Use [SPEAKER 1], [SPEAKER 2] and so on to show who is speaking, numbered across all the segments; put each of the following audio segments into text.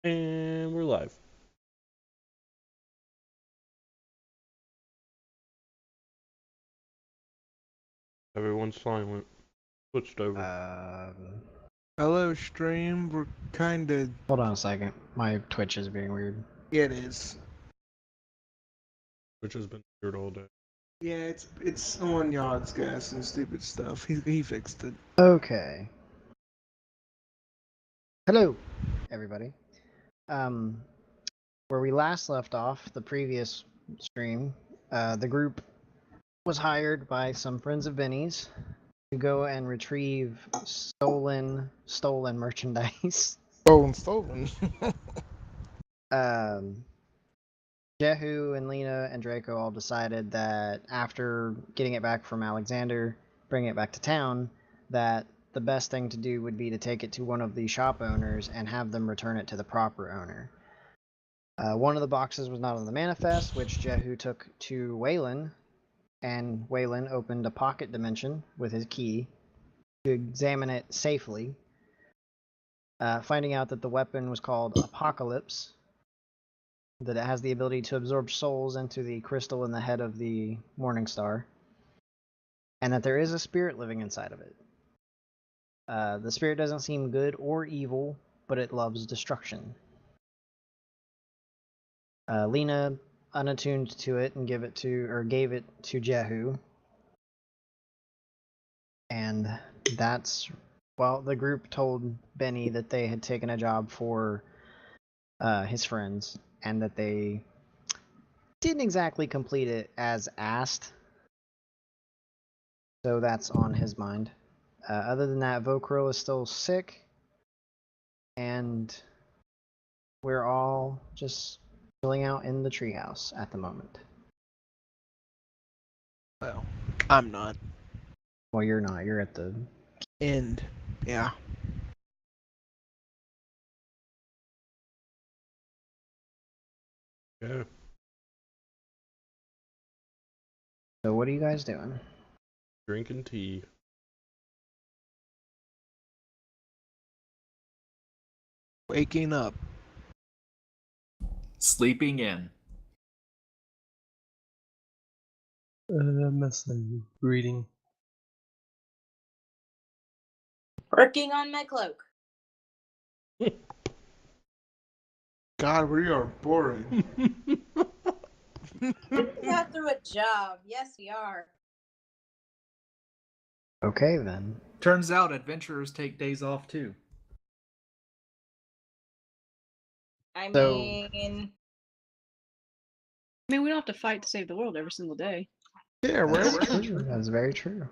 [SPEAKER 1] And we're live. Everyone's silent. Switched over.
[SPEAKER 2] Hello, stream. We're kinda.
[SPEAKER 3] Hold on a second. My Twitch is being weird.
[SPEAKER 2] Yeah, it is.
[SPEAKER 1] Which has been weird all day.
[SPEAKER 2] Yeah, it's on Yod's gas and stupid stuff. He fixed it.
[SPEAKER 3] Okay. Hello, everybody. Where we last left off, the previous stream, the group was hired by some friends of Benny's to go and retrieve stolen merchandise.
[SPEAKER 2] Stolen.
[SPEAKER 3] Jehu and Lena and Draco all decided that after getting it back from Alexander, bringing it back to town, that the best thing to do would be to take it to one of the shop owners and have them return it to the proper owner. One of the boxes was not on the manifest, which Jehu took to Waylon, and Waylon opened a pocket dimension with his key to examine it safely, finding out that the weapon was called Apocalypse, that it has the ability to absorb souls into the crystal in the head of the Morning Star, and that there is a spirit living inside of it. The spirit doesn't seem good or evil, but it loves destruction. Lena unattuned to it and gave it to Jehu, and the group told Benny that they had taken a job for his friends and that they didn't exactly complete it as asked, so that's on his mind. Other than that, Vokro is still sick, and we're all just chilling out in the treehouse at the moment.
[SPEAKER 2] Well, I'm not.
[SPEAKER 3] Well, you're not. You're at the
[SPEAKER 2] End. Yeah.
[SPEAKER 1] Yeah.
[SPEAKER 3] So what are you guys doing?
[SPEAKER 1] Drinking tea.
[SPEAKER 2] Waking up.
[SPEAKER 4] Sleeping in.
[SPEAKER 5] Mostly reading.
[SPEAKER 6] Working on my cloak.
[SPEAKER 2] God, we are boring.
[SPEAKER 6] We got through a job. Yes, we are.
[SPEAKER 3] Okay, then.
[SPEAKER 4] Turns out adventurers take days off too.
[SPEAKER 6] I
[SPEAKER 3] So-
[SPEAKER 6] mean,
[SPEAKER 7] I mean, we don't have to fight to save the world every single day.
[SPEAKER 2] Yeah,
[SPEAKER 3] That's
[SPEAKER 2] right?
[SPEAKER 3] true. That's very true.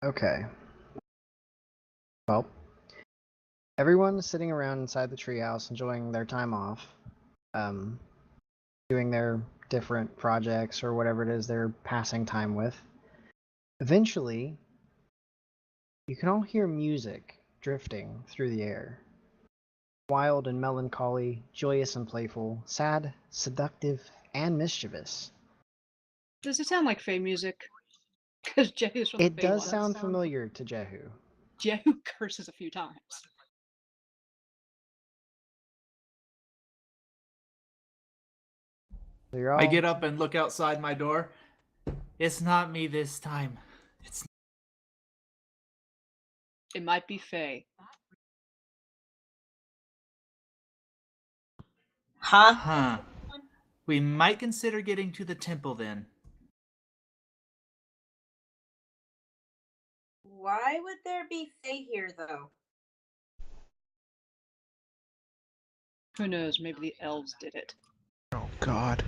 [SPEAKER 3] Okay. Well, everyone's sitting around inside the treehouse enjoying their time off, doing their different projects or whatever it is they're passing time with. Eventually, you can all hear music drifting through the air. Wild and melancholy, joyous and playful, sad, seductive, and mischievous.
[SPEAKER 7] Does it sound like Fey music? Because Jehu's from
[SPEAKER 3] It
[SPEAKER 7] the Fey
[SPEAKER 3] does
[SPEAKER 7] ones.
[SPEAKER 3] sound familiar to Jehu.
[SPEAKER 7] Jehu curses a few times.
[SPEAKER 3] So you're all
[SPEAKER 4] I get up and look outside my door. It's not me this time. It's
[SPEAKER 7] It might be Fey.
[SPEAKER 6] huh?
[SPEAKER 4] We might consider getting to the temple then.
[SPEAKER 6] Why would there be Fae here, though?
[SPEAKER 7] Who knows? Maybe the elves did it.
[SPEAKER 2] Oh, God.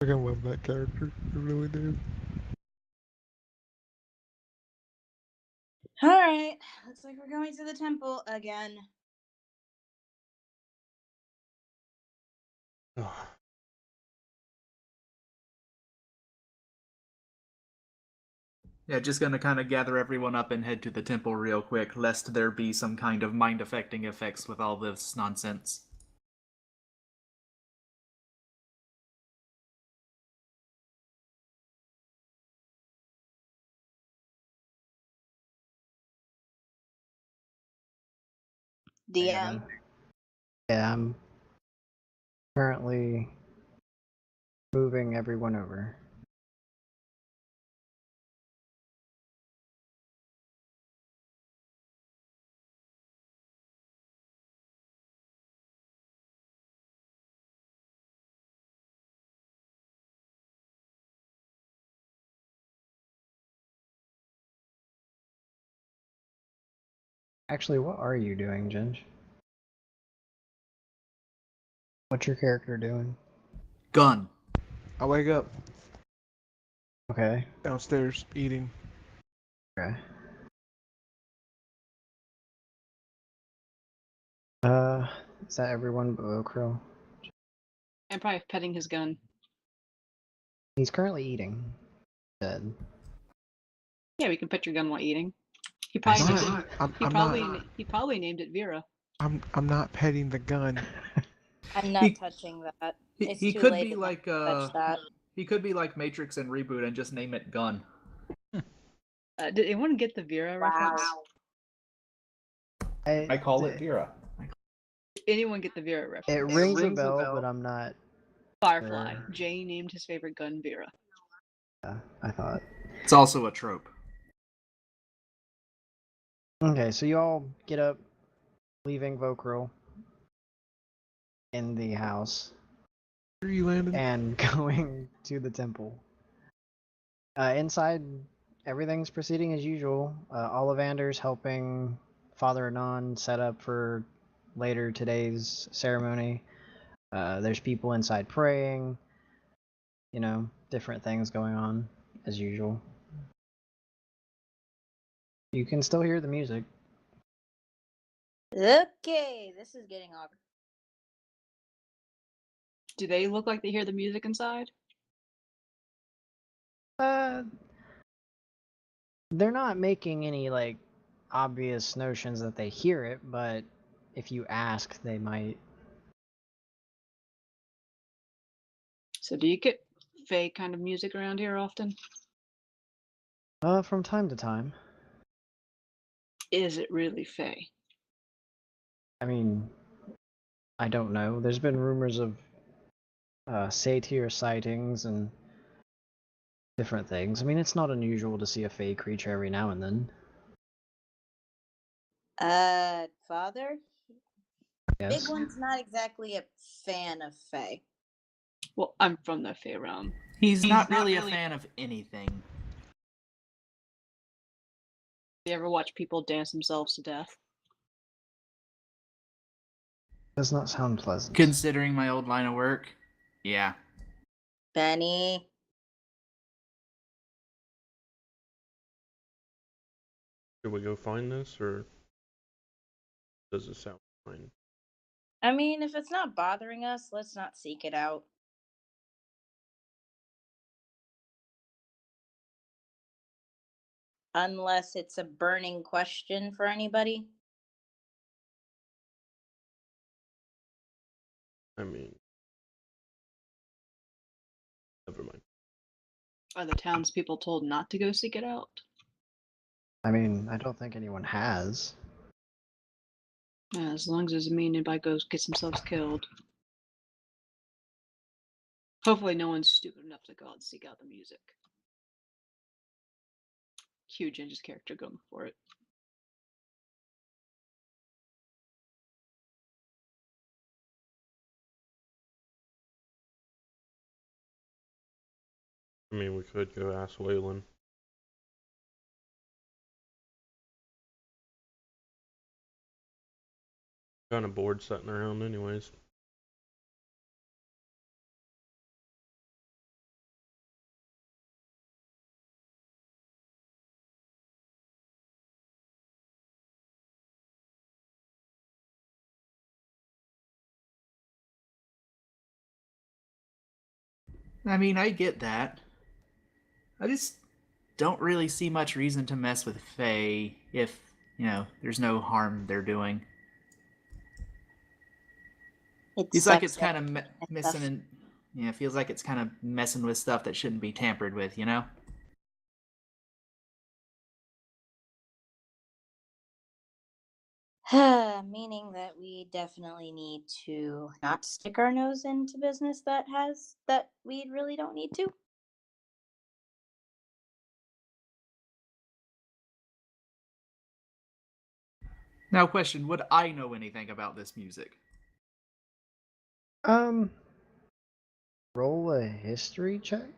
[SPEAKER 2] I love that character. I really do.
[SPEAKER 6] All right. Looks like we're going to the temple again.
[SPEAKER 4] Yeah, just gonna kind of gather everyone up and head to the temple real quick, lest there be some kind of mind-affecting effects with all this nonsense.
[SPEAKER 6] DM.
[SPEAKER 3] Yeah, I'm currently moving everyone over. Actually, what are you doing, Ginge? What's your character doing?
[SPEAKER 4] Gun.
[SPEAKER 2] I wake up
[SPEAKER 3] Okay.
[SPEAKER 2] downstairs eating.
[SPEAKER 3] Okay. Is that everyone but Okro?
[SPEAKER 7] I'm probably petting his gun.
[SPEAKER 3] He's currently eating. Dead.
[SPEAKER 7] Yeah, we can pet your gun while eating. He
[SPEAKER 2] I'm
[SPEAKER 7] probably named
[SPEAKER 2] not.
[SPEAKER 7] it,
[SPEAKER 2] I'm,
[SPEAKER 7] he
[SPEAKER 2] I'm
[SPEAKER 7] probably
[SPEAKER 2] not.
[SPEAKER 7] he probably named it Vera.
[SPEAKER 2] I'm not petting the gun.
[SPEAKER 6] I'm not
[SPEAKER 4] He-
[SPEAKER 6] touching that.
[SPEAKER 4] He,
[SPEAKER 6] It's
[SPEAKER 4] he
[SPEAKER 6] too
[SPEAKER 4] could
[SPEAKER 6] late
[SPEAKER 4] be
[SPEAKER 6] in
[SPEAKER 4] like
[SPEAKER 6] the touch that.
[SPEAKER 4] he could be like Matrix and Reboot and just name it Gun.
[SPEAKER 7] Did anyone get the Vera reference?
[SPEAKER 4] I call it Vera.
[SPEAKER 7] Did anyone get the Vera reference?
[SPEAKER 3] It rings a bell, but I'm not.
[SPEAKER 7] Firefly.
[SPEAKER 3] Sure.
[SPEAKER 7] Jay named his favorite gun Vera.
[SPEAKER 3] I thought.
[SPEAKER 4] It's also a trope.
[SPEAKER 3] Okay, so you all get up, leaving Vokril in the house
[SPEAKER 2] Where are you landing?
[SPEAKER 3] and going to the temple. Inside, everything's proceeding as usual. Ollivander's helping Father Anon set up for later today's ceremony. There's people inside praying. You know, different things going on as usual. You can still hear the music.
[SPEAKER 6] Okay, this is getting awkward.
[SPEAKER 7] Do they look like they hear the music inside?
[SPEAKER 3] They're not making any like obvious notions that they hear it, but if you ask, they might.
[SPEAKER 7] So do you get Fae kind of music around here often?
[SPEAKER 3] From time to time.
[SPEAKER 7] Is it really Fae?
[SPEAKER 3] I mean, I don't know. There's been rumors of satyr sightings and different things. I mean, it's not unusual to see a Fae creature every now and then.
[SPEAKER 6] Father?
[SPEAKER 3] Yes.
[SPEAKER 6] Big One's not exactly a fan of Fae.
[SPEAKER 7] Well, I'm from the Fae realm.
[SPEAKER 4] He's not really a fan of anything.
[SPEAKER 7] You ever watch people dance themselves to death?
[SPEAKER 3] Does not sound pleasant.
[SPEAKER 4] Considering my old line of work, yeah.
[SPEAKER 6] Benny.
[SPEAKER 1] Should we go find this, or does it sound fine?
[SPEAKER 6] I mean, if it's not bothering us, let's not seek it out. Unless it's a burning question for anybody.
[SPEAKER 1] I mean, never mind.
[SPEAKER 7] Are the townspeople told not to go seek it out?
[SPEAKER 3] I mean, I don't think anyone has.
[SPEAKER 7] Yeah, as long as it doesn't mean anybody gets themselves killed. Hopefully no one's stupid enough to go out and seek out the music. Cue Ginger's character going for it.
[SPEAKER 1] I mean, we could go ask Waylon. Kind of bored sitting around, anyways.
[SPEAKER 4] I mean, I get that. I just don't really see much reason to mess with Fae if, there's no harm they're doing. Feels like it's kind of messing in. Yeah, feels like it's kind of messing with stuff that shouldn't be tampered with, you know?
[SPEAKER 6] Meaning that we definitely need to not stick our nose into business that we really don't need to.
[SPEAKER 4] Now, question: would I know anything about this music?
[SPEAKER 3] Roll a history check.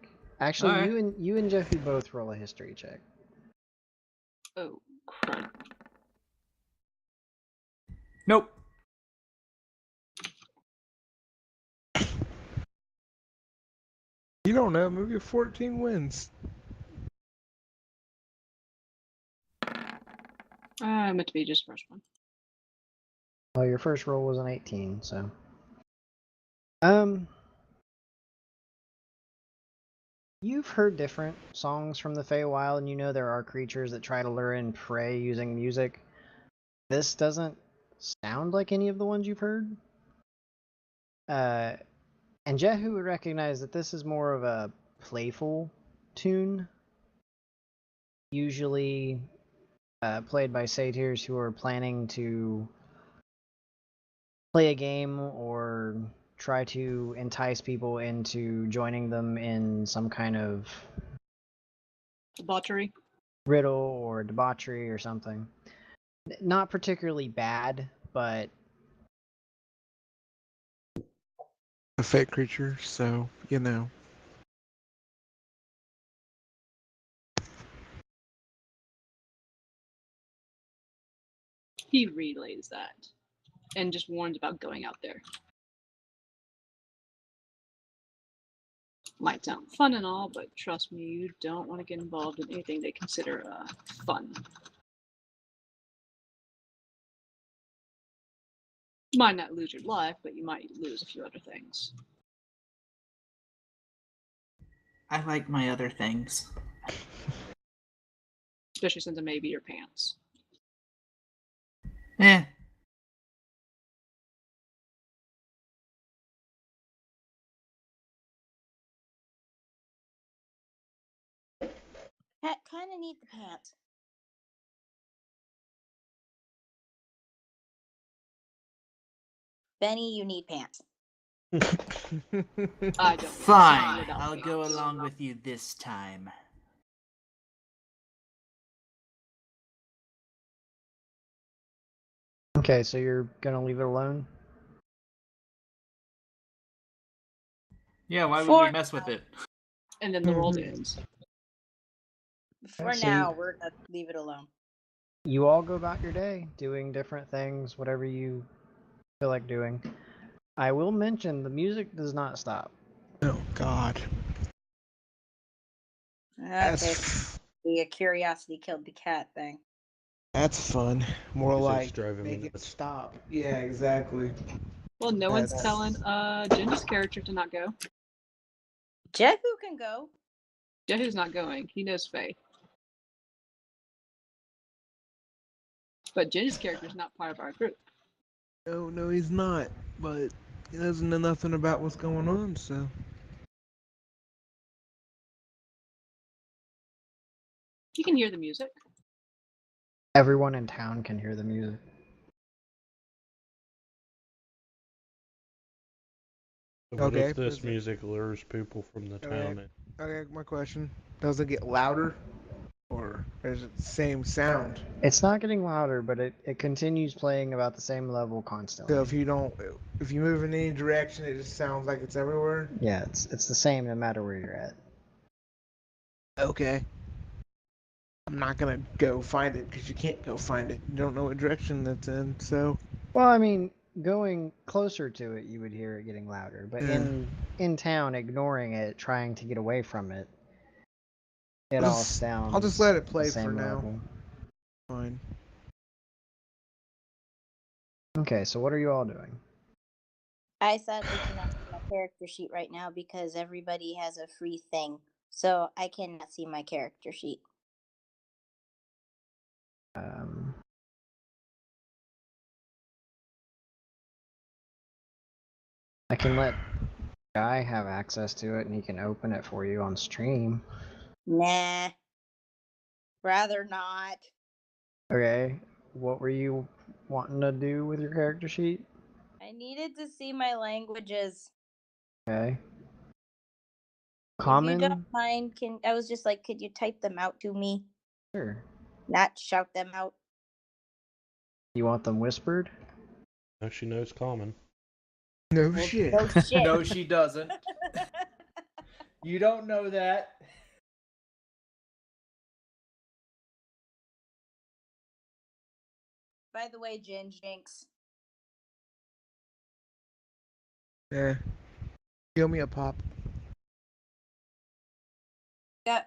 [SPEAKER 3] Actually,
[SPEAKER 4] Alright.
[SPEAKER 3] you and Jeffy both roll a history check.
[SPEAKER 7] Oh, crud.
[SPEAKER 4] Nope.
[SPEAKER 2] You don't know. Maybe a 14 wins.
[SPEAKER 7] I meant to be just first one.
[SPEAKER 3] Well, your first roll was an 18, so. You've heard different songs from the Feywild, and you know there are creatures that try to lure in prey using music. This doesn't sound like any of the ones you've heard. And Jehu would recognize that this is more of a playful tune, usually played by satyrs who are planning to play a game or try to entice people into joining them in some kind of
[SPEAKER 7] Debauchery.
[SPEAKER 3] riddle or debauchery or something. Not particularly bad, but
[SPEAKER 2] A fake creature, so, you know.
[SPEAKER 7] He relays that and just warns about going out there. Might sound fun and all, but trust me, you don't want to get involved in anything they consider fun. You might not lose your life, but you might lose a few other things.
[SPEAKER 4] I like my other things.
[SPEAKER 7] Especially since it may be your pants.
[SPEAKER 4] Eh.
[SPEAKER 6] Kind of need the pants. Benny, you need pants.
[SPEAKER 7] I don't.
[SPEAKER 4] Fine.
[SPEAKER 7] without
[SPEAKER 4] I'll go
[SPEAKER 7] pants.
[SPEAKER 4] along with you this time.
[SPEAKER 3] okay, so you're gonna leave it alone?
[SPEAKER 4] Yeah, why would
[SPEAKER 6] For
[SPEAKER 4] we mess with it?
[SPEAKER 7] And then the world
[SPEAKER 3] Mhm.
[SPEAKER 7] ends.
[SPEAKER 6] For
[SPEAKER 3] So
[SPEAKER 6] now, we're gonna leave it alone.
[SPEAKER 3] you all go about your day, doing different things, whatever you feel like doing. I will mention the music does not stop.
[SPEAKER 2] Oh, God.
[SPEAKER 6] Okay,
[SPEAKER 2] That's,
[SPEAKER 6] the curiosity killed the cat thing.
[SPEAKER 2] that's fun. More
[SPEAKER 1] Music's
[SPEAKER 2] like,
[SPEAKER 1] driving me
[SPEAKER 2] make it
[SPEAKER 1] nuts.
[SPEAKER 2] stop. Yeah, exactly.
[SPEAKER 7] Well, no one's
[SPEAKER 2] That's-
[SPEAKER 7] telling Jenny's character to not go.
[SPEAKER 6] Jehu can go.
[SPEAKER 7] Jehu's not going. He knows Faye. But Jenny's character is not part of our group.
[SPEAKER 2] No, he's not. But he doesn't know nothing about what's going on, so.
[SPEAKER 7] You can hear the music.
[SPEAKER 3] Everyone in town can hear the music.
[SPEAKER 1] So what
[SPEAKER 2] Okay,
[SPEAKER 1] if this
[SPEAKER 2] is it-
[SPEAKER 1] music lures people from the
[SPEAKER 2] Okay.
[SPEAKER 1] town in?
[SPEAKER 2] Okay, my question. Does it get louder? Or is it the same sound?
[SPEAKER 3] It's not getting louder, but it continues playing about the same level constantly.
[SPEAKER 2] So if you move in any direction, it just sounds like it's everywhere?
[SPEAKER 3] Yeah, it's the same no matter where you're at.
[SPEAKER 2] Okay. I'm not gonna go find it because you can't go find it. You don't know what direction that's in, so.
[SPEAKER 3] Well, I mean, going closer to it, you would hear it getting louder, but
[SPEAKER 2] Yeah.
[SPEAKER 3] in town, ignoring it, trying to get away from it, it
[SPEAKER 2] I'll
[SPEAKER 3] all
[SPEAKER 2] just-
[SPEAKER 3] sounds.
[SPEAKER 2] I'll just let it
[SPEAKER 3] the
[SPEAKER 2] play
[SPEAKER 3] same
[SPEAKER 2] for now.
[SPEAKER 3] level.
[SPEAKER 2] Fine.
[SPEAKER 3] Okay, so what are you all doing?
[SPEAKER 6] I sadly cannot see my character sheet right now because everybody has a free thing. So I cannot see my character sheet.
[SPEAKER 3] I can let Guy have access to it, and he can open it for you on stream.
[SPEAKER 6] Nah. Rather not.
[SPEAKER 3] Okay, what were you wanting to do with your character sheet?
[SPEAKER 6] I needed to see my languages.
[SPEAKER 3] Okay.
[SPEAKER 6] If you
[SPEAKER 3] Common?
[SPEAKER 6] don't mind, I was just like, could you type them out to me?
[SPEAKER 3] Sure.
[SPEAKER 6] Not shout them out.
[SPEAKER 3] You want them whispered?
[SPEAKER 1] Now she knows common.
[SPEAKER 2] No
[SPEAKER 4] Well,
[SPEAKER 2] shit.
[SPEAKER 6] No shit.
[SPEAKER 4] No, she doesn't. You don't know that.
[SPEAKER 6] By the way, Jinx.
[SPEAKER 2] Yeah. Give me a pop.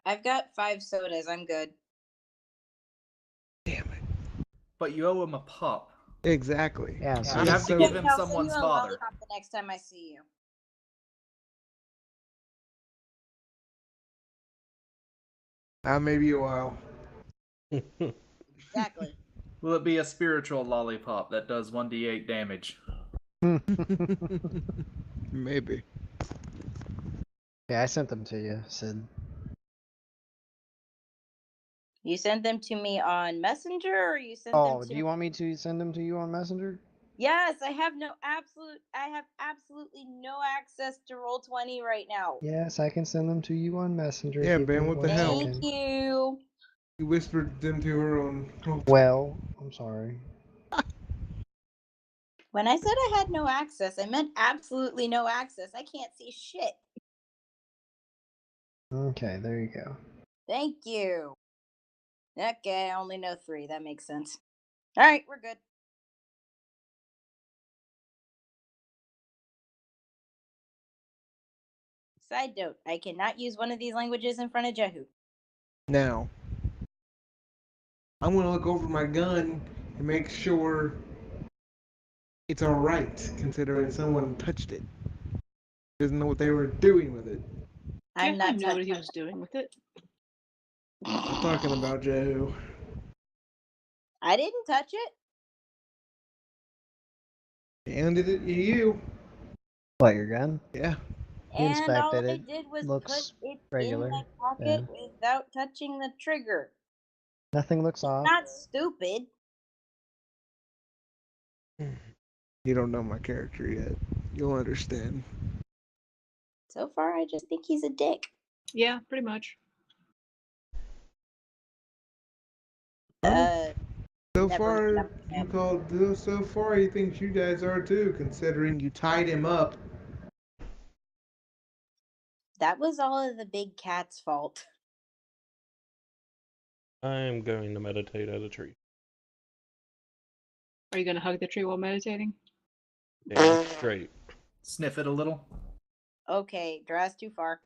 [SPEAKER 6] I've got 5 sodas. I'm good.
[SPEAKER 2] Damn it.
[SPEAKER 4] But you owe him a pup.
[SPEAKER 2] Exactly.
[SPEAKER 3] Yeah,
[SPEAKER 4] So
[SPEAKER 3] so
[SPEAKER 4] you have to
[SPEAKER 2] so-
[SPEAKER 4] give him
[SPEAKER 6] I'll send
[SPEAKER 4] someone's
[SPEAKER 6] you a
[SPEAKER 4] father.
[SPEAKER 6] lollipop the next time I see you.
[SPEAKER 2] Maybe a while.
[SPEAKER 6] Exactly.
[SPEAKER 4] Will it be a spiritual lollipop that does 1d8 damage?
[SPEAKER 2] Maybe.
[SPEAKER 3] yeah, I sent them to you, Sid.
[SPEAKER 6] You sent them to me on Messenger, or you sent them
[SPEAKER 3] Oh,
[SPEAKER 6] to
[SPEAKER 3] do you want me to send them to you on Messenger?
[SPEAKER 6] Yes, I have absolutely no access to Roll20 right now.
[SPEAKER 3] Yes, I can send them to you on Messenger.
[SPEAKER 2] Yeah,
[SPEAKER 3] Give
[SPEAKER 2] Ben,
[SPEAKER 3] me
[SPEAKER 2] what the
[SPEAKER 3] one
[SPEAKER 2] hell?
[SPEAKER 6] Thank
[SPEAKER 3] second.
[SPEAKER 6] you.
[SPEAKER 2] You whispered them to her on.
[SPEAKER 3] Well, I'm sorry.
[SPEAKER 6] When I said I had no access, I meant absolutely no access. I can't see shit.
[SPEAKER 3] Okay, there you go.
[SPEAKER 6] Thank you. Okay, I only know 3. That makes sense. All right, we're good. Side note, I cannot use one of these languages in front of Jehu.
[SPEAKER 2] Now, I'm gonna look over my gun and make sure it's all right, considering someone touched it. Doesn't know what they were doing with it.
[SPEAKER 6] I'm
[SPEAKER 7] Jeff
[SPEAKER 6] not
[SPEAKER 7] knew what he
[SPEAKER 6] touching.
[SPEAKER 7] was doing with it.
[SPEAKER 2] I'm talking about Jehu.
[SPEAKER 6] I didn't touch it.
[SPEAKER 2] Handed it to you.
[SPEAKER 3] What, your gun?
[SPEAKER 2] Yeah.
[SPEAKER 3] He
[SPEAKER 6] And all
[SPEAKER 3] inspected
[SPEAKER 6] I
[SPEAKER 3] it.
[SPEAKER 6] did was
[SPEAKER 3] Looks
[SPEAKER 6] put it
[SPEAKER 3] regular.
[SPEAKER 6] in my pocket without touching the trigger.
[SPEAKER 3] Nothing looks off.
[SPEAKER 6] Not stupid.
[SPEAKER 2] You don't know my character yet. You'll understand.
[SPEAKER 6] So far, I just think he's a dick.
[SPEAKER 7] Yeah, pretty much.
[SPEAKER 6] Uh,
[SPEAKER 2] So
[SPEAKER 6] never
[SPEAKER 2] far,
[SPEAKER 6] mind, I'm
[SPEAKER 2] you
[SPEAKER 6] him.
[SPEAKER 2] called. So far, he thinks you guys are too, considering you tied him up.
[SPEAKER 6] That was all of the big cat's fault.
[SPEAKER 1] I'm going to meditate at a tree.
[SPEAKER 7] Are you gonna hug the tree while meditating?
[SPEAKER 1] Damn straight.
[SPEAKER 4] Sniff it a little.
[SPEAKER 6] Okay, Draz too far.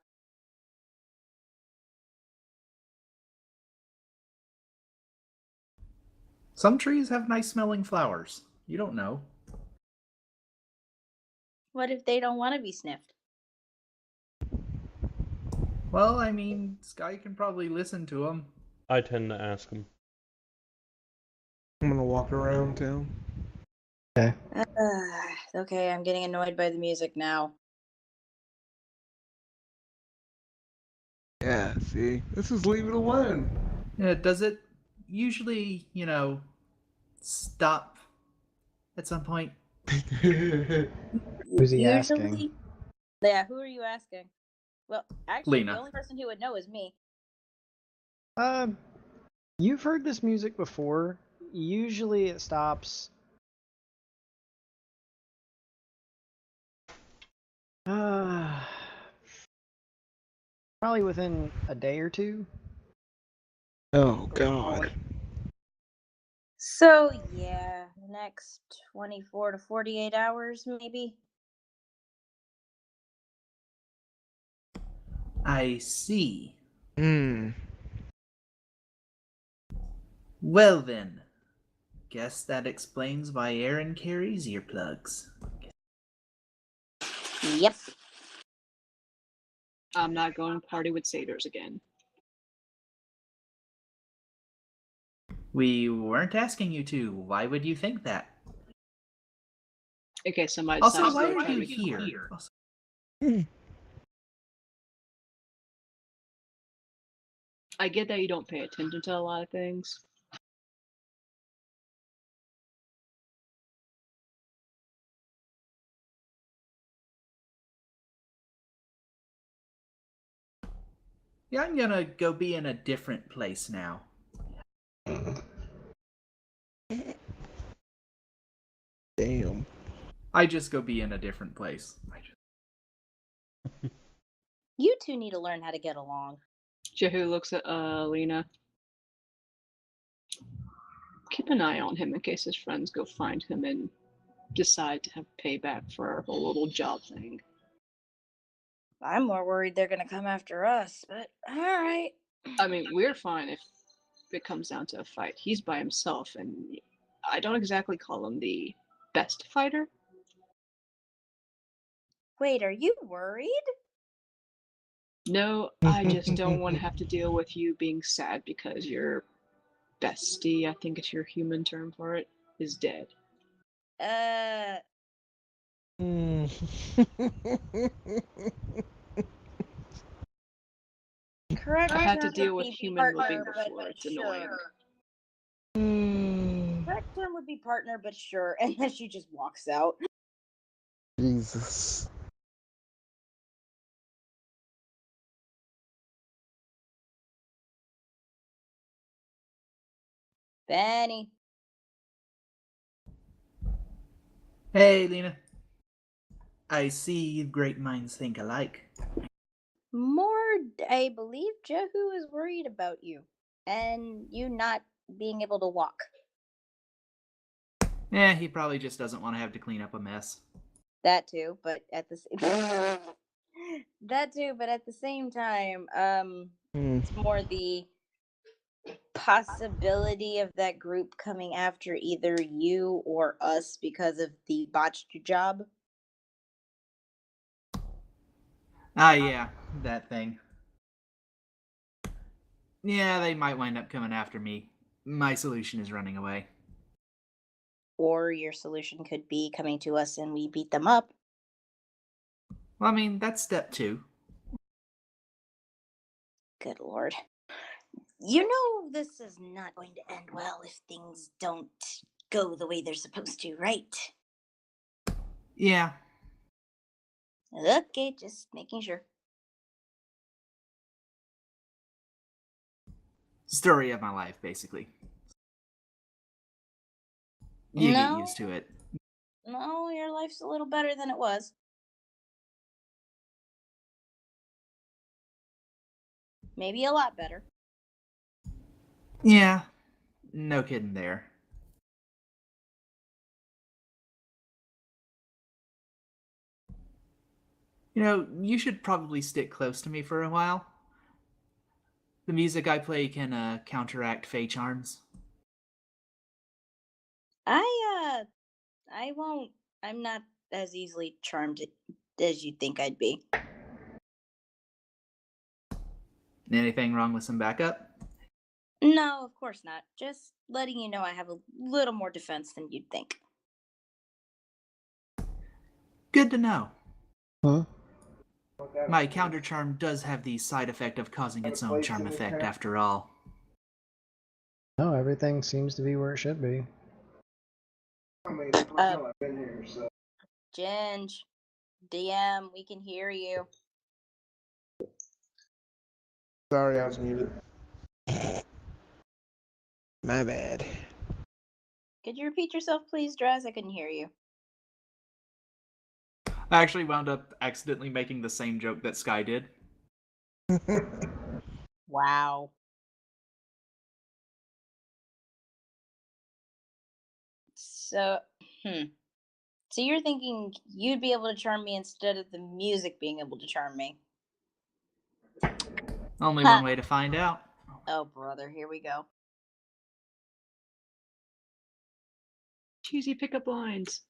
[SPEAKER 4] Some trees have nice smelling flowers. You don't know.
[SPEAKER 6] What if they don't want to be sniffed?
[SPEAKER 4] Well, I mean, Sky can probably listen to them.
[SPEAKER 1] I tend to ask him.
[SPEAKER 2] I'm gonna walk around town.
[SPEAKER 6] Okay, I'm getting annoyed by the music now.
[SPEAKER 2] Yeah, see? This is leave it alone.
[SPEAKER 4] Does it usually, stop at some point?
[SPEAKER 3] Who's he asking?
[SPEAKER 6] Yeah, who are you asking? Well, actually,
[SPEAKER 4] Lena.
[SPEAKER 6] the only person who would know is me.
[SPEAKER 3] You've heard this music before. Usually it stops. Probably within a day or two.
[SPEAKER 2] Oh, God.
[SPEAKER 6] So, yeah, the next 24 to 48 hours, maybe.
[SPEAKER 4] I see. Well then, guess that explains why Aaron carries earplugs.
[SPEAKER 6] Yep.
[SPEAKER 7] I'm not going to party with satyrs again.
[SPEAKER 4] We weren't asking you to. Why would you think that?
[SPEAKER 7] Okay, somebody
[SPEAKER 4] Also,
[SPEAKER 7] decides
[SPEAKER 4] why
[SPEAKER 7] to
[SPEAKER 4] are
[SPEAKER 7] try
[SPEAKER 4] you
[SPEAKER 7] to get
[SPEAKER 4] here?
[SPEAKER 7] I get that you don't pay attention to a lot of things.
[SPEAKER 4] Yeah, I'm gonna go be in a different place now.
[SPEAKER 2] Damn.
[SPEAKER 4] I just go be in a different place.
[SPEAKER 6] You two need to learn how to get along.
[SPEAKER 7] Jehu looks at Lena. Keep an eye on him in case his friends go find him and decide to have payback for our whole little job thing.
[SPEAKER 6] I'm more worried they're gonna come after us, but all right.
[SPEAKER 7] I mean, we're fine if it comes down to a fight. He's by himself, and I don't exactly call him the best fighter.
[SPEAKER 6] Wait, are you worried?
[SPEAKER 7] No, I just don't want to have to deal with you being sad because your bestie, I think it's your human term for it, is dead.
[SPEAKER 2] Mm.
[SPEAKER 6] Correct.
[SPEAKER 7] I had to
[SPEAKER 6] term
[SPEAKER 7] deal
[SPEAKER 6] would
[SPEAKER 7] with
[SPEAKER 6] be
[SPEAKER 7] human living
[SPEAKER 6] partner, but
[SPEAKER 7] before. It's
[SPEAKER 6] sure.
[SPEAKER 7] annoying.
[SPEAKER 6] Correct term would be partner, but sure. And then she just walks out.
[SPEAKER 2] Jesus.
[SPEAKER 6] Benny.
[SPEAKER 4] Hey, Lena. I see great minds think alike.
[SPEAKER 6] More, I believe Jehu is worried about you and you not being able to walk.
[SPEAKER 4] Yeah, he probably just doesn't want to have to clean up a mess.
[SPEAKER 6] That too, but at the same that too, but at the same time, it's more the possibility of that group coming after either you or us because of the botched job.
[SPEAKER 4] Ah, yeah, that thing. Yeah, they might wind up coming after me. My solution is running away.
[SPEAKER 6] Or your solution could be coming to us and we beat them up.
[SPEAKER 4] Well, I mean, that's step 2.
[SPEAKER 6] Good lord. You know this is not going to end well if things don't go the way they're supposed to, right?
[SPEAKER 4] Yeah.
[SPEAKER 6] Okay, just making sure.
[SPEAKER 4] Story of my life, basically. You
[SPEAKER 6] No.
[SPEAKER 4] get used to it.
[SPEAKER 6] No, your life's a little better than it was. Maybe a lot better.
[SPEAKER 4] Yeah. No kidding there. You know, you should probably stick close to me for a while. The music I play can counteract fey charms.
[SPEAKER 6] I won't. I'm not as easily charmed as you think I'd be.
[SPEAKER 4] Anything wrong with some backup?
[SPEAKER 6] No, of course not. Just letting you know I have a little more defense than you'd think.
[SPEAKER 4] Good to know.
[SPEAKER 3] Huh?
[SPEAKER 4] My counter charm does have the side effect of causing its own charm effect after all.
[SPEAKER 3] No, everything seems to be where it should be.
[SPEAKER 6] Ginge, DM, we can hear you.
[SPEAKER 2] Sorry, I was muted. My bad.
[SPEAKER 6] Could you repeat yourself, please, Draz? I couldn't hear you.
[SPEAKER 4] I actually wound up accidentally making the same joke that Sky did.
[SPEAKER 6] Wow. So, So you're thinking you'd be able to charm me instead of the music being able to charm me?
[SPEAKER 4] Only
[SPEAKER 6] Huh.
[SPEAKER 4] one way to find out.
[SPEAKER 6] Oh, brother, here we go.
[SPEAKER 7] Cheesy pickup lines.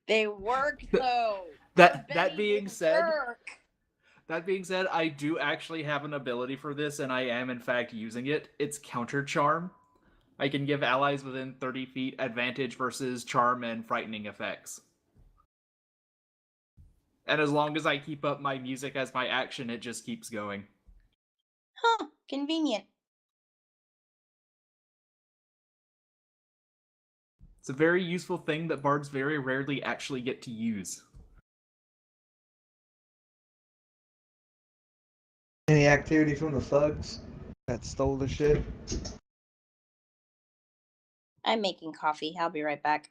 [SPEAKER 6] They work though.
[SPEAKER 4] That
[SPEAKER 6] Benny
[SPEAKER 4] being
[SPEAKER 6] didn't
[SPEAKER 4] said,
[SPEAKER 6] work.
[SPEAKER 4] that being said, I do actually have an ability for this, and I am in fact using it. It's counter charm. I can give allies within 30 feet advantage versus charm and frightening effects. And as long as I keep up my music as my action, it just keeps going.
[SPEAKER 6] Huh, convenient.
[SPEAKER 4] It's a very useful thing that bards very rarely actually get to use.
[SPEAKER 2] Any activity from the thugs that stole the shit?
[SPEAKER 6] I'm making coffee. I'll be right back.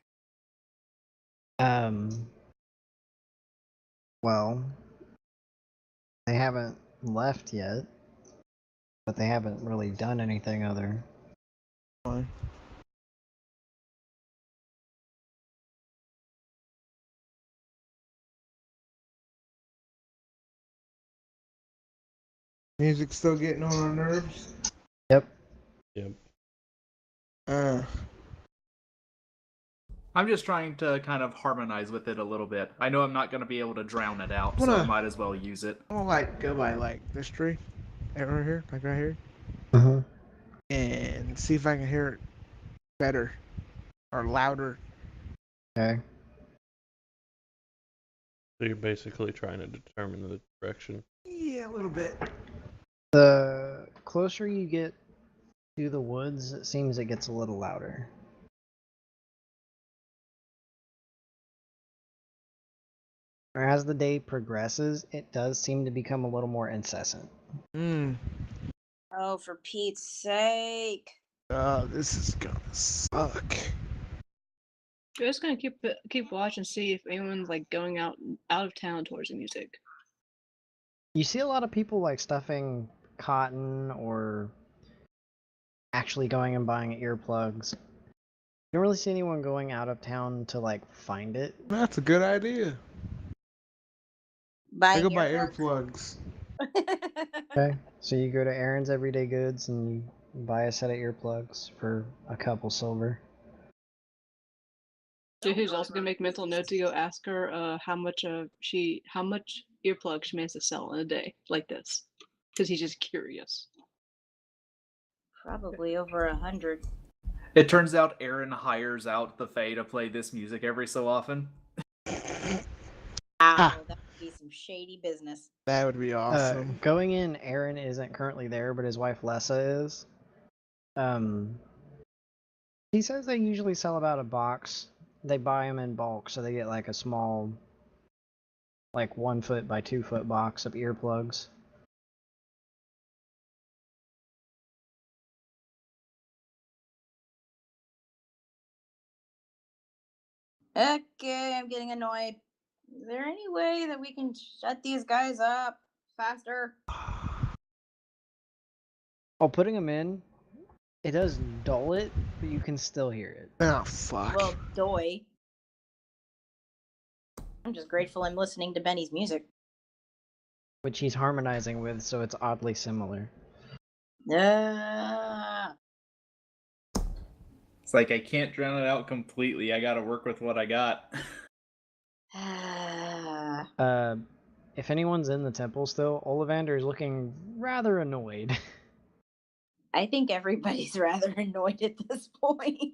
[SPEAKER 3] Well, they haven't left yet, but they haven't really done anything other.
[SPEAKER 2] Fine. Music still getting on our nerves?
[SPEAKER 3] Yep.
[SPEAKER 1] Yep.
[SPEAKER 4] I'm just trying to kind of harmonize with it a little bit. I know I'm not going to be able to drown it out, so I
[SPEAKER 2] Wanna-
[SPEAKER 4] might as well use it.
[SPEAKER 2] I don't like go by like this tree, right here, like right here,
[SPEAKER 3] Mm-hmm.
[SPEAKER 2] and see if I can hear it better or louder.
[SPEAKER 3] Okay.
[SPEAKER 1] So you're basically trying to determine the direction.
[SPEAKER 2] Yeah, a little bit.
[SPEAKER 3] The closer you get to the woods, it seems it gets a little louder. Or as the day progresses, it does seem to become a little more incessant.
[SPEAKER 6] Oh, for Pete's sake.
[SPEAKER 2] This is gonna suck.
[SPEAKER 7] We're just gonna keep watch and see if anyone's like going out of town towards the music.
[SPEAKER 3] You see a lot of people like stuffing cotton or actually going and buying earplugs. You don't really see anyone going out of town to like find it.
[SPEAKER 2] That's a good idea. I
[SPEAKER 6] Buying
[SPEAKER 2] go buy
[SPEAKER 6] earplugs?
[SPEAKER 2] earplugs.
[SPEAKER 3] Okay, so you go to Aaron's Everyday Goods and you buy a set of earplugs for a couple silver.
[SPEAKER 7] So who's also gonna make mental note to go ask her how much earplugs she managed to sell in a day like this, because he's just curious.
[SPEAKER 6] Probably over 100.
[SPEAKER 4] It turns out Aaron hires out the Fae to play this music every so often.
[SPEAKER 6] Ow, that would be some shady business.
[SPEAKER 2] That would be awesome.
[SPEAKER 3] Going in, Aaron isn't currently there, but his wife Lessa is. He says they usually sell about a box. They buy them in bulk, so they get like a small, like 1 foot by 2 foot box of earplugs.
[SPEAKER 6] Okay, I'm getting annoyed. Is there any way that we can shut these guys up faster?
[SPEAKER 3] Oh, putting them in, it does dull it, but you can still hear it.
[SPEAKER 2] Oh fuck.
[SPEAKER 6] Well, doy. I'm just grateful I'm listening to Benny's music.
[SPEAKER 3] Which he's harmonizing with, so it's oddly similar.
[SPEAKER 4] It's like I can't drown it out completely. I gotta work with what I got.
[SPEAKER 3] If anyone's in the temple still, Ollivander is looking rather annoyed.
[SPEAKER 6] I think everybody's rather annoyed at this point.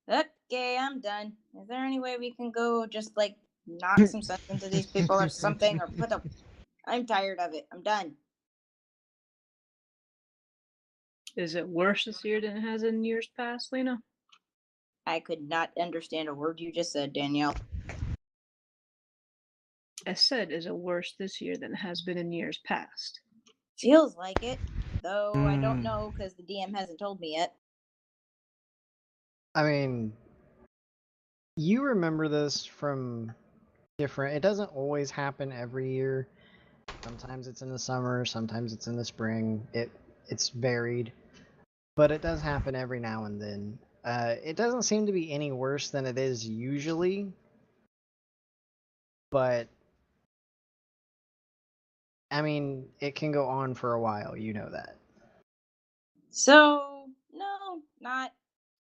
[SPEAKER 6] Okay, I'm done. Is there any way we can go just like knock some sense into these people or something, or put the? I'm tired of it. I'm done.
[SPEAKER 7] Is it worse this year than it has in years past, Lena?
[SPEAKER 6] I could not understand a word you just said, Danielle.
[SPEAKER 7] I said, is it worse this year than it has been in years past?
[SPEAKER 6] Feels like it, though I don't know because the DM hasn't told me yet.
[SPEAKER 3] I mean, you remember this from different. It doesn't always happen every year. Sometimes it's in the summer, sometimes it's in the spring. It's varied, but it does happen every now and then. It doesn't seem to be any worse than it is usually, but I mean, it can go on for a while. You know that.
[SPEAKER 6] So, no, not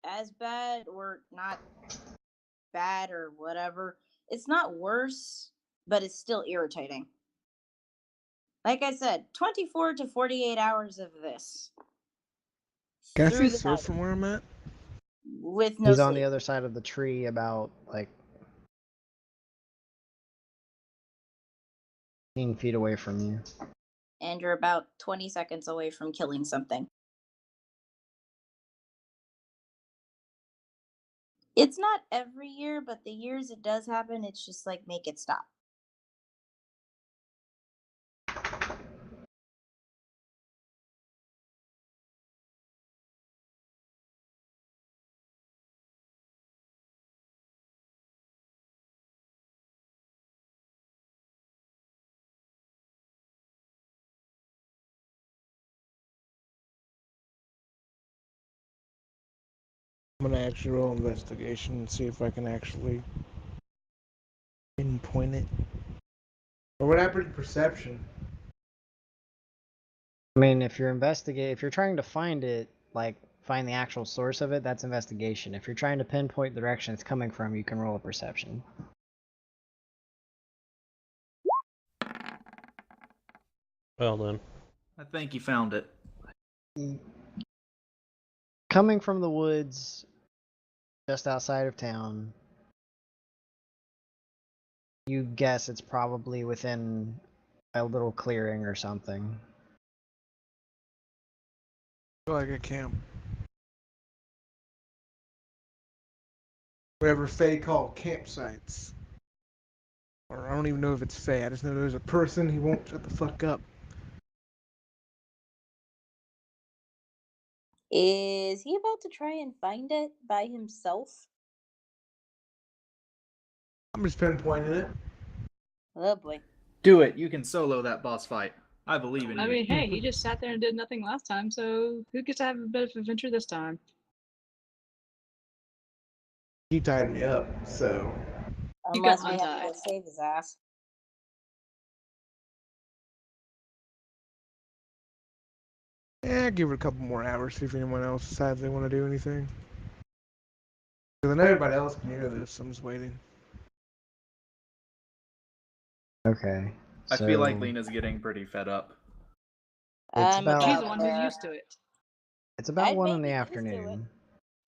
[SPEAKER 6] as bad or not bad or whatever. It's not worse, but it's still irritating. Like I said, 24 to 48 hours of this.
[SPEAKER 2] Can I
[SPEAKER 6] Through
[SPEAKER 2] see
[SPEAKER 6] the
[SPEAKER 2] Sword
[SPEAKER 6] night
[SPEAKER 2] from where I'm at?
[SPEAKER 6] with no
[SPEAKER 3] He's on the
[SPEAKER 6] sleep.
[SPEAKER 3] other side of the tree, about like 15 feet away from you.
[SPEAKER 6] And you're about 20 seconds away from killing something. It's not every year, but the years it does happen, it's just like, make it stop.
[SPEAKER 2] I'm gonna actually roll investigation and see if I can actually pinpoint it. Or what happened to perception?
[SPEAKER 3] I mean, if you're trying to find it, like find the actual source of it, that's investigation. If you're trying to pinpoint the direction it's coming from, you can roll a perception.
[SPEAKER 1] Well then,
[SPEAKER 4] I think you found it.
[SPEAKER 3] Coming from the woods just outside of town, you guess it's probably within a little clearing or something.
[SPEAKER 2] Like a camp. Whatever Fae call campsites. Or I don't even know if it's Fae. I just know there's a person who won't shut the fuck up.
[SPEAKER 6] Is he about to try and find it by himself?
[SPEAKER 2] I'm just pinpointing it.
[SPEAKER 6] Oh boy.
[SPEAKER 4] Do it. You can solo that boss fight. I believe in
[SPEAKER 7] I
[SPEAKER 4] you.
[SPEAKER 7] mean, hey, he just sat there and did nothing last time, so who gets to have a bit of adventure this time?
[SPEAKER 2] He tied me up, so
[SPEAKER 7] You got
[SPEAKER 6] Unless we have to go
[SPEAKER 7] untied.
[SPEAKER 6] save his ass.
[SPEAKER 2] yeah, give it a couple more hours, see if anyone else decides they want to do anything. Because I know everybody else can hear this, I'm just waiting.
[SPEAKER 3] Okay.
[SPEAKER 4] I feel like
[SPEAKER 3] so
[SPEAKER 4] Lena's getting pretty fed up.
[SPEAKER 3] It's
[SPEAKER 6] I'm
[SPEAKER 3] about-
[SPEAKER 7] She's
[SPEAKER 6] about
[SPEAKER 7] the one
[SPEAKER 6] there.
[SPEAKER 7] who's used to it.
[SPEAKER 3] it's about
[SPEAKER 6] I
[SPEAKER 3] 1
[SPEAKER 6] may
[SPEAKER 3] in the
[SPEAKER 6] be used to it.
[SPEAKER 3] afternoon.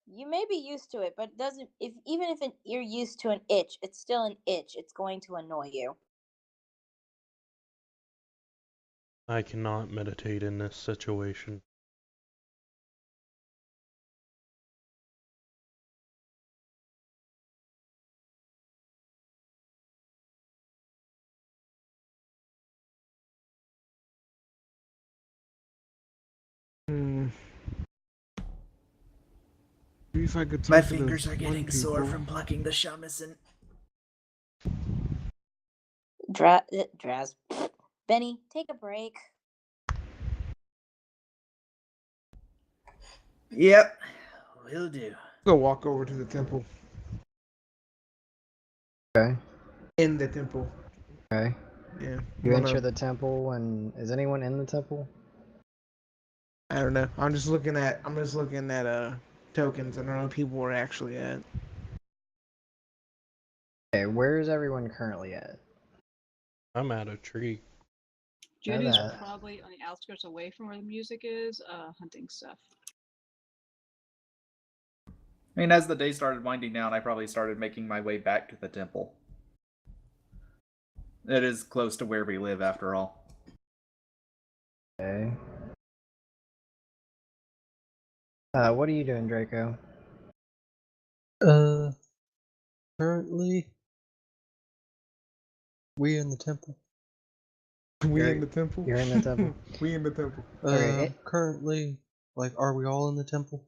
[SPEAKER 6] You may be used to it, but it doesn't. Even if you're used to an itch, it's still an itch. It's going to annoy you.
[SPEAKER 1] I cannot meditate in this situation.
[SPEAKER 2] Maybe if I could
[SPEAKER 4] My
[SPEAKER 2] talk to
[SPEAKER 4] fingers
[SPEAKER 2] those
[SPEAKER 4] are getting
[SPEAKER 2] one
[SPEAKER 4] sore
[SPEAKER 2] people.
[SPEAKER 4] from plucking the shamisen.
[SPEAKER 6] Draz. Benny, take a break.
[SPEAKER 4] Yep, will do.
[SPEAKER 2] Go walk over to the temple.
[SPEAKER 3] Okay.
[SPEAKER 2] In the temple.
[SPEAKER 3] Okay.
[SPEAKER 2] Yeah.
[SPEAKER 3] You
[SPEAKER 2] wanna-
[SPEAKER 3] enter the temple, and is anyone in the temple?
[SPEAKER 2] I don't know. I'm just looking at tokens. I don't know where people are actually at.
[SPEAKER 3] Okay, where is everyone currently at?
[SPEAKER 1] I'm at a tree.
[SPEAKER 7] Judy's
[SPEAKER 3] that.
[SPEAKER 7] probably on the outskirts away from where the music is, hunting stuff.
[SPEAKER 4] I mean, as the day started winding down, I probably started making my way back to the temple. It is close to where we live, after all.
[SPEAKER 3] Okay. What are you doing, Draco?
[SPEAKER 5] Currently, we in the temple.
[SPEAKER 2] We
[SPEAKER 3] You're-
[SPEAKER 2] in the temple?
[SPEAKER 3] you're in the temple?
[SPEAKER 2] We in the temple.
[SPEAKER 3] Okay,
[SPEAKER 5] Currently, like, are we all in the temple?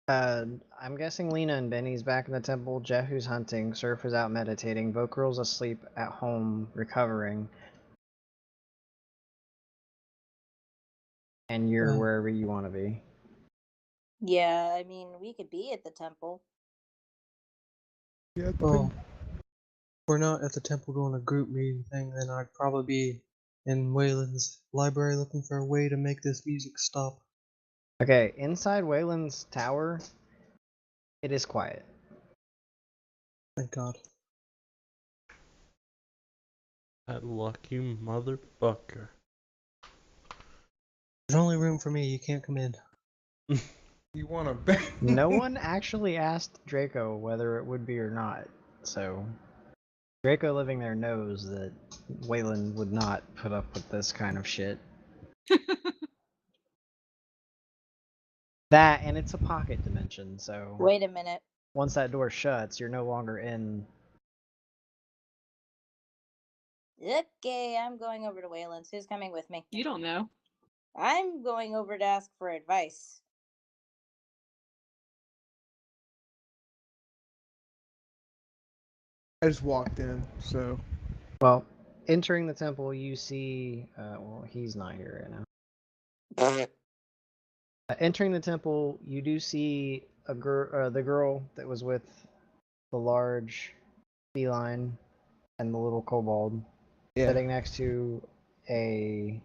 [SPEAKER 3] I'm guessing Lena and Benny's back in the temple. Jehu's hunting. Surf is out meditating. Vokrul's asleep at home, recovering. And you're
[SPEAKER 5] Uh.
[SPEAKER 3] wherever you want to be.
[SPEAKER 6] Yeah, I mean, we could be at the temple.
[SPEAKER 2] Yeah,
[SPEAKER 5] Well, if we're not at the temple doing a group meeting thing, then I'd probably be in Wayland's library looking for a way to make this music stop.
[SPEAKER 3] Okay, inside Wayland's tower, it is quiet.
[SPEAKER 5] Thank God.
[SPEAKER 1] That lucky motherfucker.
[SPEAKER 5] There's only room for me. You can't come in.
[SPEAKER 2] You want to bet?
[SPEAKER 3] No one actually asked Draco whether it would be or not, so Draco living there knows that Wayland would not put up with this kind of shit. That, and it's a pocket dimension, so
[SPEAKER 6] Wait a minute.
[SPEAKER 3] once that door shuts, you're no longer in.
[SPEAKER 6] Okay, I'm going over to Wayland's. Who's coming with me?
[SPEAKER 7] You don't know.
[SPEAKER 6] I'm going over to ask for advice.
[SPEAKER 2] I just walked in, so
[SPEAKER 3] Well, entering the temple, you see. Well, he's not here right now. Entering the temple, you do see the girl that was with the large feline and the little kobold
[SPEAKER 2] Yeah.
[SPEAKER 3] sitting next to a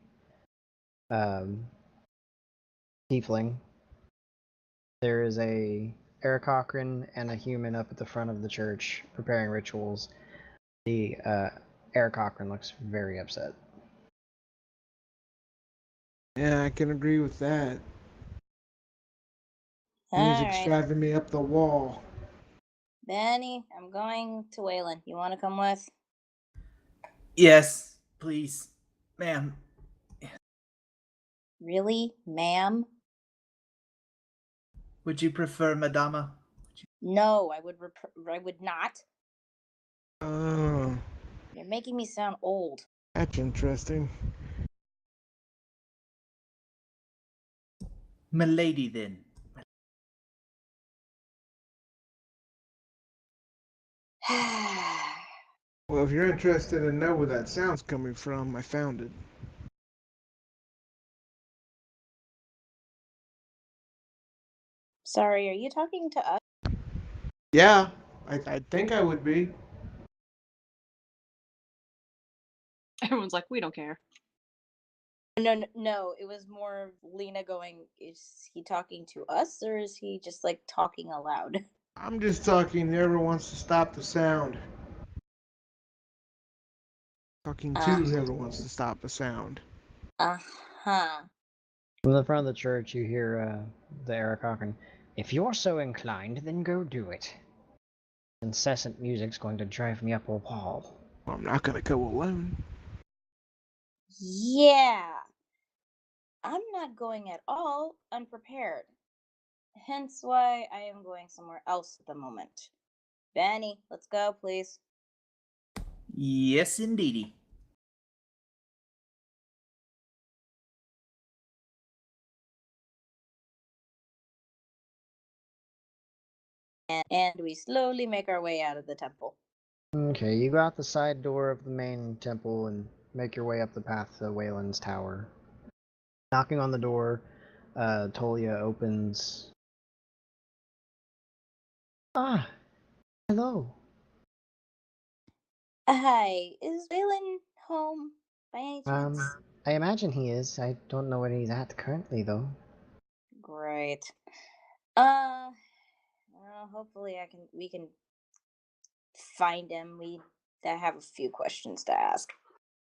[SPEAKER 3] tiefling. There is a Eric Cochran and a human up at the front of the church preparing rituals. The Eric Cochran looks very upset.
[SPEAKER 2] Yeah, I can agree with that. Music's
[SPEAKER 6] Alright.
[SPEAKER 2] driving me up the wall.
[SPEAKER 6] Benny, I'm going to Waylon. You want to come with?
[SPEAKER 4] Yes, please, ma'am.
[SPEAKER 6] Really, ma'am?
[SPEAKER 4] Would you prefer Madama?
[SPEAKER 6] No, I would not.
[SPEAKER 2] Oh,
[SPEAKER 6] You're making me sound old.
[SPEAKER 2] that's interesting.
[SPEAKER 4] Milady, then.
[SPEAKER 2] Well, if you're interested to know where that sound's coming from, I found it.
[SPEAKER 6] Sorry, are you talking to us?
[SPEAKER 2] Yeah, I think I would be.
[SPEAKER 7] Everyone's like, we don't care.
[SPEAKER 6] No. It was more of Lena going, is he talking to us or is he just like talking aloud?
[SPEAKER 2] I'm just talking. Whoever wants to stop the sound. Talking to whoever wants to stop the sound.
[SPEAKER 6] Uh-huh.
[SPEAKER 3] From the front of the church, you hear the Eric Cochran. If you're so inclined, then go do it. Incessant music's going to drive me up a wall.
[SPEAKER 2] Well, I'm not gonna go alone.
[SPEAKER 6] Yeah. I'm not going at all unprepared. Hence why I am going somewhere else at the moment. Benny, let's go, please.
[SPEAKER 4] Yes, indeedy.
[SPEAKER 6] And we slowly make our way out of the temple.
[SPEAKER 3] Okay, you go out the side door of the main temple and make your way up the path to Waylon's tower. Knocking on the door, Tolia opens. Ah, hello.
[SPEAKER 6] Hi, is Waylon home by any chance?
[SPEAKER 3] I imagine he is. I don't know where he's at currently, though.
[SPEAKER 6] Great. Well, hopefully we can find him. I have a few questions to ask.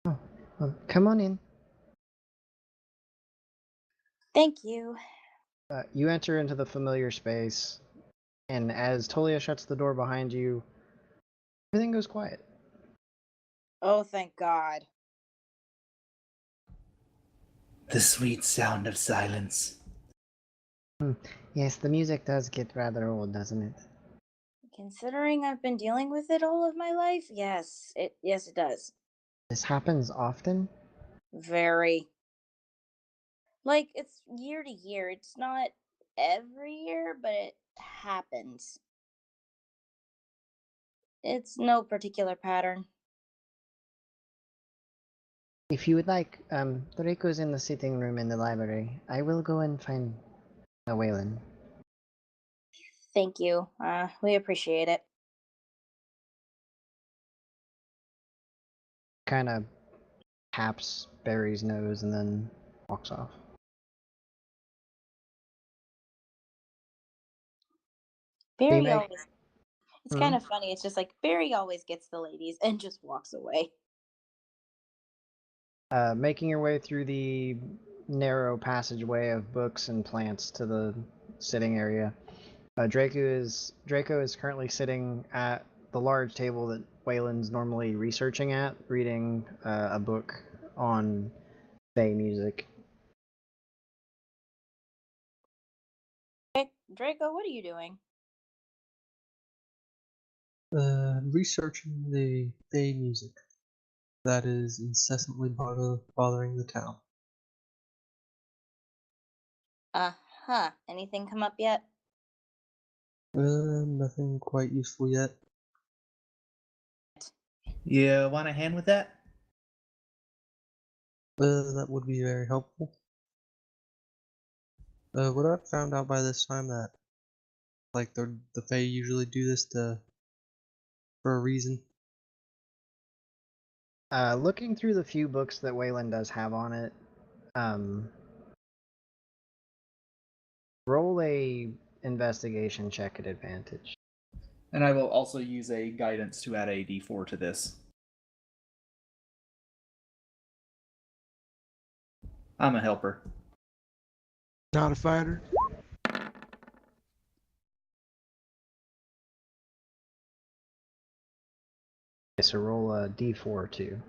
[SPEAKER 3] Well, come on in.
[SPEAKER 6] Thank you.
[SPEAKER 3] You enter into the familiar space, and as Tolia shuts the door behind you, everything goes quiet.
[SPEAKER 6] Oh, thank God.
[SPEAKER 4] The sweet sound of silence.
[SPEAKER 3] Yes, the music does get rather old, doesn't it?
[SPEAKER 6] Considering I've been dealing with it all of my life, yes, it does.
[SPEAKER 3] This happens often?
[SPEAKER 6] Very. Like, it's year to year. It's not every year, but it happens. It's no particular pattern.
[SPEAKER 3] If you would like, Draco's in the sitting room in the library. I will go and find Waylon.
[SPEAKER 6] Thank you. We appreciate it.
[SPEAKER 3] Kind of taps Barry's nose and then walks off.
[SPEAKER 6] Barry
[SPEAKER 3] make-
[SPEAKER 6] always. It's kind of funny. It's just like Barry always gets the ladies and just walks away.
[SPEAKER 3] Making your way through the narrow passageway of books and plants to the sitting area. Draco is currently sitting at the large table that Waylon's normally researching at, reading a book on Fae music.
[SPEAKER 6] Hey, Draco, what are you doing?
[SPEAKER 5] Researching the Fae music that is incessantly bothering the town.
[SPEAKER 6] Uh-huh. Anything come up yet?
[SPEAKER 5] Nothing quite useful yet.
[SPEAKER 4] You want a hand with that?
[SPEAKER 5] That would be very helpful. Would I have found out by this time that like the Fae usually do this for a reason?
[SPEAKER 3] Looking through the few books that Waylon does have on it, roll a investigation check at advantage.
[SPEAKER 4] And I will also use a guidance to add a d4 to this. I'm a helper.
[SPEAKER 2] Not a fighter.
[SPEAKER 3] Okay, so roll a d4 too.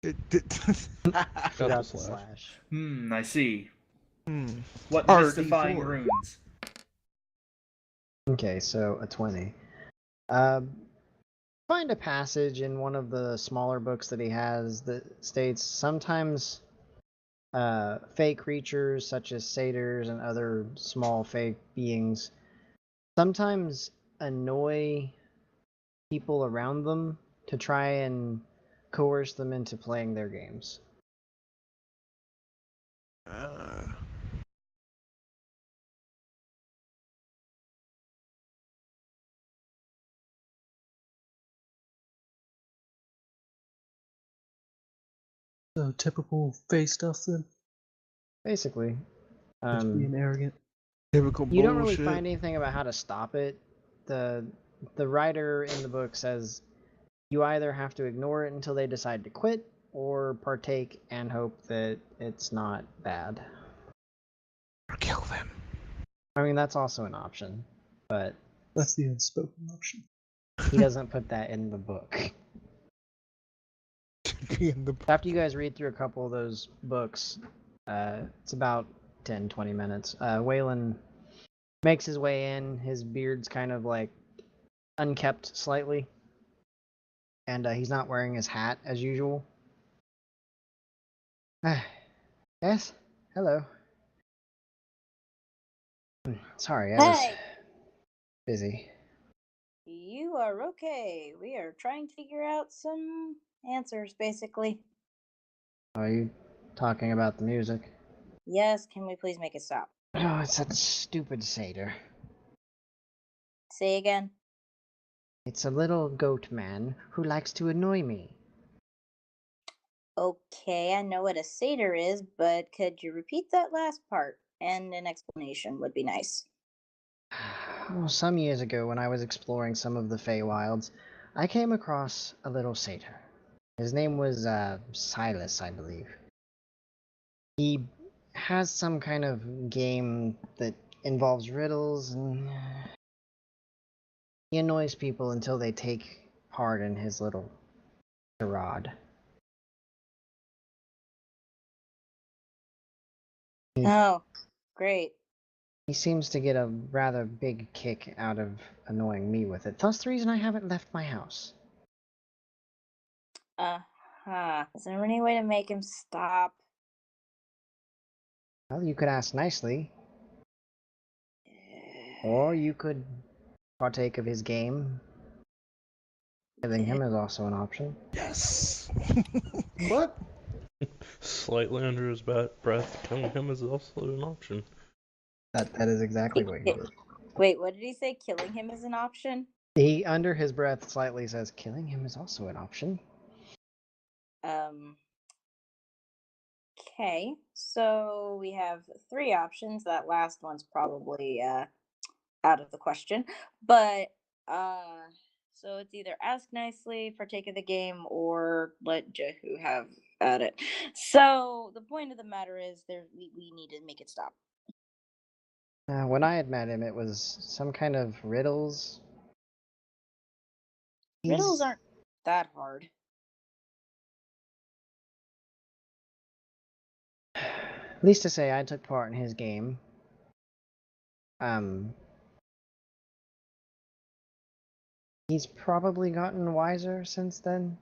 [SPEAKER 1] Got
[SPEAKER 3] Without
[SPEAKER 1] the
[SPEAKER 3] the
[SPEAKER 1] slash.
[SPEAKER 3] slash.
[SPEAKER 4] I see.
[SPEAKER 2] Hmm.
[SPEAKER 4] What
[SPEAKER 2] RD4.
[SPEAKER 4] mystifying runes?
[SPEAKER 3] Okay, so a 20. Find a passage in one of the smaller books that he has that states sometimes fey creatures such as satyrs and other small fey beings sometimes annoy people around them to try and coerce them into playing their games.
[SPEAKER 5] So typical Fae stuff then?
[SPEAKER 3] Basically.
[SPEAKER 5] Just being arrogant.
[SPEAKER 2] Typical
[SPEAKER 3] You
[SPEAKER 2] bullshit.
[SPEAKER 3] don't really find anything about how to stop it. The writer in the book says you either have to ignore it until they decide to quit, or partake and hope that it's not bad.
[SPEAKER 2] Or kill them.
[SPEAKER 3] I mean, that's also an option, but
[SPEAKER 5] That's the unspoken option.
[SPEAKER 3] he doesn't put that in the book.
[SPEAKER 2] Be in the
[SPEAKER 3] After you guys read through a couple of those books, it's about 10-20 minutes. Waylon makes his way in. His beard's kind of like unkept slightly, and he's not wearing his hat as usual. Yes? Hello. Sorry, I was
[SPEAKER 6] Hey,
[SPEAKER 3] busy.
[SPEAKER 6] you are okay. We are trying to figure out some answers, basically.
[SPEAKER 3] Are you talking about the music?
[SPEAKER 6] Yes, can we please make it stop?
[SPEAKER 3] Oh, it's that stupid satyr.
[SPEAKER 6] Say again.
[SPEAKER 3] It's a little goat man who likes to annoy me.
[SPEAKER 6] Okay, I know what a satyr is, but could you repeat that last part? And an explanation would be nice.
[SPEAKER 3] Well, some years ago, when I was exploring some of the Feywilds, I came across a little satyr. His name was Silas, I believe. He has some kind of game that involves riddles, and he annoys people until they take part in his little charade.
[SPEAKER 6] Oh, great.
[SPEAKER 3] He seems to get a rather big kick out of annoying me with it. Thus the reason I haven't left my house.
[SPEAKER 6] Is there any way to make him stop?
[SPEAKER 3] Well, you could ask nicely, or you could partake of his game. Killing him is also an option.
[SPEAKER 2] Yes. What?
[SPEAKER 1] Slightly under his breath, killing him is also an option.
[SPEAKER 3] That is exactly what he did.
[SPEAKER 6] Wait, what did he say? Killing him is an option?
[SPEAKER 3] He, under his breath, slightly says, killing him is also an option.
[SPEAKER 6] Okay, so we have three options. That last one's probably out of the question. But so it's either ask nicely, partake of the game, or let Jehu have at it. So the point of the matter is we need to make it stop.
[SPEAKER 3] When I had met him, it was some kind of riddles.
[SPEAKER 6] Riddles aren't that hard.
[SPEAKER 3] At least to say I took part in his game. He's probably gotten wiser since then.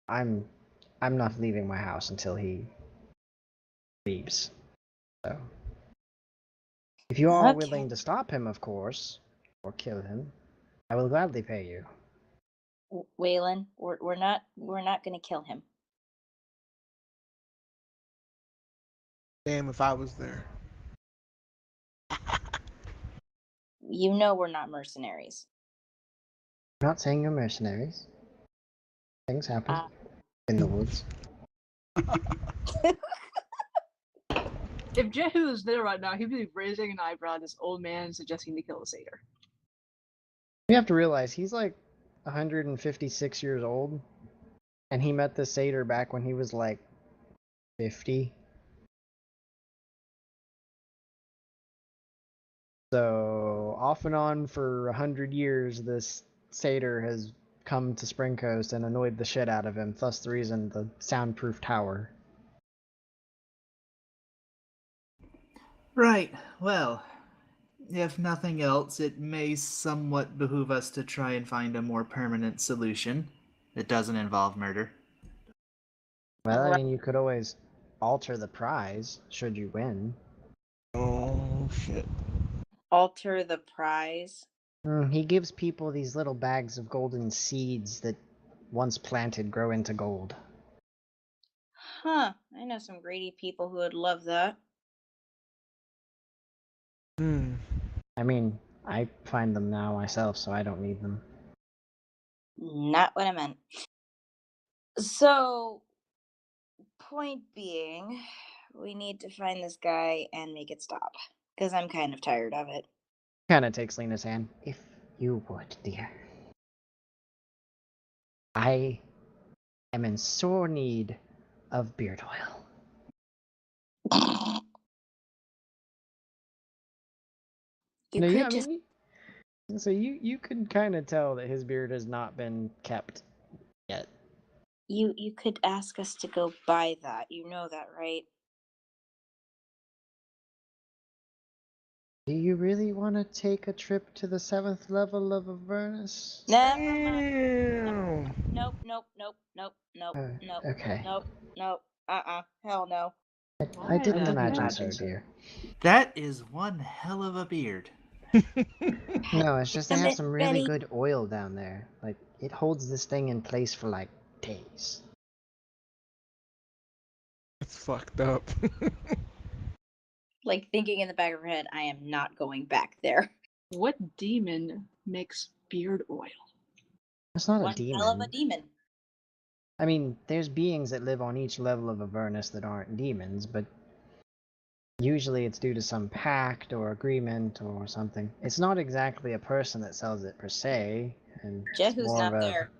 [SPEAKER 3] I'm not leaving my house until he leaves. So if you are
[SPEAKER 6] Okay.
[SPEAKER 3] willing to stop him, of course, or kill him, I will gladly pay you.
[SPEAKER 6] Waylon, we're not gonna kill him.
[SPEAKER 2] Damn, if I was there.
[SPEAKER 6] You know we're not mercenaries.
[SPEAKER 3] I'm not saying you're mercenaries. Things happen in the woods.
[SPEAKER 7] If Jehu was there right now, he'd be raising an eyebrow at this old man suggesting to kill the satyr.
[SPEAKER 3] You have to realize he's like 156 years old, and he met the satyr back when he was like 50. So off and on for 100 years, this satyr has come to Spring Coast and annoyed the shit out of him. Thus the reason the soundproof tower.
[SPEAKER 4] Right. Well, if nothing else, it may somewhat behoove us to try and find a more permanent solution that doesn't involve murder.
[SPEAKER 3] Well, I mean, you could always alter the prize should you win.
[SPEAKER 2] Oh shit.
[SPEAKER 6] Alter the prize.
[SPEAKER 3] He gives people these little bags of golden seeds that, once planted, grow into gold.
[SPEAKER 6] Huh. I know some greedy people who would love that.
[SPEAKER 3] I mean, I find them now myself, so I don't need them.
[SPEAKER 6] Not what I meant. So, point being, we need to find this guy and make it stop. Because I'm kind of tired of it.
[SPEAKER 3] Kinda takes Lena's hand. If you would, dear. I am in sore need of beard oil.
[SPEAKER 6] You
[SPEAKER 3] No,
[SPEAKER 6] could
[SPEAKER 3] yeah, I
[SPEAKER 6] just.
[SPEAKER 3] mean, so you could kind of tell that his beard has not been kept yet.
[SPEAKER 6] You could ask us to go buy that. You know that, right?
[SPEAKER 3] Do you really want to take a trip to the 7th level of Avernus?
[SPEAKER 6] Never mind.
[SPEAKER 2] Damn.
[SPEAKER 6] Nope, nope, nope, nope, nope, nope,
[SPEAKER 3] Okay.
[SPEAKER 6] nope, nope. Hell no.
[SPEAKER 3] I didn't
[SPEAKER 7] Why
[SPEAKER 3] imagine
[SPEAKER 7] not?
[SPEAKER 3] so, dear.
[SPEAKER 4] That is one hell of a beard.
[SPEAKER 3] No, it's just they have some really
[SPEAKER 6] Benny.
[SPEAKER 3] good oil down there. Like, it holds this thing in place for like days.
[SPEAKER 2] That's fucked up.
[SPEAKER 6] Like thinking in the back of her head, I am not going back there.
[SPEAKER 7] What demon makes beard oil?
[SPEAKER 3] It's not
[SPEAKER 6] One
[SPEAKER 3] a demon.
[SPEAKER 6] hell of a demon.
[SPEAKER 3] I mean, there's beings that live on each level of Avernus that aren't demons, but usually it's due to some pact or agreement or something. It's not exactly a person that sells it per se, and it's
[SPEAKER 6] Jehu's
[SPEAKER 3] more
[SPEAKER 6] not
[SPEAKER 3] of a...
[SPEAKER 6] there.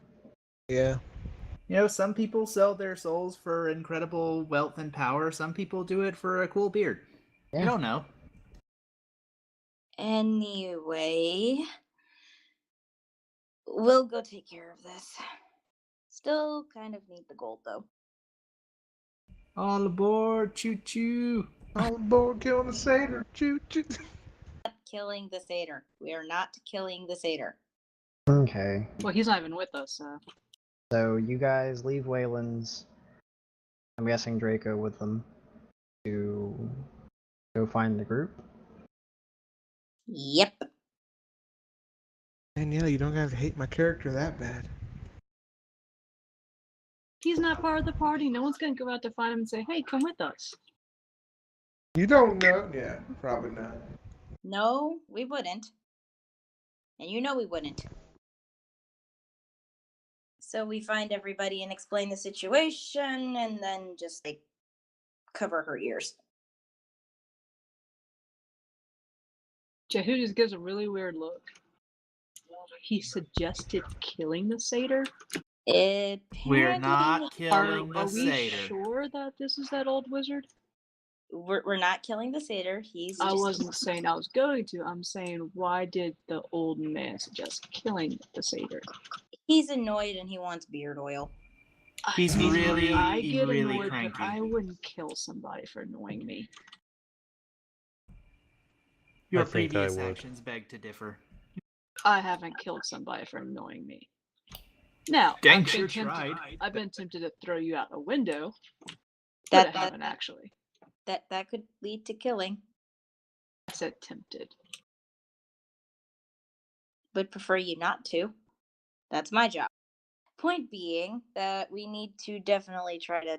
[SPEAKER 2] Yeah.
[SPEAKER 4] You know, some people sell their souls for incredible wealth and power. Some people do it for a cool beard.
[SPEAKER 3] Yeah.
[SPEAKER 4] You don't know.
[SPEAKER 6] Anyway, we'll go take care of this. Still kind of need the gold though.
[SPEAKER 4] All aboard, choo choo.
[SPEAKER 2] All aboard killing the satyr. Choo choo.
[SPEAKER 6] Not killing the satyr. We are not killing the satyr.
[SPEAKER 3] Okay.
[SPEAKER 7] Well, he's not even with us.
[SPEAKER 3] So you guys leave Wayland's, I'm guessing Draco with them, to go find the group.
[SPEAKER 6] Yep.
[SPEAKER 2] Danielle, you don't have to hate my character that bad.
[SPEAKER 7] He's not part of the party. No one's gonna go out to find him and say, "Hey, come with us."
[SPEAKER 2] You don't know? Yeah, probably not.
[SPEAKER 6] No, we wouldn't. And you know we wouldn't. So we find everybody and explain the situation and then just like cover her ears.
[SPEAKER 7] Jehu just gives a really weird look. He suggested killing the satyr.
[SPEAKER 4] We're not killing
[SPEAKER 7] Are
[SPEAKER 4] the
[SPEAKER 7] we
[SPEAKER 4] satyr.
[SPEAKER 7] sure that this is that old wizard?
[SPEAKER 6] We're not killing the satyr. He's
[SPEAKER 7] I
[SPEAKER 6] just
[SPEAKER 7] wasn't saying I was going to. I'm saying, why did the old man suggest killing the satyr?
[SPEAKER 6] he's annoyed and he wants beard oil.
[SPEAKER 4] He's really,
[SPEAKER 7] I get
[SPEAKER 4] really
[SPEAKER 7] annoyed,
[SPEAKER 4] cranky.
[SPEAKER 7] but I wouldn't kill somebody for annoying me.
[SPEAKER 4] Your
[SPEAKER 1] I think I
[SPEAKER 4] previous
[SPEAKER 1] would.
[SPEAKER 4] actions beg to differ.
[SPEAKER 7] I haven't killed somebody for annoying me. Now,
[SPEAKER 4] Dang
[SPEAKER 7] I've been
[SPEAKER 4] sure
[SPEAKER 7] tempted-
[SPEAKER 4] tried.
[SPEAKER 7] I've been tempted to throw you out a window,
[SPEAKER 6] That
[SPEAKER 7] but I haven't actually.
[SPEAKER 6] that could lead to killing.
[SPEAKER 7] I said tempted.
[SPEAKER 6] would prefer you not to. That's my job. Point being that we need to definitely try to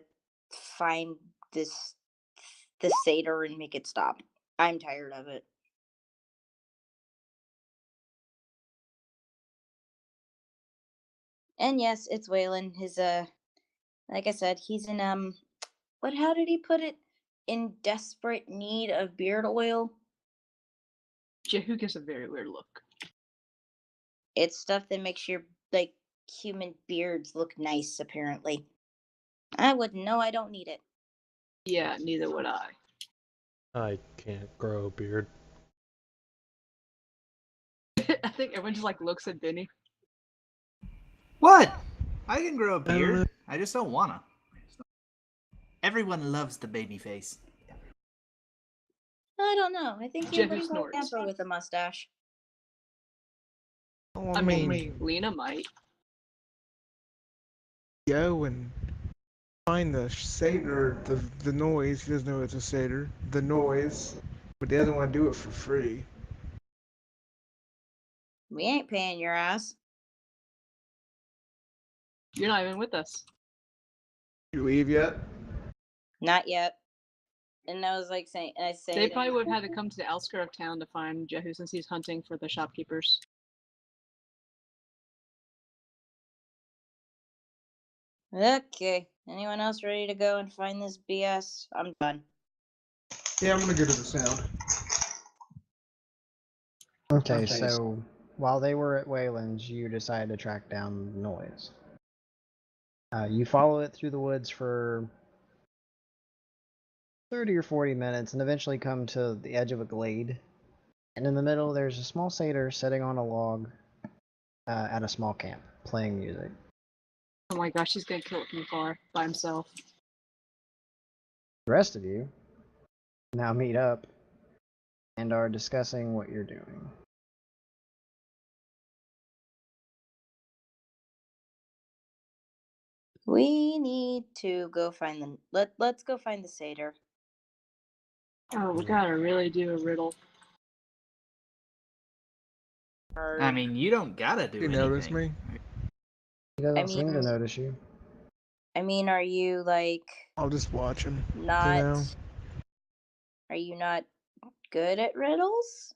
[SPEAKER 6] find the satyr and make it stop. I'm tired of it. And yes, it's Waylon. His like I said, he's in what how did he put it? In desperate need of beard oil.
[SPEAKER 7] Jehu gives a very weird look.
[SPEAKER 6] It's stuff that makes your like human beards look nice, apparently. I wouldn't know, I don't need it.
[SPEAKER 7] Yeah, neither would I.
[SPEAKER 1] I can't grow a beard.
[SPEAKER 7] I think everyone just like looks at Benny.
[SPEAKER 4] What? I can grow a beard. I just don't wanna. Everyone loves the baby face.
[SPEAKER 6] I don't know. I think
[SPEAKER 7] Jehu
[SPEAKER 6] he looks like
[SPEAKER 7] snorts.
[SPEAKER 6] Emperor with a mustache.
[SPEAKER 2] Oh,
[SPEAKER 7] I mean, Lena might.
[SPEAKER 2] go and find the satyr, the noise. He doesn't know it's a satyr. The noise, but he doesn't want to do it for free.
[SPEAKER 6] We ain't paying your ass.
[SPEAKER 7] You're not even with us.
[SPEAKER 2] You leave yet?
[SPEAKER 6] Not yet. And I was like saying, I say
[SPEAKER 7] They probably would have had to come to the outskirts of town to find Jehu since he's hunting for the shopkeepers.
[SPEAKER 6] Okay. Anyone else ready to go and find this BS? I'm done.
[SPEAKER 2] Yeah, I'm gonna go to the sound.
[SPEAKER 3] Okay, so while they were at Wayland's, you decided to track down the noise. You follow it through the woods for 30 or 40 minutes and eventually come to the edge of a glade. And in the middle, there's a small satyr sitting on a log at a small camp, playing music.
[SPEAKER 7] Oh my gosh, he's gonna kill it from far by himself.
[SPEAKER 3] The rest of you now meet up and are discussing what you're doing.
[SPEAKER 6] We need to go find the let's go find the satyr.
[SPEAKER 7] Oh, we gotta really do a riddle.
[SPEAKER 4] I mean, you don't gotta do
[SPEAKER 2] You
[SPEAKER 4] anything.
[SPEAKER 2] notice me?
[SPEAKER 3] He doesn't
[SPEAKER 6] I
[SPEAKER 3] seem to
[SPEAKER 6] mean-
[SPEAKER 3] notice you.
[SPEAKER 6] I mean, are you like
[SPEAKER 2] I'll just watch him.
[SPEAKER 6] not
[SPEAKER 2] know.
[SPEAKER 6] are you not good at riddles?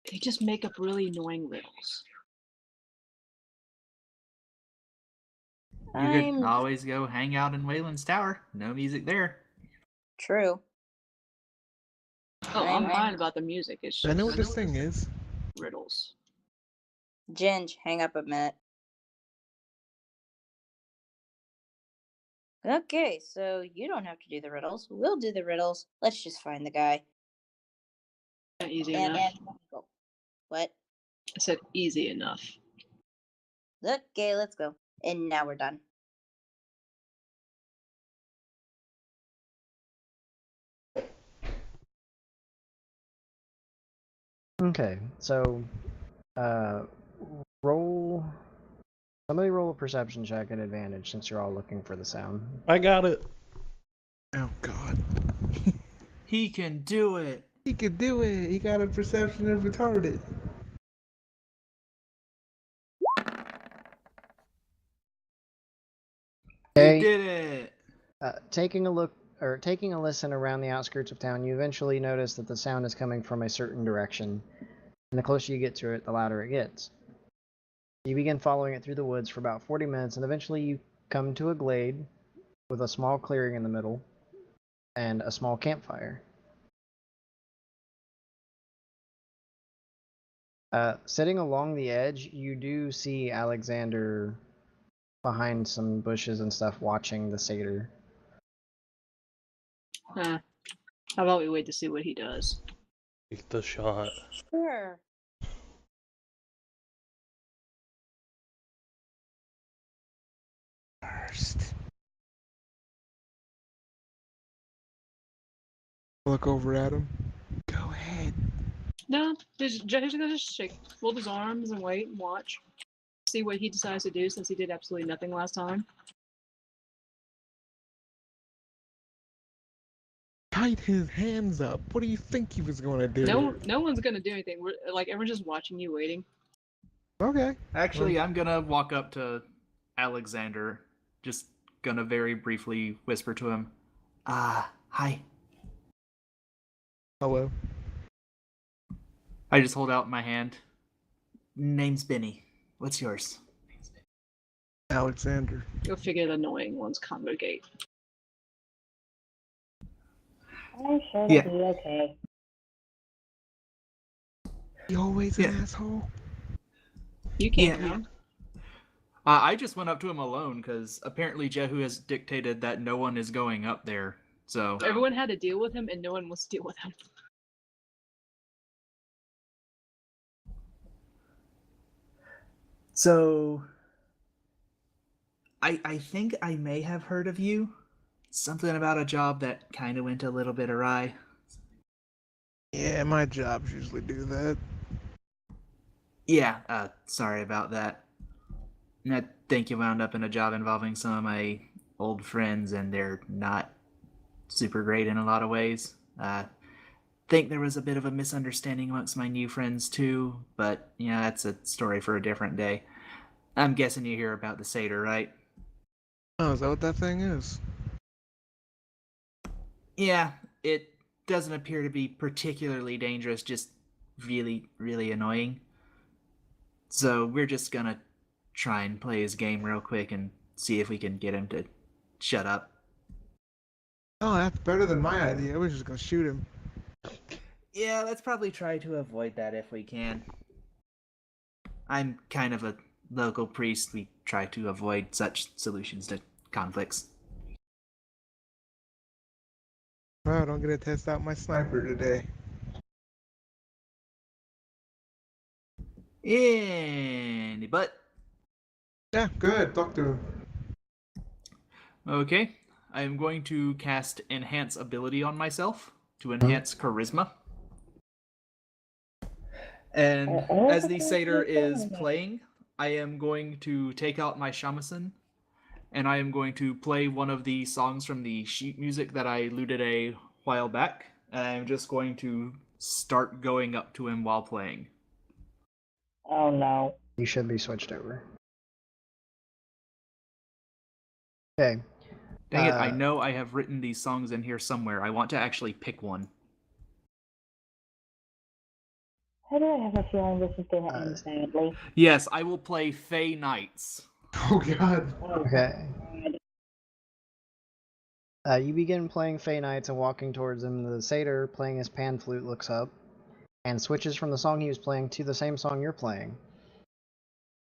[SPEAKER 7] They just make up really annoying riddles.
[SPEAKER 4] You
[SPEAKER 6] I'm
[SPEAKER 4] could always go hang out in Wayland's Tower. No music there.
[SPEAKER 6] true.
[SPEAKER 7] Oh, I'm
[SPEAKER 6] I'm-
[SPEAKER 7] fine about the music. It's just
[SPEAKER 2] I know what this thing is.
[SPEAKER 7] riddles.
[SPEAKER 6] Ginge, hang up a minute. Okay, so you don't have to do the riddles. We'll do the riddles. Let's just find the guy.
[SPEAKER 7] Easy
[SPEAKER 6] And
[SPEAKER 7] enough.
[SPEAKER 6] go. What?
[SPEAKER 7] I said easy enough.
[SPEAKER 6] Okay, let's go. And now we're done.
[SPEAKER 3] Okay, so roll. Somebody roll a perception check at advantage since you're all looking for the sound.
[SPEAKER 1] I got it.
[SPEAKER 2] Oh God.
[SPEAKER 4] He can do it.
[SPEAKER 2] He could do it. He got a perception of retarded.
[SPEAKER 4] He
[SPEAKER 3] Okay,
[SPEAKER 4] did it.
[SPEAKER 3] taking a look or taking a listen around the outskirts of town, you eventually notice that the sound is coming from a certain direction, and the closer you get to it, the louder it gets. You begin following it through the woods for about 40 minutes, and eventually you come to a glade with a small clearing in the middle and a small campfire. Sitting along the edge, you do see Alexander behind some bushes and stuff watching the satyr.
[SPEAKER 7] How about we wait to see what he does?
[SPEAKER 1] Take the shot.
[SPEAKER 6] Sure.
[SPEAKER 2] First. Look over at him. Go ahead.
[SPEAKER 7] No, he's gonna just shake, fold his arms and wait and watch. See what he decides to do since he did absolutely nothing last time.
[SPEAKER 2] Tied his hands up. What do you think he was going to do?
[SPEAKER 7] No one's gonna do anything. We're like everyone's just watching you, waiting.
[SPEAKER 2] Okay.
[SPEAKER 4] Actually, I'm gonna walk up to Alexander, just gonna very briefly whisper to him, hi.
[SPEAKER 2] Hello.
[SPEAKER 4] I just hold out my hand. Name's Benny. What's yours?
[SPEAKER 2] Alexander.
[SPEAKER 7] You'll figure the annoying ones congregate.
[SPEAKER 8] I'm sure
[SPEAKER 4] Yeah.
[SPEAKER 8] it'll be okay.
[SPEAKER 2] You always
[SPEAKER 4] Yeah.
[SPEAKER 2] an asshole.
[SPEAKER 7] You can't
[SPEAKER 4] Yeah.
[SPEAKER 7] come.
[SPEAKER 4] I just went up to him alone because apparently Jehu has dictated that no one is going up there. So
[SPEAKER 7] Everyone had to deal with him, and no one wants to deal with him.
[SPEAKER 4] So I think I may have heard of you. Something about a job that kind of went a little bit awry.
[SPEAKER 2] Yeah, my jobs usually do that.
[SPEAKER 4] Yeah, sorry about that. I think you wound up in a job involving some of my old friends, and they're not super great in a lot of ways. Think there was a bit of a misunderstanding amongst my new friends too, but yeah, that's a story for a different day. I'm guessing you hear about the Satyr, right?
[SPEAKER 2] Oh, is that what that thing is?
[SPEAKER 4] Yeah, it doesn't appear to be particularly dangerous, just really, really annoying. So we're just gonna try and play his game real quick and see if we can get him to shut up.
[SPEAKER 2] Oh, that's better than my idea. I was just gonna shoot him.
[SPEAKER 4] Yeah, let's probably try to avoid that if we can. I'm kind of a local priest. We try to avoid such solutions to conflicts.
[SPEAKER 2] Alright, I'm gonna test out my sniper today.
[SPEAKER 4] But
[SPEAKER 2] Yeah, good. Talk to him.
[SPEAKER 4] okay, I am going to cast Enhance Ability on myself to enhance Charisma. And as the satyr is playing, I am going to take out my shamisen, and I am going to play one of the songs from the sheet music that I looted a while back, and I'm just going to start going up to him while playing.
[SPEAKER 8] Oh no.
[SPEAKER 3] You should be switched over. Okay.
[SPEAKER 4] Dang it, I know I have written these songs in here somewhere. I want to actually pick one.
[SPEAKER 8] How do I have a feeling this is gonna end badly?
[SPEAKER 4] Yes, I will play Fey Knights.
[SPEAKER 2] Oh god.
[SPEAKER 8] Oh,
[SPEAKER 3] Okay.
[SPEAKER 8] God.
[SPEAKER 3] You begin playing Fey Knights and walking towards him. The satyr, playing his pan flute, looks up and switches from the song he was playing to the same song you're playing.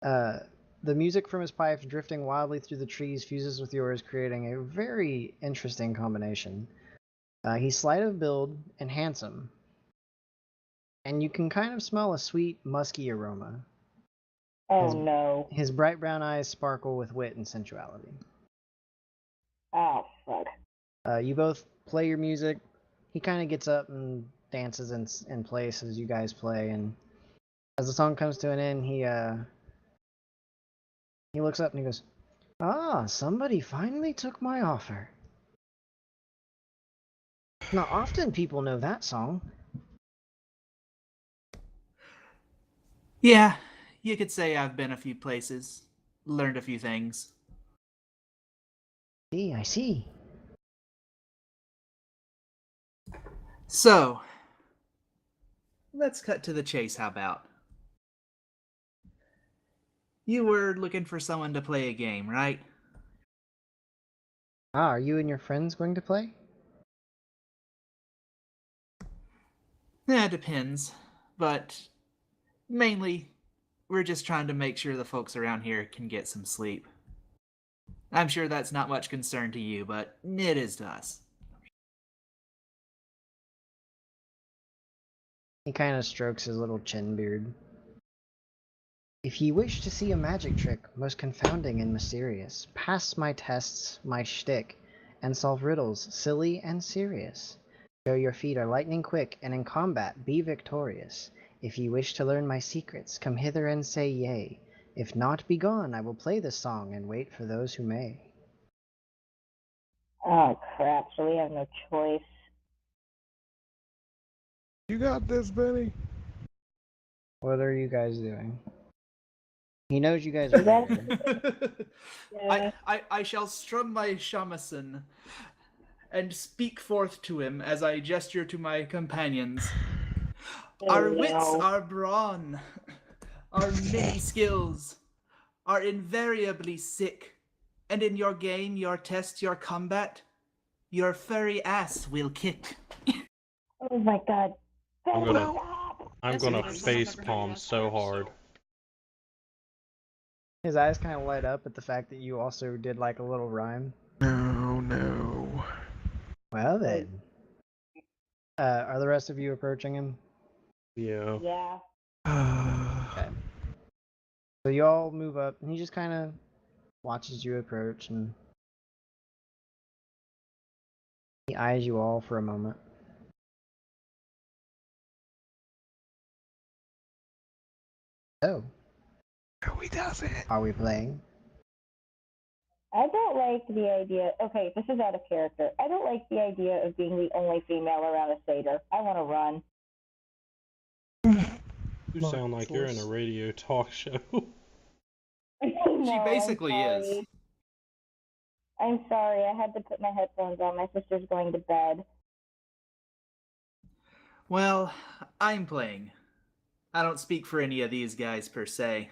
[SPEAKER 3] The music from his pipes drifting wildly through the trees fuses with yours, creating a very interesting combination. He's slight of build and handsome, and you can kind of smell a sweet, musky aroma.
[SPEAKER 8] Oh no.
[SPEAKER 3] His bright brown eyes sparkle with wit and sensuality.
[SPEAKER 8] Oh fuck.
[SPEAKER 3] You both play your music. He kind of gets up and dances in place as you guys play, and as the song comes to an end, he looks up and he goes, "Ah, somebody finally took my offer. Not often people know that song."
[SPEAKER 4] Yeah, you could say I've been a few places, learned a few things.
[SPEAKER 3] I see.
[SPEAKER 4] So, let's cut to the chase, how about? You were looking for someone to play a game, right?
[SPEAKER 3] Ah, are you and your friends going to play?
[SPEAKER 4] Yeah, it depends. But mainly, we're just trying to make sure the folks around here can get some sleep. I'm sure that's not much concern to you, but it is to us.
[SPEAKER 3] He kind of strokes his little chin beard. If ye wish to see a magic trick, most confounding and mysterious, pass my tests, my shtick, and solve riddles, silly and serious. Show your feet are lightning quick, and in combat be victorious. If ye wish to learn my secrets, come hither and say yea. If not, be gone, I will play this song and wait for those who may.
[SPEAKER 8] Oh crap, so we have no choice.
[SPEAKER 2] You got this, Benny.
[SPEAKER 3] What are you guys doing? He knows you guys are
[SPEAKER 8] Is that-
[SPEAKER 3] there.
[SPEAKER 8] Yeah.
[SPEAKER 4] I shall strum my shamisen and speak forth to him as I gesture to my companions. Our
[SPEAKER 8] Oh,
[SPEAKER 4] wits,
[SPEAKER 8] no.
[SPEAKER 4] our brawn, our many skills are invariably sick, and in your game, your test, your combat, your furry ass will kick.
[SPEAKER 8] Oh my god.
[SPEAKER 1] I'm gonna,
[SPEAKER 8] Stop!
[SPEAKER 1] I'm
[SPEAKER 7] That's
[SPEAKER 1] gonna
[SPEAKER 7] what I'm
[SPEAKER 1] face
[SPEAKER 7] saying.
[SPEAKER 1] palm so hard.
[SPEAKER 3] His eyes kind of light up at the fact that you also did like a little rhyme.
[SPEAKER 2] No, no.
[SPEAKER 3] Well then. Are the rest of you approaching him?
[SPEAKER 1] Yeah.
[SPEAKER 8] Yeah.
[SPEAKER 3] Okay. So you all move up, and he just kind of watches you approach, and he eyes you all for a moment. So,
[SPEAKER 2] No, he doesn't.
[SPEAKER 3] are we playing?
[SPEAKER 8] I don't like the idea. Okay, this is out of character. I don't like the idea of being the only female around a satyr. I want to run.
[SPEAKER 1] You
[SPEAKER 5] Not
[SPEAKER 1] sound like you're in a
[SPEAKER 5] choice.
[SPEAKER 1] radio talk show.
[SPEAKER 4] She
[SPEAKER 8] No,
[SPEAKER 4] basically
[SPEAKER 8] I'm
[SPEAKER 4] is.
[SPEAKER 8] sorry. I'm sorry. I had to put my headphones on. My sister's going to bed.
[SPEAKER 4] Well, I'm playing. I don't speak for any of these guys per se.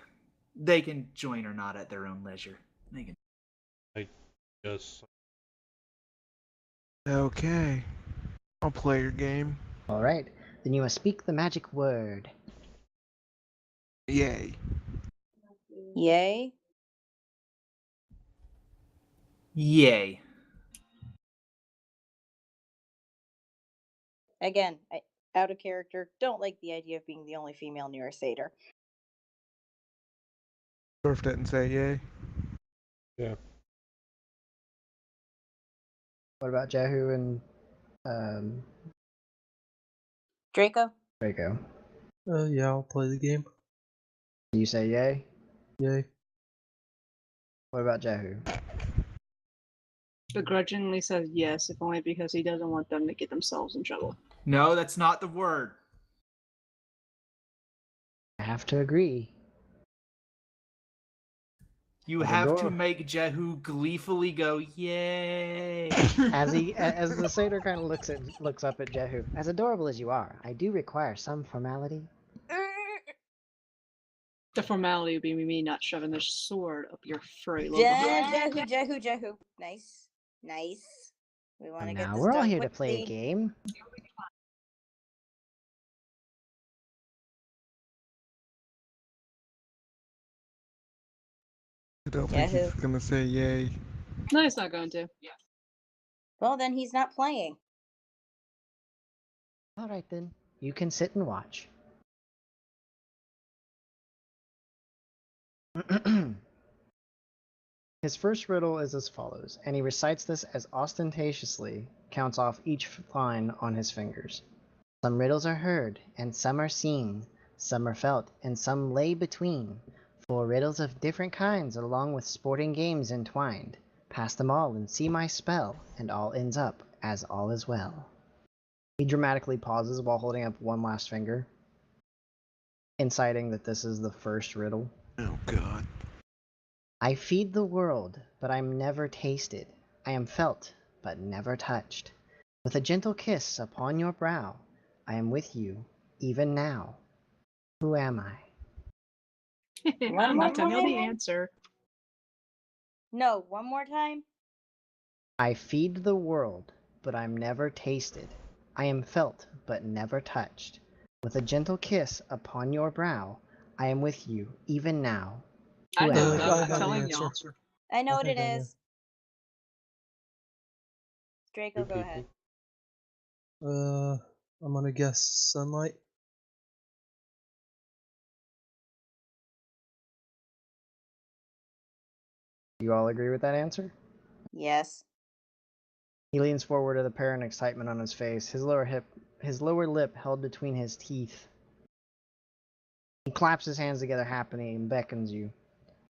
[SPEAKER 4] They can join or not at their own leisure. They can.
[SPEAKER 1] Just
[SPEAKER 2] Okay. I'll play your game.
[SPEAKER 3] Alright, then you must speak the magic word.
[SPEAKER 2] Yay.
[SPEAKER 6] Yay.
[SPEAKER 4] Yay.
[SPEAKER 6] Again, out of character. Don't like the idea of being the only female near a satyr.
[SPEAKER 2] Surf didn't say yay.
[SPEAKER 1] yeah.
[SPEAKER 3] What about Jehu and
[SPEAKER 6] Draco.
[SPEAKER 3] Draco?
[SPEAKER 5] Yeah, I'll play the game.
[SPEAKER 3] You say yay?
[SPEAKER 5] Yay.
[SPEAKER 3] What about Jehu?
[SPEAKER 7] Begrudgingly says yes, if only because he doesn't want them to get themselves in trouble.
[SPEAKER 4] No, that's not the word.
[SPEAKER 3] I have to agree.
[SPEAKER 4] You
[SPEAKER 3] The
[SPEAKER 4] have to
[SPEAKER 3] door.
[SPEAKER 4] make Jehu gleefully go, yay.
[SPEAKER 3] As the satyr kind of looks up at Jehu. As adorable as you are, I do require some formality.
[SPEAKER 7] The formality would be me not shoving this sword up your furry little butt.
[SPEAKER 6] Jehu. Nice. Nice. We want to get
[SPEAKER 3] Now
[SPEAKER 6] this
[SPEAKER 3] we're all
[SPEAKER 6] done
[SPEAKER 3] here to play a
[SPEAKER 6] quickly.
[SPEAKER 3] game.
[SPEAKER 2] I don't think he's
[SPEAKER 6] Yahoo.
[SPEAKER 2] gonna say yay.
[SPEAKER 7] No, he's not going to.
[SPEAKER 6] Well, then he's not playing.
[SPEAKER 3] Alright then, you can sit and watch. His first riddle is as follows, and he recites this as ostentatiously counts off each line on his fingers. Some riddles are heard, and some are seen, some are felt, and some lay between. 4 riddles of different kinds, along with sporting games entwined. Pass them all and see my spell, and all ends up as all is well. He dramatically pauses while holding up one last finger, inciting that this is the first riddle.
[SPEAKER 2] Oh god.
[SPEAKER 3] I feed the world, but I'm never tasted. I am felt, but never touched. With a gentle kiss upon your brow, I am with you, even now. Who am I?
[SPEAKER 7] I'm not to know the
[SPEAKER 6] time?
[SPEAKER 7] answer.
[SPEAKER 6] No, one more time.
[SPEAKER 3] I feed the world, but I'm never tasted. I am felt, but never touched. With a gentle kiss upon your brow, I am with you, even now.
[SPEAKER 7] I
[SPEAKER 3] Who
[SPEAKER 7] know
[SPEAKER 3] am
[SPEAKER 7] that.
[SPEAKER 3] I?
[SPEAKER 5] I
[SPEAKER 7] I'm
[SPEAKER 5] have
[SPEAKER 7] telling
[SPEAKER 5] the
[SPEAKER 7] y'all.
[SPEAKER 5] answer.
[SPEAKER 6] I know what it
[SPEAKER 5] think I know.
[SPEAKER 6] is. Draco,
[SPEAKER 1] Two
[SPEAKER 6] go ahead.
[SPEAKER 1] people.
[SPEAKER 5] I'm gonna guess sunlight.
[SPEAKER 3] You all agree with that answer?
[SPEAKER 6] Yes.
[SPEAKER 3] He leans forward with apparent excitement on his face, his lower lip held between his teeth. He claps his hands together happily and beckons you.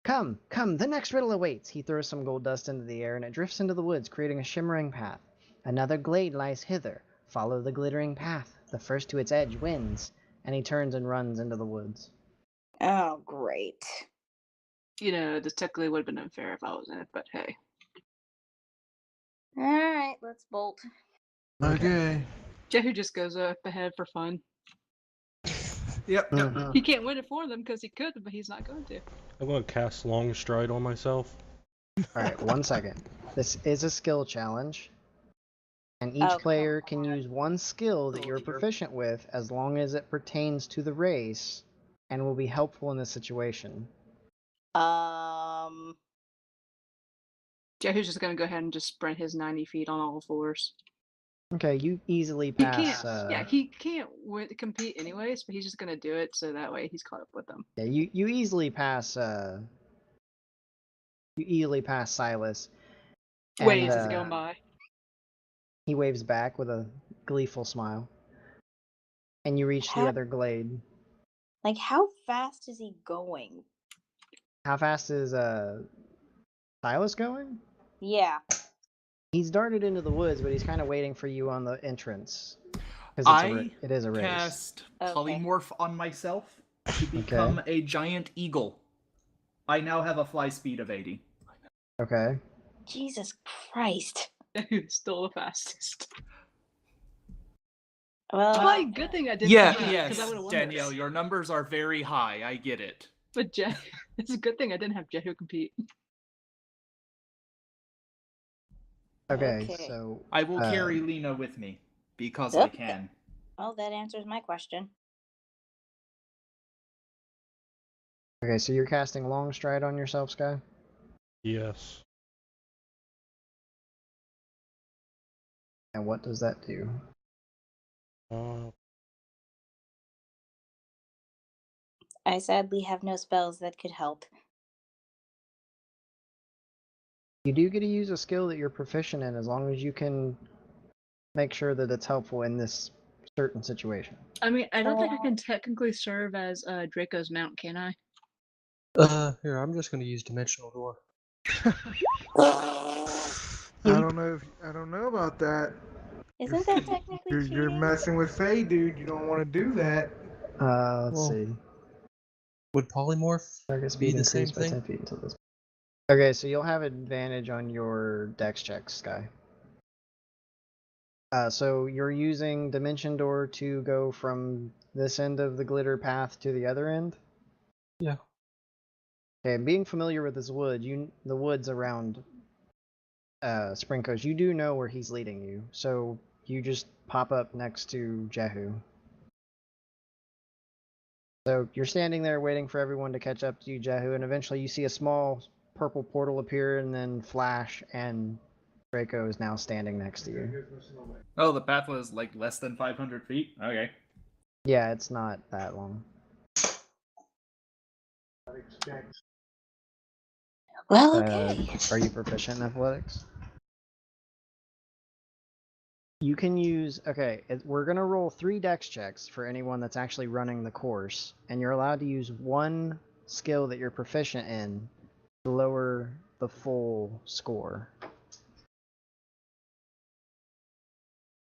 [SPEAKER 3] Come, come, the next riddle awaits! He throws some gold dust into the air and it drifts into the woods, creating a shimmering path. Another glade lies hither. Follow the glittering path. The first to its edge wins. And he turns and runs into the woods.
[SPEAKER 6] Oh, great.
[SPEAKER 7] You know, this technically would have been unfair if I was in it, but hey.
[SPEAKER 6] All right, let's bolt.
[SPEAKER 2] Okay.
[SPEAKER 7] Jehu just goes up ahead for fun.
[SPEAKER 4] Yep.
[SPEAKER 3] Mhm.
[SPEAKER 7] He can't win it for them because he could, but he's not going to.
[SPEAKER 1] I'm gonna cast Long Stride on myself.
[SPEAKER 3] Alright, 1 second. This is a skill challenge. And each
[SPEAKER 6] Oh,
[SPEAKER 3] player
[SPEAKER 6] come
[SPEAKER 3] can
[SPEAKER 6] on.
[SPEAKER 3] use one skill that you're proficient with as long as it pertains to the race and will be helpful in this situation.
[SPEAKER 7] Jehu's just going to go ahead and just sprint his 90 feet on all fours.
[SPEAKER 3] Okay, you easily
[SPEAKER 7] He
[SPEAKER 3] pass.
[SPEAKER 7] can't. Yeah, he can't compete anyways, but he's just going to do it so that way he's caught up with them.
[SPEAKER 3] Yeah, you easily pass. You easily pass Silas.
[SPEAKER 7] Waves
[SPEAKER 3] And,
[SPEAKER 7] is going by.
[SPEAKER 3] he waves back with a gleeful smile. And you reach the
[SPEAKER 6] How-
[SPEAKER 3] other glade.
[SPEAKER 6] Like, how fast is he going?
[SPEAKER 3] How fast is Silas going?
[SPEAKER 6] Yeah.
[SPEAKER 3] He's darted into the woods, but he's kind of waiting for you on the entrance. Because it is a race.
[SPEAKER 4] Cast
[SPEAKER 6] Okay.
[SPEAKER 4] polymorph on myself to become a giant eagle. I now have a fly speed of 80.
[SPEAKER 3] Okay.
[SPEAKER 6] Jesus Christ.
[SPEAKER 7] Jehu's still the fastest.
[SPEAKER 6] Well,
[SPEAKER 7] Probably a good thing I didn't
[SPEAKER 4] Yeah,
[SPEAKER 7] compete, 'cause
[SPEAKER 4] yes,
[SPEAKER 7] I would've won
[SPEAKER 4] Danielle,
[SPEAKER 7] this.
[SPEAKER 4] your numbers are very high. I get it.
[SPEAKER 7] But it's a good thing I didn't have Jehu compete.
[SPEAKER 3] Okay,
[SPEAKER 6] Okay.
[SPEAKER 3] so
[SPEAKER 4] I will carry Lena with me because I
[SPEAKER 6] Okay.
[SPEAKER 4] can.
[SPEAKER 6] well, that answers my question.
[SPEAKER 3] okay, so you're casting Long Stride on yourself, Sky?
[SPEAKER 1] Yes.
[SPEAKER 3] And what does that do?
[SPEAKER 6] I sadly have no spells that could help.
[SPEAKER 3] You do get to use a skill that you're proficient in as long as you can make sure that it's helpful in this certain situation.
[SPEAKER 7] I mean, I don't think I can technically serve as Draco's mount, can I?
[SPEAKER 5] Here, I'm just gonna use Dimensional Door.
[SPEAKER 2] I don't know about that.
[SPEAKER 6] Isn't that technically
[SPEAKER 2] You're
[SPEAKER 6] cheating?
[SPEAKER 2] messing with Faye, dude. You don't want to do that.
[SPEAKER 3] Let's
[SPEAKER 5] Well,
[SPEAKER 3] see.
[SPEAKER 5] Would Polymorph
[SPEAKER 3] Target
[SPEAKER 5] be
[SPEAKER 3] speed
[SPEAKER 5] the same
[SPEAKER 3] increased by
[SPEAKER 5] thing?
[SPEAKER 3] 10 feet until this. Okay, so you'll have advantage on your dex checks, Sky. So you're using Dimension Door to go from this end of the glitter path to the other end?
[SPEAKER 5] Yeah.
[SPEAKER 3] Okay, being familiar with this wood, the woods around Spring Coast, you do know where he's leading you. So you just pop up next to Jehu. So you're standing there waiting for everyone to catch up to you, Jehu, and eventually you see a small purple portal appear and then flash, and Draco is now standing next to you.
[SPEAKER 4] Oh, the path was like less than 500 feet? Okay.
[SPEAKER 3] Yeah, it's not that long.
[SPEAKER 6] Well, okay.
[SPEAKER 3] Are you proficient in athletics? You can use, okay, we're going to roll 3 dex checks for anyone that's actually running the course, and you're allowed to use one skill that you're proficient in to lower the full score.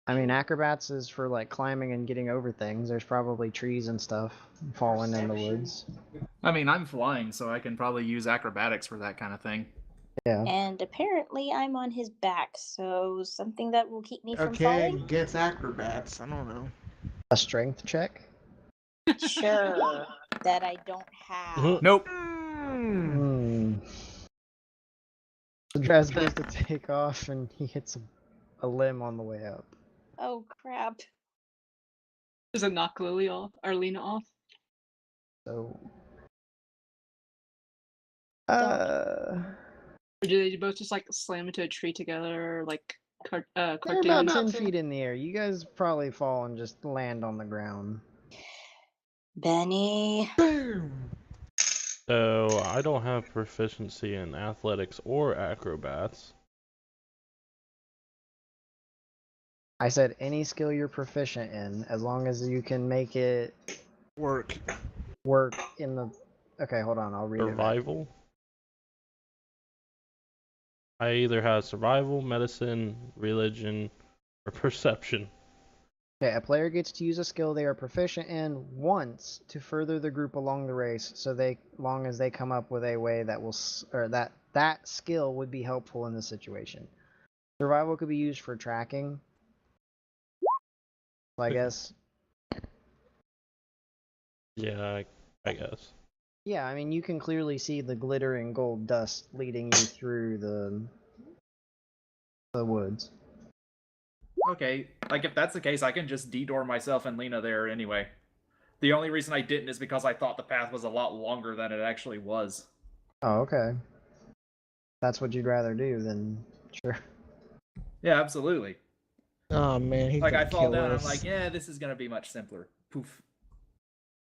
[SPEAKER 3] I mean, acrobats is for like climbing and getting over things. There's probably trees and stuff falling in the woods.
[SPEAKER 4] I mean, I'm flying, so I can probably use acrobatics for that kind of thing.
[SPEAKER 3] Yeah.
[SPEAKER 6] And apparently I'm on his back, so something that will keep me from
[SPEAKER 2] Okay,
[SPEAKER 6] falling?
[SPEAKER 2] against acrobats. I don't know.
[SPEAKER 3] A strength check?
[SPEAKER 6] Sure. That I don't have.
[SPEAKER 4] Nope.
[SPEAKER 3] So Draz goes to take off and he hits a limb on the way up.
[SPEAKER 6] Oh, crap.
[SPEAKER 7] Does it knock Lily off or Lena off?
[SPEAKER 3] So.
[SPEAKER 7] Or do they both just like slam into a tree together, like
[SPEAKER 3] They're
[SPEAKER 7] cartoon?
[SPEAKER 3] about 10 feet in the air. You guys probably fall and just land on the ground.
[SPEAKER 6] Benny.
[SPEAKER 2] Boom.
[SPEAKER 1] So I don't have proficiency in athletics or acrobats.
[SPEAKER 3] I said any skill you're proficient in, as long as you can make it
[SPEAKER 2] Work.
[SPEAKER 3] work in the. Okay, hold on. I'll read
[SPEAKER 1] Survival. I either have survival, medicine, religion, or perception.
[SPEAKER 3] Okay, a player gets to use a skill they are proficient in once to further the group along the race, so long as they come up with a way that will that skill would be helpful in this situation. Survival could be used for tracking. So I guess.
[SPEAKER 1] Yeah, I guess.
[SPEAKER 3] Yeah, I mean you can clearly see the glittering gold dust leading you through the woods.
[SPEAKER 4] Okay, like if that's the case, I can just detour myself and Lena there anyway. The only reason I didn't is because I thought the path was a lot longer than it actually was.
[SPEAKER 3] Oh, okay. That's what you'd rather do, then sure.
[SPEAKER 4] Yeah, absolutely.
[SPEAKER 2] Oh man, he's
[SPEAKER 4] Like
[SPEAKER 2] gonna
[SPEAKER 4] I fall
[SPEAKER 2] kill
[SPEAKER 4] down,
[SPEAKER 2] us.
[SPEAKER 4] I'm like, yeah, this is gonna be much simpler. Poof.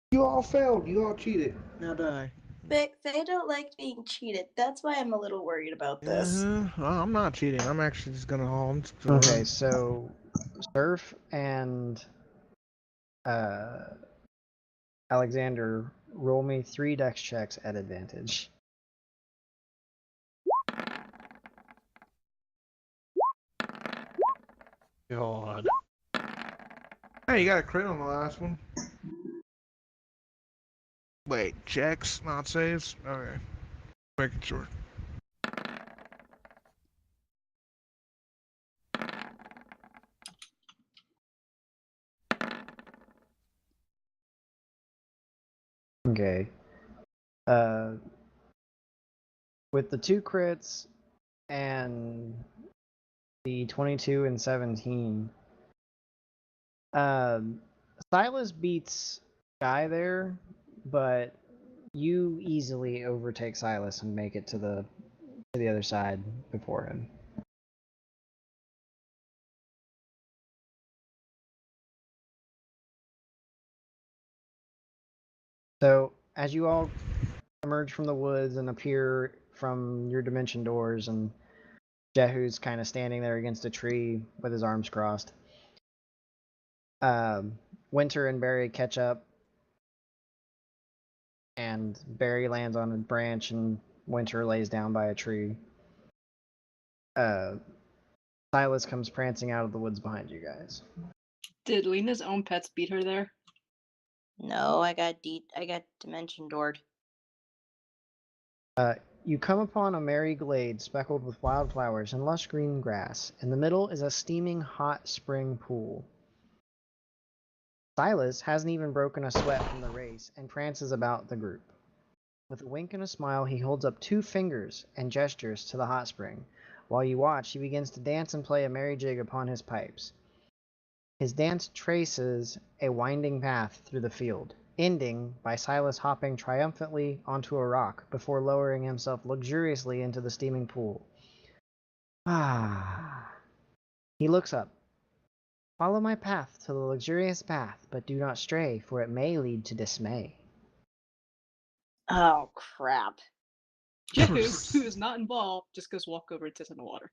[SPEAKER 2] You all failed. You all cheated. Now die.
[SPEAKER 6] But they don't like being cheated. That's why I'm a little worried about this.
[SPEAKER 2] I'm not cheating. I'm actually just gonna haul.
[SPEAKER 3] Okay, so Surf and Alexander, roll me 3 dex checks at advantage.
[SPEAKER 1] God.
[SPEAKER 2] Hey, you got a crit on the last one. Wait, checks, not saves. Okay, making sure.
[SPEAKER 3] Okay. With the 2 crits and the 22 and 17, Silas beats Guy there, but you easily overtake Silas and make it to the other side before him. So, as you all emerge from the woods and appear from your dimension doors, and Jehu's kind of standing there against a tree with his arms crossed, Winter and Barry catch up, and Barry lands on a branch, and Winter lays down by a tree. Silas comes prancing out of the woods behind you guys.
[SPEAKER 7] Did Lena's own pets beat her there?
[SPEAKER 6] No, I got dimension doored.
[SPEAKER 3] You come upon a merry glade speckled with wildflowers and lush green grass. In the middle is a steaming hot spring pool. Silas hasn't even broken a sweat from the race and prances about the group. With a wink and a smile, he holds up 2 fingers and gestures to the hot spring. While you watch, he begins to dance and play a merry jig upon his pipes. His dance traces a winding path through the field, ending by Silas hopping triumphantly onto a rock before lowering himself luxuriously into the steaming pool. Ah. He looks up. Follow my path to the luxurious path, but do not stray, for it may lead to dismay.
[SPEAKER 6] Oh crap.
[SPEAKER 7] Jehu, who is not involved, just goes walk over and sits in the water.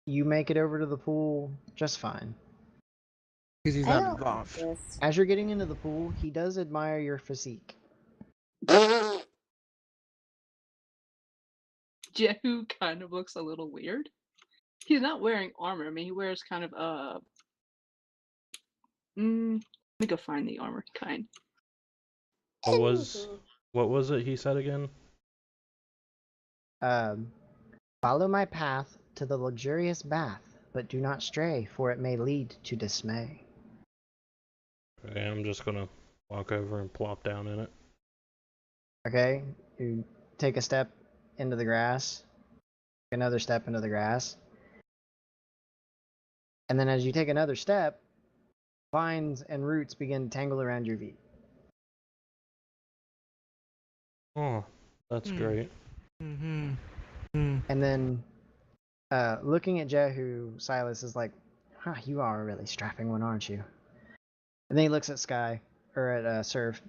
[SPEAKER 3] You make it over to the pool just fine.
[SPEAKER 2] Because he's
[SPEAKER 6] I
[SPEAKER 2] not
[SPEAKER 6] don't like
[SPEAKER 2] involved.
[SPEAKER 6] this.
[SPEAKER 3] As you're getting into the pool, he does admire your physique.
[SPEAKER 7] Jehu kind of looks a little weird. He's not wearing armor. I mean, he wears kind of let me go find the armor kind.
[SPEAKER 1] What was it he said again?
[SPEAKER 3] Follow my path to the luxurious bath, but do not stray, for it may lead to dismay.
[SPEAKER 1] Okay, I'm just gonna walk over and plop down in it.
[SPEAKER 3] Okay, you take a step into the grass, another step into the grass, and then as you take another step, vines and roots begin to tangle around your feet.
[SPEAKER 1] Oh, that's great.
[SPEAKER 2] Mm-hmm.
[SPEAKER 3] And then, looking at Jehu, Silas is like, "Huh, you are a really strapping one, aren't you?" And then he looks at Sky, or at Surf.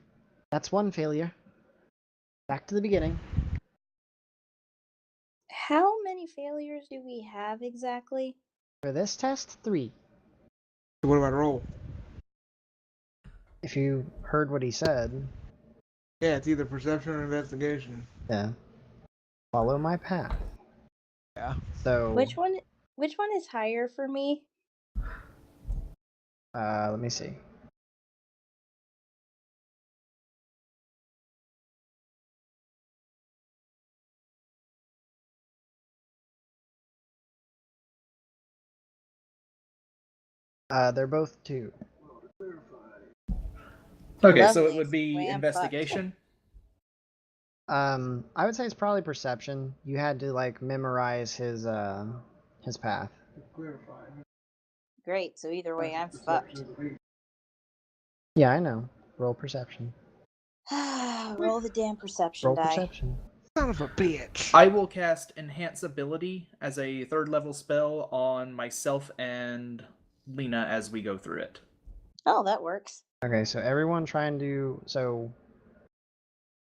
[SPEAKER 3] That's 1 failure. Back to the beginning.
[SPEAKER 6] How many failures do we have exactly?
[SPEAKER 3] For this test, 3.
[SPEAKER 2] What about roll?
[SPEAKER 3] If you heard what he said,
[SPEAKER 2] Yeah, it's either perception or investigation.
[SPEAKER 3] yeah. Follow my path.
[SPEAKER 2] Yeah.
[SPEAKER 3] So
[SPEAKER 6] Which one is higher for me?
[SPEAKER 3] Let me see. They're both 2.
[SPEAKER 4] Okay, so it
[SPEAKER 6] Lovely.
[SPEAKER 4] would be
[SPEAKER 6] Way I'm fucked.
[SPEAKER 4] investigation.
[SPEAKER 3] I would say it's probably perception. You had to like memorize his path.
[SPEAKER 6] Great. So either way, I'm fucked.
[SPEAKER 3] Yeah, I know. Roll perception.
[SPEAKER 6] Roll the damn perception
[SPEAKER 3] Roll
[SPEAKER 6] die.
[SPEAKER 3] perception.
[SPEAKER 2] Son of a bitch.
[SPEAKER 4] I will cast Enhance Ability as a 3rd level spell on myself and Lena as we go through it.
[SPEAKER 6] Oh, that works.
[SPEAKER 3] Okay, so everyone try and do so.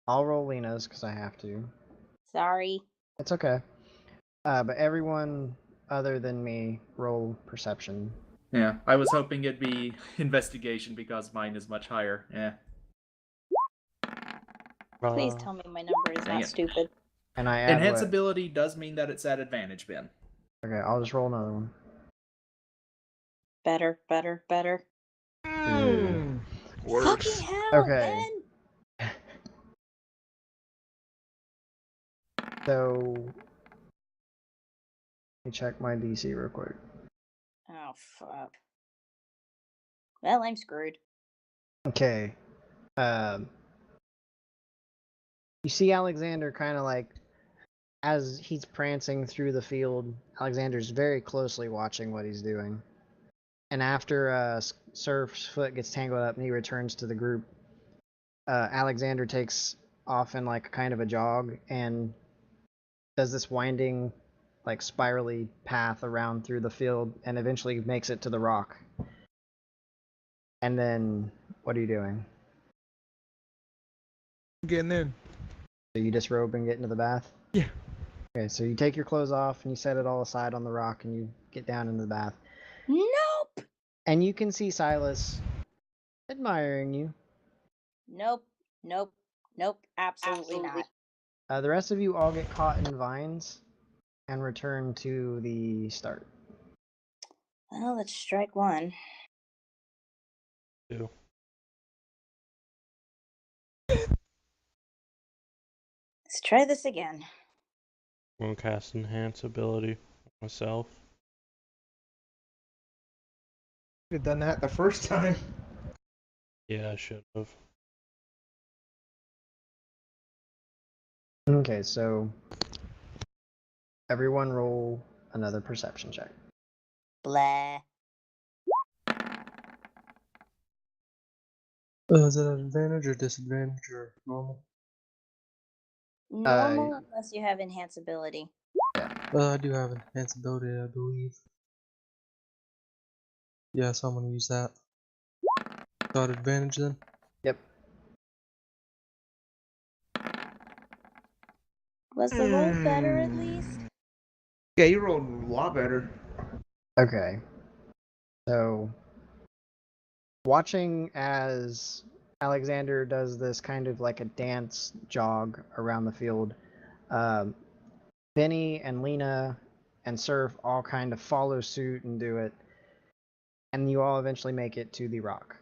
[SPEAKER 3] I'll roll Lena's because I have to.
[SPEAKER 6] Sorry.
[SPEAKER 3] It's okay. But everyone other than me roll perception.
[SPEAKER 4] Yeah, I was hoping it'd be investigation because mine is much higher. Yeah.
[SPEAKER 6] Please tell me my number is
[SPEAKER 4] Dang
[SPEAKER 6] not
[SPEAKER 4] it.
[SPEAKER 6] stupid.
[SPEAKER 3] And I add
[SPEAKER 4] Enhance
[SPEAKER 3] what?
[SPEAKER 4] Ability does mean that it's at advantage, Ben.
[SPEAKER 3] Okay, I'll just roll another one.
[SPEAKER 6] Better, better, better.
[SPEAKER 2] Mm, worse.
[SPEAKER 6] Fucking hell,
[SPEAKER 3] Okay.
[SPEAKER 6] Ben!
[SPEAKER 3] So let me check my DC real quick.
[SPEAKER 6] Oh, fuck. Well, I'm screwed.
[SPEAKER 3] Okay. You see Alexander kind of like, as he's prancing through the field, Alexander's very closely watching what he's doing. And after Surf's foot gets tangled up and he returns to the group, Alexander takes off in like kind of a jog and does this winding, like spirally path around through the field and eventually makes it to the rock. And then, what are you doing?
[SPEAKER 2] Getting in.
[SPEAKER 3] So you disrobe and get into the bath?
[SPEAKER 2] Yeah.
[SPEAKER 3] Okay, so you take your clothes off and you set it all aside on the rock and you get down into the bath.
[SPEAKER 6] Nope!
[SPEAKER 3] And you can see Silas admiring you.
[SPEAKER 6] Nope, nope, nope, absolutely not.
[SPEAKER 3] The rest of you all get caught in vines and return to the start.
[SPEAKER 6] Well, let's strike one.
[SPEAKER 1] 2.
[SPEAKER 6] Let's try this again.
[SPEAKER 1] I'm gonna cast Enhance Ability myself.
[SPEAKER 2] Could have done that the first time.
[SPEAKER 1] Yeah, I should have.
[SPEAKER 3] Okay, so everyone roll another perception check.
[SPEAKER 6] Blah.
[SPEAKER 5] Is it an advantage or disadvantage or normal?
[SPEAKER 6] Normal unless you have enhance ability.
[SPEAKER 5] I do have enhanced ability, I believe. Yeah, so I'm gonna use that. Got advantage then?
[SPEAKER 3] Yep.
[SPEAKER 6] Was the roll better at least?
[SPEAKER 2] Yeah, you rolled a lot better.
[SPEAKER 3] Okay. So, watching as Alexander does this kind of like a dance jog around the field, Benny and Lena and Surf all kind of follow suit and do it, and you all eventually make it to the rock.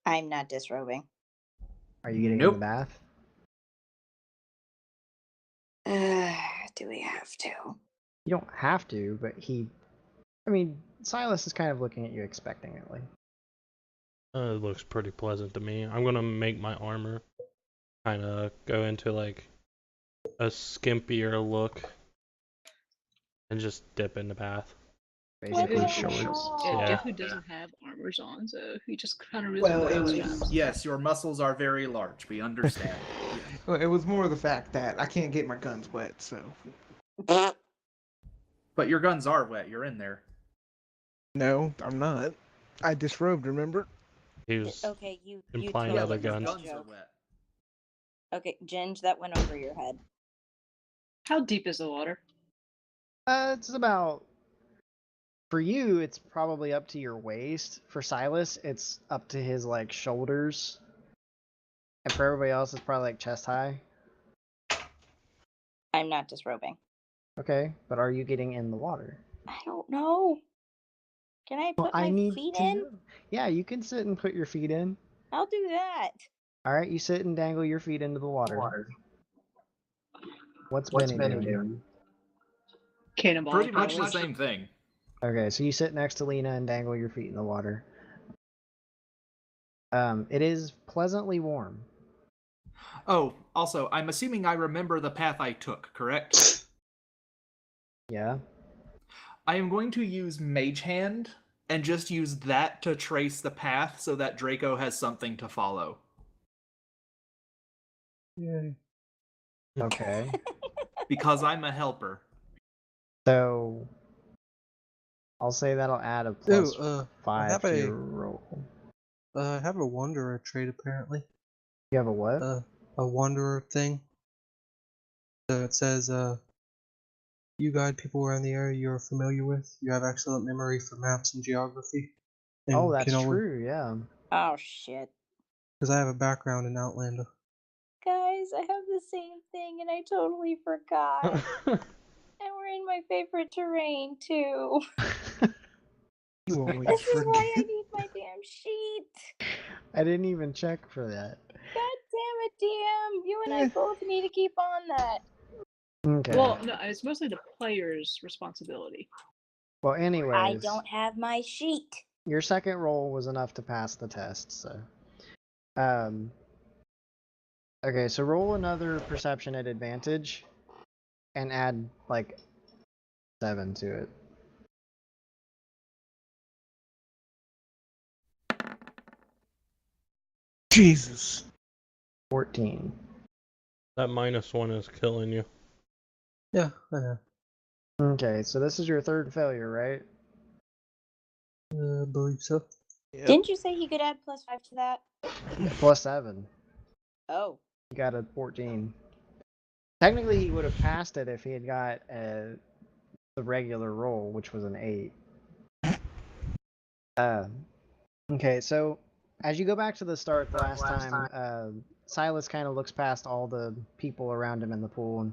[SPEAKER 6] I'm not disrobing.
[SPEAKER 3] Are you getting in
[SPEAKER 4] Nope.
[SPEAKER 3] the bath?
[SPEAKER 6] Do we have to?
[SPEAKER 3] You don't have to, but Silas is kind of looking at you expectantly.
[SPEAKER 1] It looks pretty pleasant to me. I'm gonna make my armor kind of go into like a skimpier look and just dip in the bath.
[SPEAKER 3] Basically
[SPEAKER 7] Yeah,
[SPEAKER 3] shorts.
[SPEAKER 1] Yeah.
[SPEAKER 7] Deku doesn't have armors on, so he just kind of really
[SPEAKER 2] Well, it
[SPEAKER 7] wears
[SPEAKER 2] was-
[SPEAKER 7] chaps.
[SPEAKER 4] Yes, your muscles are very large. We understand.
[SPEAKER 2] Well, it was more the fact that I can't get my guns wet, so.
[SPEAKER 4] But your guns are wet. You're in there.
[SPEAKER 2] No, I'm not. I disrobed, remember?
[SPEAKER 1] He was
[SPEAKER 6] Okay, you
[SPEAKER 1] implying
[SPEAKER 6] totally
[SPEAKER 1] other
[SPEAKER 6] missed
[SPEAKER 1] guns.
[SPEAKER 6] the
[SPEAKER 4] Guns are
[SPEAKER 6] joke.
[SPEAKER 4] wet.
[SPEAKER 6] Okay, Ginge, that went over your head.
[SPEAKER 7] How deep is the water?
[SPEAKER 3] It's about, for you, it's probably up to your waist. For Silas, it's up to his like shoulders. And for everybody else, it's probably like chest high.
[SPEAKER 6] I'm not disrobing.
[SPEAKER 3] Okay, but are you getting in the water?
[SPEAKER 6] I don't know. Can I
[SPEAKER 3] Well,
[SPEAKER 6] put
[SPEAKER 3] I
[SPEAKER 6] my
[SPEAKER 3] need
[SPEAKER 6] feet
[SPEAKER 3] to
[SPEAKER 6] in?
[SPEAKER 3] know. Yeah, you can sit and put your feet in.
[SPEAKER 6] I'll do that.
[SPEAKER 3] All right, you sit and dangle your feet into the water. What's Benny doing?
[SPEAKER 7] Cannonball.
[SPEAKER 4] Pretty much the same thing.
[SPEAKER 3] Okay, so you sit next to Lena and dangle your feet in the water. It is pleasantly warm.
[SPEAKER 4] Oh, also, I'm assuming I remember the path I took, correct?
[SPEAKER 3] Yeah.
[SPEAKER 4] I am going to use Mage Hand and just use that to trace the path so that Draco has something to follow.
[SPEAKER 5] Yay.
[SPEAKER 3] Okay.
[SPEAKER 4] Because I'm a helper.
[SPEAKER 3] So I'll say that'll add a
[SPEAKER 5] Ooh,
[SPEAKER 3] plus
[SPEAKER 5] I
[SPEAKER 3] 5
[SPEAKER 5] have
[SPEAKER 3] to
[SPEAKER 5] a
[SPEAKER 3] your roll.
[SPEAKER 5] I have a wanderer trait apparently.
[SPEAKER 3] You have a what?
[SPEAKER 5] A wanderer thing. So it says you guide people around the area you're familiar with. You have excellent memory for maps and geography. And
[SPEAKER 3] Oh, that's
[SPEAKER 5] can only,
[SPEAKER 3] true. Yeah.
[SPEAKER 6] Oh shit.
[SPEAKER 5] because I have a background in Outlander.
[SPEAKER 6] Guys, I have the same thing and I totally forgot. And we're in my favorite terrain too.
[SPEAKER 2] You always
[SPEAKER 6] This is why I
[SPEAKER 2] forget.
[SPEAKER 6] need my damn sheet.
[SPEAKER 3] I didn't even check for that.
[SPEAKER 6] God damn it, DM. You and I both need to keep on that.
[SPEAKER 3] Okay.
[SPEAKER 7] Well, no, it's mostly the player's responsibility.
[SPEAKER 3] Well, anyways,
[SPEAKER 6] I don't have my sheet.
[SPEAKER 3] your second roll was enough to pass the test, so. Okay, so roll another perception at advantage and add like 7 to it.
[SPEAKER 2] Jesus.
[SPEAKER 3] 14.
[SPEAKER 1] That -1 is killing you.
[SPEAKER 5] Yeah, I know.
[SPEAKER 3] Okay, so this is your third failure, right?
[SPEAKER 5] I believe so.
[SPEAKER 2] Yep.
[SPEAKER 6] Didn't you say he could add +5 to that?
[SPEAKER 3] Plus 7.
[SPEAKER 6] Oh.
[SPEAKER 3] You got a 14. Technically, he would have passed it if he had got the regular roll, which was an 8. Okay, so as you go back to the start the last time, Silas kind of looks past all the people around him in the pool, and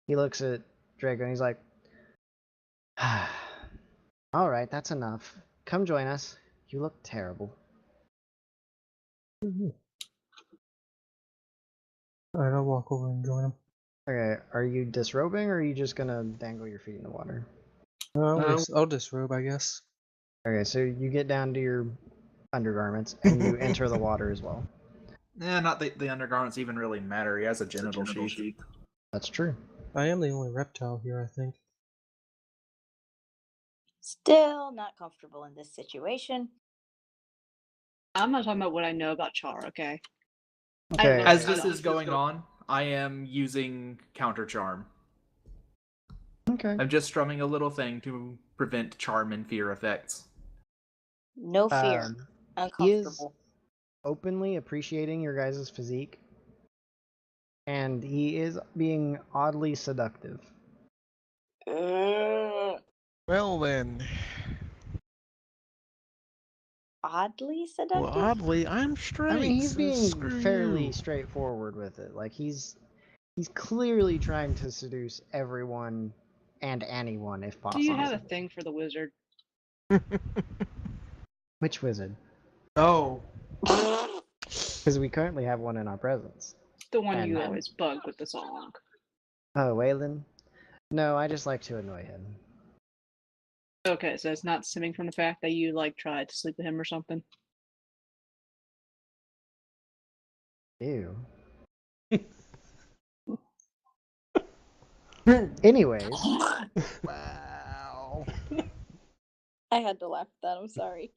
[SPEAKER 3] he looks at Draco, and he's like, all right, that's enough. Come join us. You look terrible.
[SPEAKER 5] Alright, I'll walk over and join him.
[SPEAKER 3] Okay, are you disrobing, or are you just gonna dangle your feet in the water?
[SPEAKER 5] I'll disrobe, I guess.
[SPEAKER 3] Okay, so you get down to your undergarments, and you enter the water as well.
[SPEAKER 4] Yeah, not the undergarments even really matter. He has a genital sheath.
[SPEAKER 3] That's true.
[SPEAKER 5] I am the only reptile here, I think.
[SPEAKER 6] Still not comfortable in this situation.
[SPEAKER 7] I'm not talking about what I know about Char, okay?
[SPEAKER 3] Okay.
[SPEAKER 4] As this is going on, I am using Counter Charm.
[SPEAKER 3] Okay.
[SPEAKER 4] I'm just strumming a little thing to prevent charm and fear effects.
[SPEAKER 6] No fear.
[SPEAKER 3] He is
[SPEAKER 6] Uncomfortable.
[SPEAKER 3] openly appreciating your guys' physique, and he is being oddly seductive.
[SPEAKER 2] Well then.
[SPEAKER 6] Oddly seductive?
[SPEAKER 2] Well, oddly, I'm straight.
[SPEAKER 3] I mean, he's
[SPEAKER 2] so
[SPEAKER 3] being
[SPEAKER 2] screw
[SPEAKER 3] fairly
[SPEAKER 2] you.
[SPEAKER 3] straightforward with it. Like he's clearly trying to seduce everyone and anyone if
[SPEAKER 7] Do
[SPEAKER 3] possible.
[SPEAKER 7] you have a thing for the wizard?
[SPEAKER 3] Which wizard?
[SPEAKER 2] Oh.
[SPEAKER 3] Because we currently have one in our presence.
[SPEAKER 7] The one
[SPEAKER 3] And-
[SPEAKER 7] you always bug with the song.
[SPEAKER 3] Oh, Waylon? No, I just like to annoy him.
[SPEAKER 7] Okay, so it's not stemming from the fact that you like tried to sleep with him or something.
[SPEAKER 3] Ew. Anyways,
[SPEAKER 2] Wow.
[SPEAKER 6] I had to laugh at that. I'm sorry.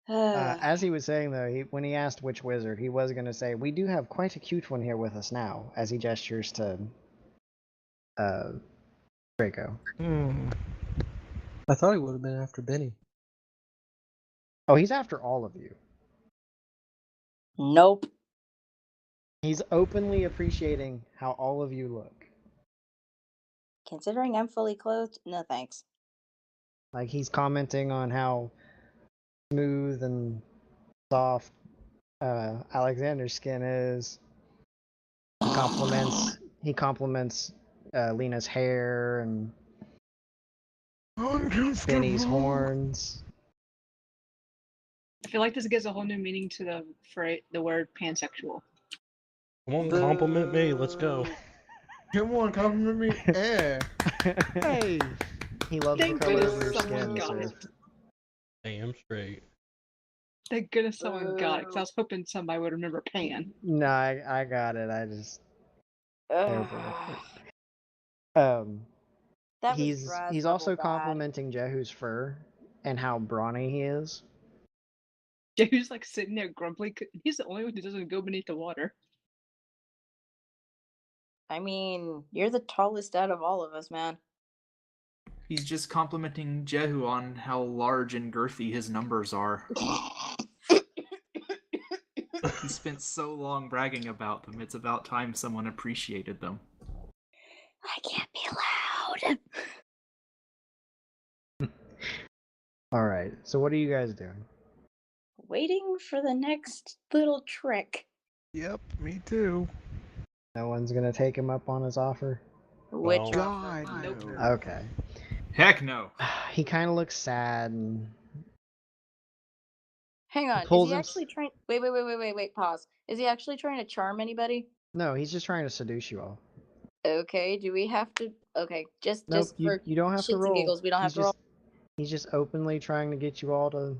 [SPEAKER 3] as he was saying though, when he asked which wizard, he was going to say, "We do have quite a cute one here with us now," as he gestures to Draco.
[SPEAKER 5] I thought he would have been after Benny.
[SPEAKER 3] Oh, he's after all of you.
[SPEAKER 6] Nope.
[SPEAKER 3] He's openly appreciating how all of you look.
[SPEAKER 6] Considering I'm fully clothed, no thanks.
[SPEAKER 3] Like he's commenting on how smooth and soft Alexander's skin is. He compliments Lena's hair and
[SPEAKER 2] Uncomfortable.
[SPEAKER 3] Benny's horns.
[SPEAKER 7] I feel like this gives a whole new meaning to the word pansexual.
[SPEAKER 1] Come on, compliment me. Let's go.
[SPEAKER 2] Come on, compliment me. Yeah. Hey.
[SPEAKER 3] He loves
[SPEAKER 7] Thank
[SPEAKER 3] the color of
[SPEAKER 7] goodness
[SPEAKER 3] your
[SPEAKER 7] someone
[SPEAKER 3] skin,
[SPEAKER 7] got
[SPEAKER 3] sir.
[SPEAKER 7] it.
[SPEAKER 1] Damn straight.
[SPEAKER 7] Thank goodness someone got it, 'cause I was hoping somebody would remember pan.
[SPEAKER 3] No, I got it. I just terrible.
[SPEAKER 6] That was
[SPEAKER 3] He's
[SPEAKER 6] Brad's
[SPEAKER 3] also
[SPEAKER 6] level bad.
[SPEAKER 3] complimenting Jehu's fur and how brawny he is.
[SPEAKER 7] Jehu's like sitting there grumpily. He's the only one who doesn't go beneath the water.
[SPEAKER 6] I mean, you're the tallest out of all of us, man.
[SPEAKER 4] He's just complimenting Jehu on how large and girthy his numbers are. He spent so long bragging about them, it's about time someone appreciated them.
[SPEAKER 6] I can't be loud.
[SPEAKER 3] Alright, so what are you guys doing?
[SPEAKER 6] Waiting for the next little trick.
[SPEAKER 2] Yep, me too.
[SPEAKER 3] No one's gonna take him up on his offer?
[SPEAKER 6] Which
[SPEAKER 1] Well-
[SPEAKER 2] God,
[SPEAKER 7] Nope.
[SPEAKER 2] no.
[SPEAKER 3] Okay.
[SPEAKER 4] Heck no.
[SPEAKER 3] He kind of looks sad and
[SPEAKER 6] Hang on,
[SPEAKER 3] pulls
[SPEAKER 6] is he
[SPEAKER 3] him-
[SPEAKER 6] actually trying? Wait, pause. Is he actually trying to charm anybody?
[SPEAKER 3] no, he's just trying to seduce you all.
[SPEAKER 6] Okay, do we have to? Okay, just
[SPEAKER 3] Nope,
[SPEAKER 6] for
[SPEAKER 3] you don't have to
[SPEAKER 6] shits and
[SPEAKER 3] roll.
[SPEAKER 6] giggles, we don't have
[SPEAKER 3] He's
[SPEAKER 6] to roll.
[SPEAKER 3] just- He's just openly trying to get you all to.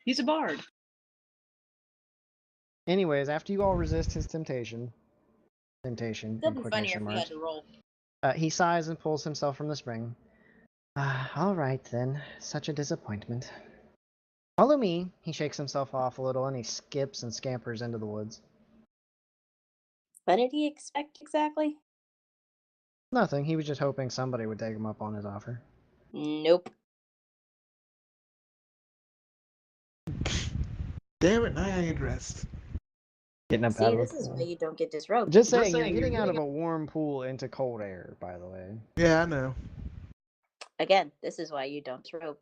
[SPEAKER 7] He's a bard.
[SPEAKER 3] Anyways, after you all resist his temptation,
[SPEAKER 6] It'd
[SPEAKER 3] in
[SPEAKER 6] be funnier
[SPEAKER 3] quotation
[SPEAKER 6] if we had
[SPEAKER 3] marks,
[SPEAKER 6] to roll.
[SPEAKER 3] he sighs and pulls himself from the spring. All right then, such a disappointment. Follow me. He shakes himself off a little and he skips and scampers into the woods.
[SPEAKER 6] What did he expect exactly?
[SPEAKER 3] Nothing. He was just hoping somebody would take him up on his offer.
[SPEAKER 6] Nope.
[SPEAKER 2] Damn it, now I ain't dressed.
[SPEAKER 3] Getting up
[SPEAKER 6] See,
[SPEAKER 3] out of
[SPEAKER 6] this
[SPEAKER 3] the
[SPEAKER 6] is
[SPEAKER 3] pool.
[SPEAKER 6] why you don't get disrobed.
[SPEAKER 3] Just saying, you're getting out of a warm pool into cold air, by the way.
[SPEAKER 2] Yeah, I know.
[SPEAKER 6] Again, this is why you don't disrobe.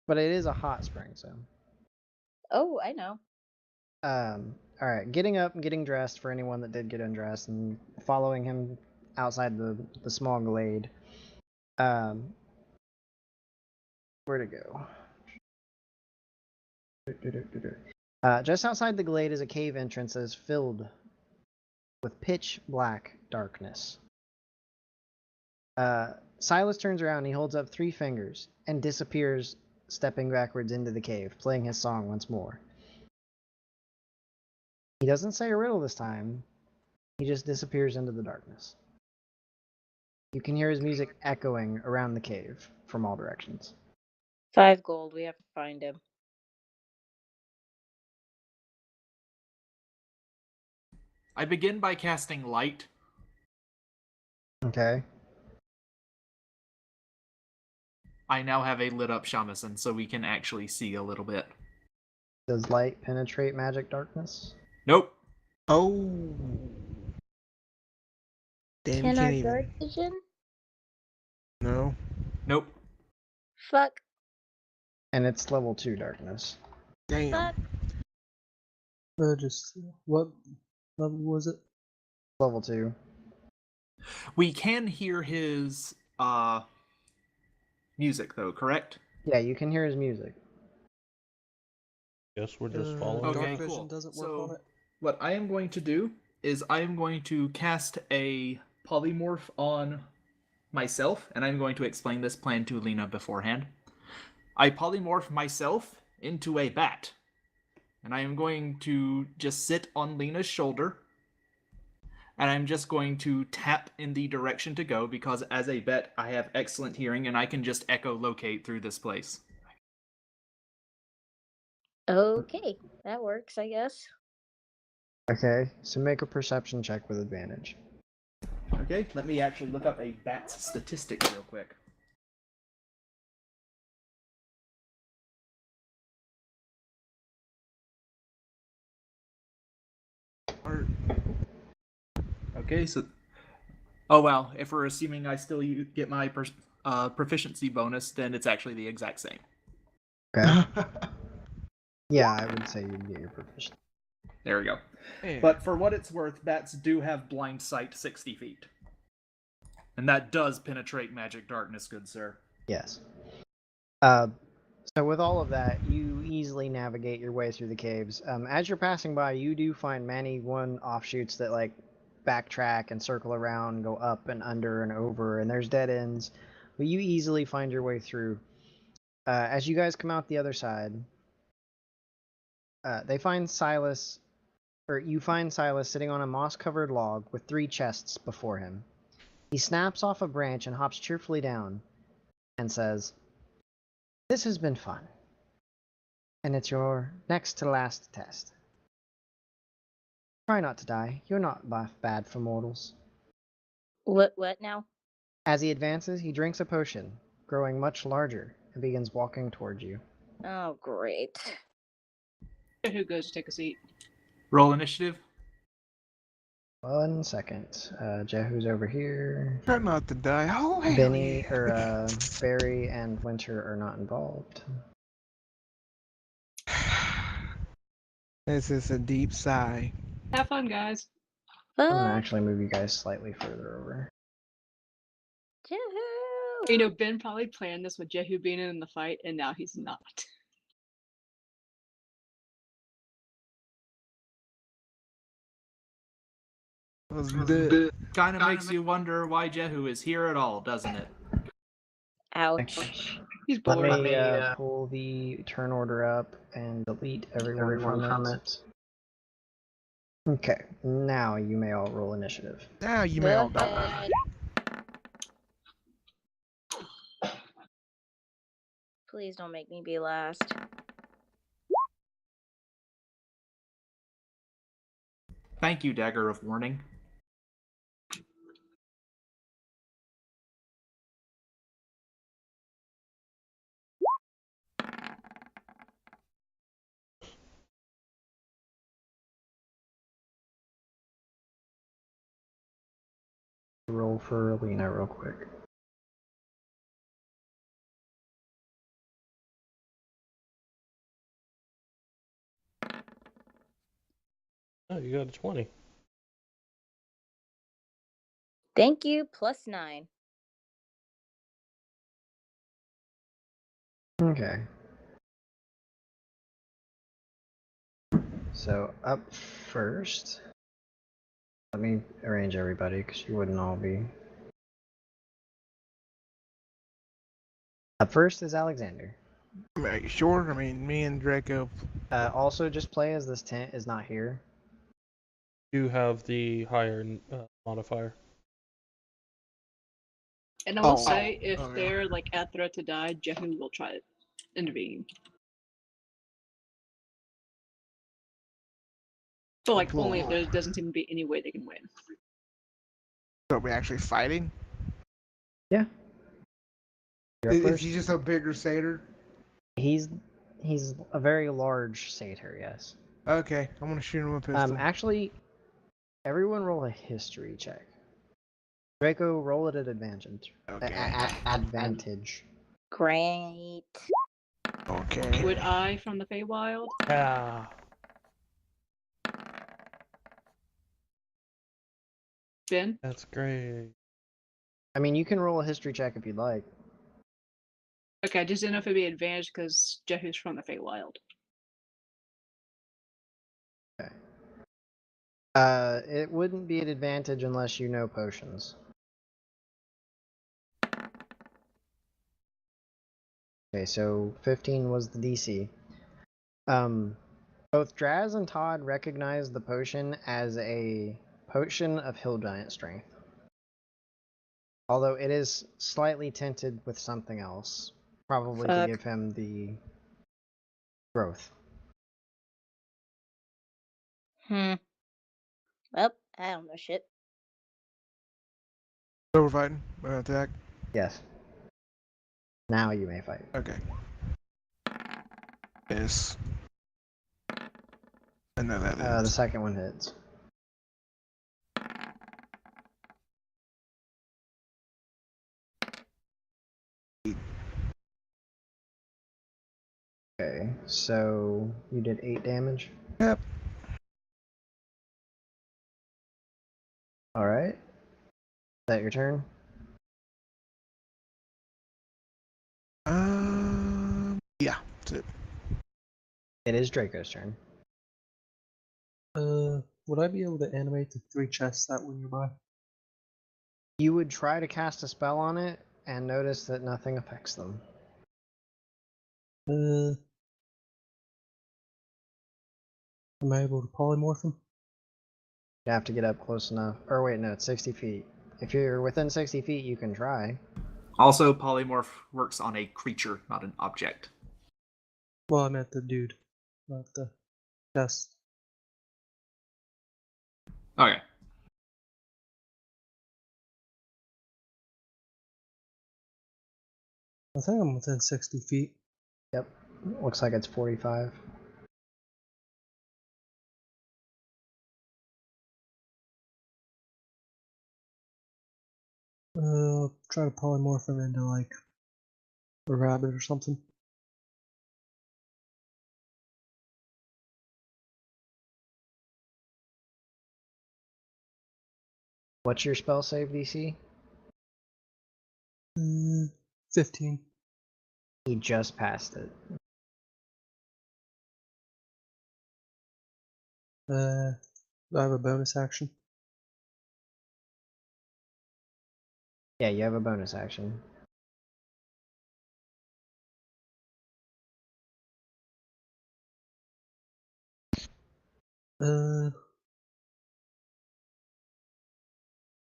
[SPEAKER 3] But it is a hot spring, so.
[SPEAKER 6] Oh, I know.
[SPEAKER 3] Alright, getting up and getting dressed for anyone that did get undressed and following him outside the small glade. Where'd it go? Just outside the glade is a cave entrance that is filled with pitch black darkness. Silas turns around and he holds up 3 fingers and disappears, stepping backwards into the cave, playing his song once more. He doesn't say a riddle this time. He just disappears into the darkness. You can hear his music echoing around the cave from all directions.
[SPEAKER 6] 5 gold. We have to find him.
[SPEAKER 4] I begin by casting light.
[SPEAKER 3] Okay.
[SPEAKER 4] I now have a lit up shamisen, so we can actually see a little bit.
[SPEAKER 3] Does light penetrate magic darkness?
[SPEAKER 4] Nope.
[SPEAKER 2] Oh. Damn, you
[SPEAKER 6] Can our
[SPEAKER 2] can't even.
[SPEAKER 6] dark vision?
[SPEAKER 2] No.
[SPEAKER 4] Nope.
[SPEAKER 6] Fuck.
[SPEAKER 3] And it's level 2 darkness.
[SPEAKER 2] Damn.
[SPEAKER 6] Fuck.
[SPEAKER 5] Just what level was it?
[SPEAKER 3] Level 2.
[SPEAKER 4] We can hear his music though, correct?
[SPEAKER 3] Yeah, you can hear his music.
[SPEAKER 1] Guess we're just
[SPEAKER 5] Uh,
[SPEAKER 1] following.
[SPEAKER 4] Okay,
[SPEAKER 5] Dark vision
[SPEAKER 4] cool.
[SPEAKER 5] doesn't work
[SPEAKER 4] So-
[SPEAKER 5] on it.
[SPEAKER 4] What I am going to do is I am going to cast a polymorph on myself, and I'm going to explain this plan to Lena beforehand. I polymorph myself into a bat, and I am going to just sit on Lena's shoulder, and I'm just going to tap in the direction to go because as a bat, I have excellent hearing and I can just echolocate through this place.
[SPEAKER 6] Okay, that works, I guess.
[SPEAKER 3] Okay, so make a perception check with advantage.
[SPEAKER 4] Okay, let me actually look up a bat's statistics real quick. Okay, so... Oh, well, if we're assuming I still get my proficiency bonus, then it's actually the exact same.
[SPEAKER 3] Okay. Yeah, I would say you'd get your proficiency.
[SPEAKER 4] There we go.
[SPEAKER 2] Yeah.
[SPEAKER 4] But for what it's worth, bats do have blind sight 60 feet. And that does penetrate magic darkness, good sir.
[SPEAKER 3] Yes. So with all of that, you easily navigate your way through the caves. As you're passing by, you do find many offshoots that like backtrack and circle around, go up and under and over, and there's dead ends. But you easily find your way through. As you guys come out the other side, you find Silas sitting on a moss-covered log with 3 chests before him. He snaps off a branch and hops cheerfully down and says, "This has been fun. And it's your next to last test. Try not to die. You're not bad for mortals."
[SPEAKER 6] What now?
[SPEAKER 3] As he advances, he drinks a potion, growing much larger, and begins walking towards you.
[SPEAKER 6] Oh, great.
[SPEAKER 7] Who goes to take a seat?
[SPEAKER 4] Roll initiative.
[SPEAKER 3] 1 second. Jehu's over here.
[SPEAKER 2] Try not to die. Oh, hell
[SPEAKER 3] Benny
[SPEAKER 2] yeah.
[SPEAKER 3] or Barry and Winter are not involved.
[SPEAKER 2] This is a deep sigh.
[SPEAKER 7] Have fun, guys.
[SPEAKER 3] I'm gonna actually move you guys slightly further over.
[SPEAKER 6] Jehu!
[SPEAKER 7] You know, Ben probably planned this with Jehu being in the fight, and now he's not.
[SPEAKER 4] Kind of makes you wonder why Jehu is here at all, doesn't it?
[SPEAKER 6] Ouch.
[SPEAKER 7] He's
[SPEAKER 3] Let
[SPEAKER 7] bored.
[SPEAKER 3] me pull the turn order up and delete everyone from it. Okay, now you may all roll initiative.
[SPEAKER 2] Now you may all
[SPEAKER 6] Go
[SPEAKER 2] die.
[SPEAKER 6] ahead. Please don't make me be last.
[SPEAKER 4] Thank you, Dagger of Warning.
[SPEAKER 3] Roll for Alina real quick.
[SPEAKER 1] Oh, you got a 20.
[SPEAKER 6] Thank you, +9.
[SPEAKER 3] Okay. So up first, let me arrange everybody because you wouldn't all be. Up first is Alexander.
[SPEAKER 2] Are you sure? I mean, me and Draco.
[SPEAKER 3] Also, just play as this tent is not here.
[SPEAKER 1] You have the higher modifier.
[SPEAKER 7] And I will
[SPEAKER 2] Oh.
[SPEAKER 7] say, if
[SPEAKER 2] Oh, yeah.
[SPEAKER 7] they're like at threat to die, Jehu will try to intervene. But like only if there doesn't seem to be any way they can win.
[SPEAKER 2] So are we actually fighting?
[SPEAKER 3] Yeah. You're up
[SPEAKER 2] Is
[SPEAKER 3] first.
[SPEAKER 2] he just a bigger satyr?
[SPEAKER 3] He's a very large satyr, yes.
[SPEAKER 2] Okay, I'm gonna shoot him with a pistol.
[SPEAKER 3] Actually, everyone roll a history check. Draco, roll it at advantage.
[SPEAKER 2] Okay.
[SPEAKER 3] Advantage.
[SPEAKER 6] Great.
[SPEAKER 2] Okay.
[SPEAKER 7] Would I from the Feywild?
[SPEAKER 1] Ah.
[SPEAKER 7] Ben?
[SPEAKER 1] That's great.
[SPEAKER 3] I mean, you can roll a history check if you'd like.
[SPEAKER 7] Okay, I just didn't know if it'd be advantage because Jehu's from the Feywild.
[SPEAKER 3] It wouldn't be an advantage unless you know potions. Okay, so 15 was the DC. Both Draz and Todd recognize the potion as a potion of Hill Giant Strength. Although it is slightly tinted with something else. Probably to
[SPEAKER 6] Fuck.
[SPEAKER 3] give him the growth.
[SPEAKER 6] Well, I don't know shit.
[SPEAKER 2] So we're fighting? Attack?
[SPEAKER 3] Yes. Now you may fight.
[SPEAKER 2] Okay. Yes. I know that
[SPEAKER 3] The
[SPEAKER 2] is.
[SPEAKER 3] second one hits. Okay, so you did 8 damage?
[SPEAKER 2] Yep.
[SPEAKER 3] Alright. Is that your turn?
[SPEAKER 2] Yeah, that's it.
[SPEAKER 3] It is Draco's turn.
[SPEAKER 5] Would I be able to animate the 3 chests that were nearby?
[SPEAKER 3] You would try to cast a spell on it and notice that nothing affects them.
[SPEAKER 5] Am I able to polymorph them?
[SPEAKER 3] You have to get up close enough. Or wait, no, it's 60 feet. If you're within 60 feet, you can try.
[SPEAKER 4] Also, polymorph works on a creature, not an object.
[SPEAKER 5] Well, I meant the dude, not the chest.
[SPEAKER 4] Okay.
[SPEAKER 5] I think I'm within 60 feet.
[SPEAKER 3] Yep. Looks like it's 45.
[SPEAKER 5] Try to polymorph him into like a rabbit or something.
[SPEAKER 3] What's your spell save DC?
[SPEAKER 5] 15.
[SPEAKER 3] He just passed it.
[SPEAKER 5] Do I have a bonus action?
[SPEAKER 3] Yeah, you have a bonus action.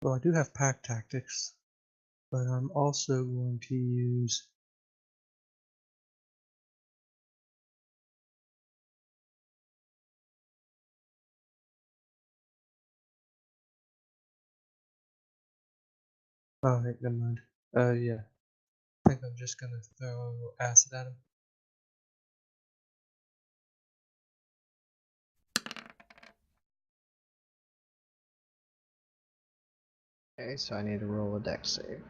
[SPEAKER 5] Well, I do have pack tactics, but I'm also going to use oh, wait, never mind. Yeah. I think I'm just gonna throw acid at him.
[SPEAKER 3] Okay, so I need to roll a dex save.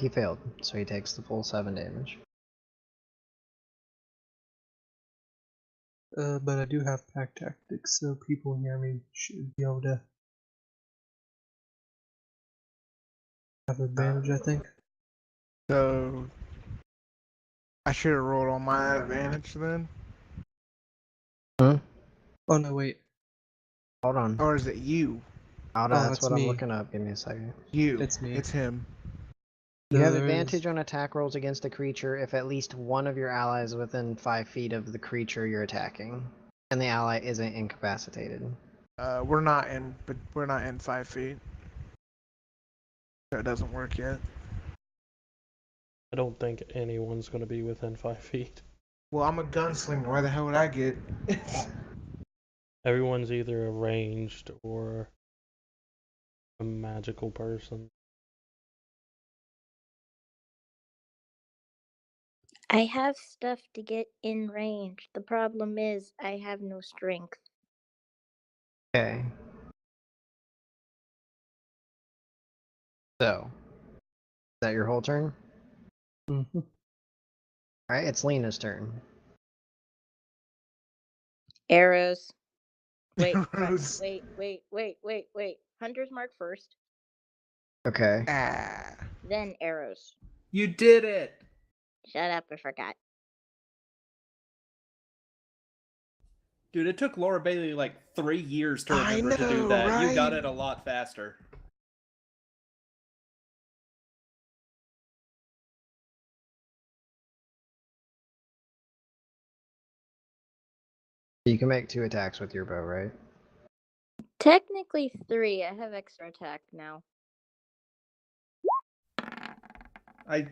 [SPEAKER 3] He failed, so he takes the full 7 damage.
[SPEAKER 5] But I do have pack tactics, so people near me should be able to have advantage, I think.
[SPEAKER 2] So I should have rolled on my advantage then,
[SPEAKER 3] Huh?
[SPEAKER 5] Oh no, wait.
[SPEAKER 3] Hold on.
[SPEAKER 2] or is it you?
[SPEAKER 3] That's
[SPEAKER 5] it's
[SPEAKER 3] what I'm
[SPEAKER 5] me.
[SPEAKER 3] looking up. Give me a second.
[SPEAKER 2] You.
[SPEAKER 5] It's me.
[SPEAKER 2] It's him.
[SPEAKER 3] You
[SPEAKER 5] So
[SPEAKER 3] have
[SPEAKER 5] there
[SPEAKER 3] advantage
[SPEAKER 5] is-
[SPEAKER 3] on attack rolls against a creature if at least one of your allies is within 5 feet of the creature you're attacking, and the ally isn't incapacitated.
[SPEAKER 2] We're not in, but we're not in 5 feet, so it doesn't work yet.
[SPEAKER 1] I don't think anyone's gonna be within 5 feet.
[SPEAKER 2] Well, I'm a gunslinger. Why the hell would I get?
[SPEAKER 1] Everyone's either a ranged or a magical person.
[SPEAKER 9] I have stuff to get in range. The problem is I have no strength.
[SPEAKER 3] Okay. So, is that your whole turn?
[SPEAKER 5] Mhm.
[SPEAKER 3] Alright, it's Lena's turn.
[SPEAKER 9] Arrows. Wait,
[SPEAKER 2] Arrows.
[SPEAKER 9] wait. Hunter's mark first,
[SPEAKER 3] Okay.
[SPEAKER 2] Ah.
[SPEAKER 9] then arrows.
[SPEAKER 4] You did it!
[SPEAKER 9] Shut up, I forgot.
[SPEAKER 4] Dude, it took Laura Bailey like 3 years to
[SPEAKER 2] I
[SPEAKER 4] remember to do
[SPEAKER 2] know,
[SPEAKER 4] that. You got
[SPEAKER 2] right?
[SPEAKER 4] it a lot faster.
[SPEAKER 3] You can make 2 attacks with your bow, right?
[SPEAKER 9] Technically 3. I have extra attack now.
[SPEAKER 4] I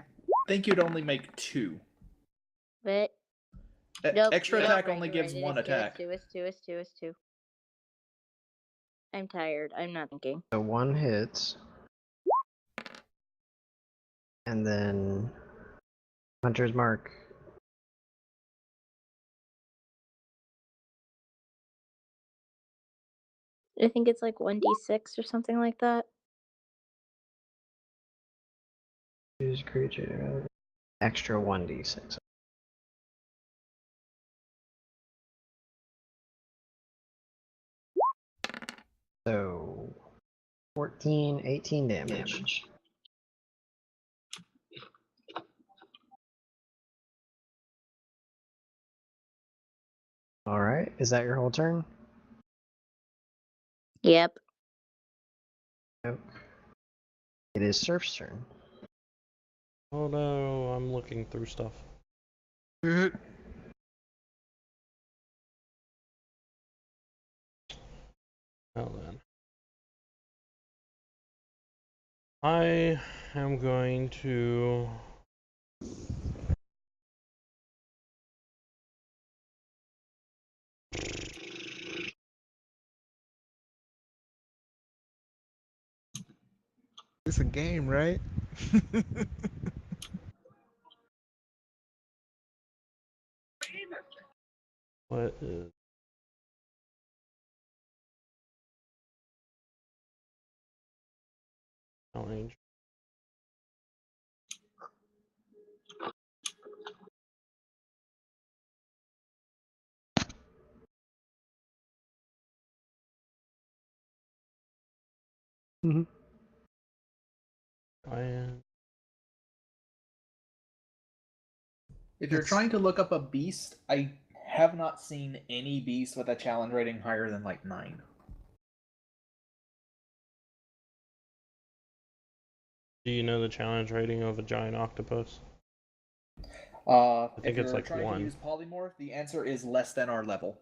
[SPEAKER 4] think you'd only make 2.
[SPEAKER 9] But nope,
[SPEAKER 4] Extra
[SPEAKER 9] you're
[SPEAKER 4] attack
[SPEAKER 9] right,
[SPEAKER 4] only
[SPEAKER 9] you're
[SPEAKER 4] gives
[SPEAKER 9] right.
[SPEAKER 4] 1 attack.
[SPEAKER 9] It's two. I'm tired. I'm not thinking.
[SPEAKER 3] So 1 hits. And then Hunter's mark.
[SPEAKER 9] I think it's like 1d6 or something like that.
[SPEAKER 3] Choose creature. Extra 1d6. So 14, 18 damage. Alright, is that your whole turn?
[SPEAKER 9] Yep.
[SPEAKER 3] Nope. It is Surf's turn.
[SPEAKER 1] Oh no, I'm looking through stuff.
[SPEAKER 2] Good.
[SPEAKER 1] Well then. I am going to
[SPEAKER 2] It's a game, right?
[SPEAKER 1] what is challenge?
[SPEAKER 3] Mm-hmm.
[SPEAKER 4] If you're
[SPEAKER 2] It's-
[SPEAKER 4] trying to look up a beast, I have not seen any beast with a challenge rating higher than like 9.
[SPEAKER 1] Do you know the challenge rating of a giant octopus? think
[SPEAKER 4] If
[SPEAKER 1] it's
[SPEAKER 4] you're
[SPEAKER 1] like
[SPEAKER 4] trying
[SPEAKER 1] 1.
[SPEAKER 4] to use polymorph, the answer is less than our level.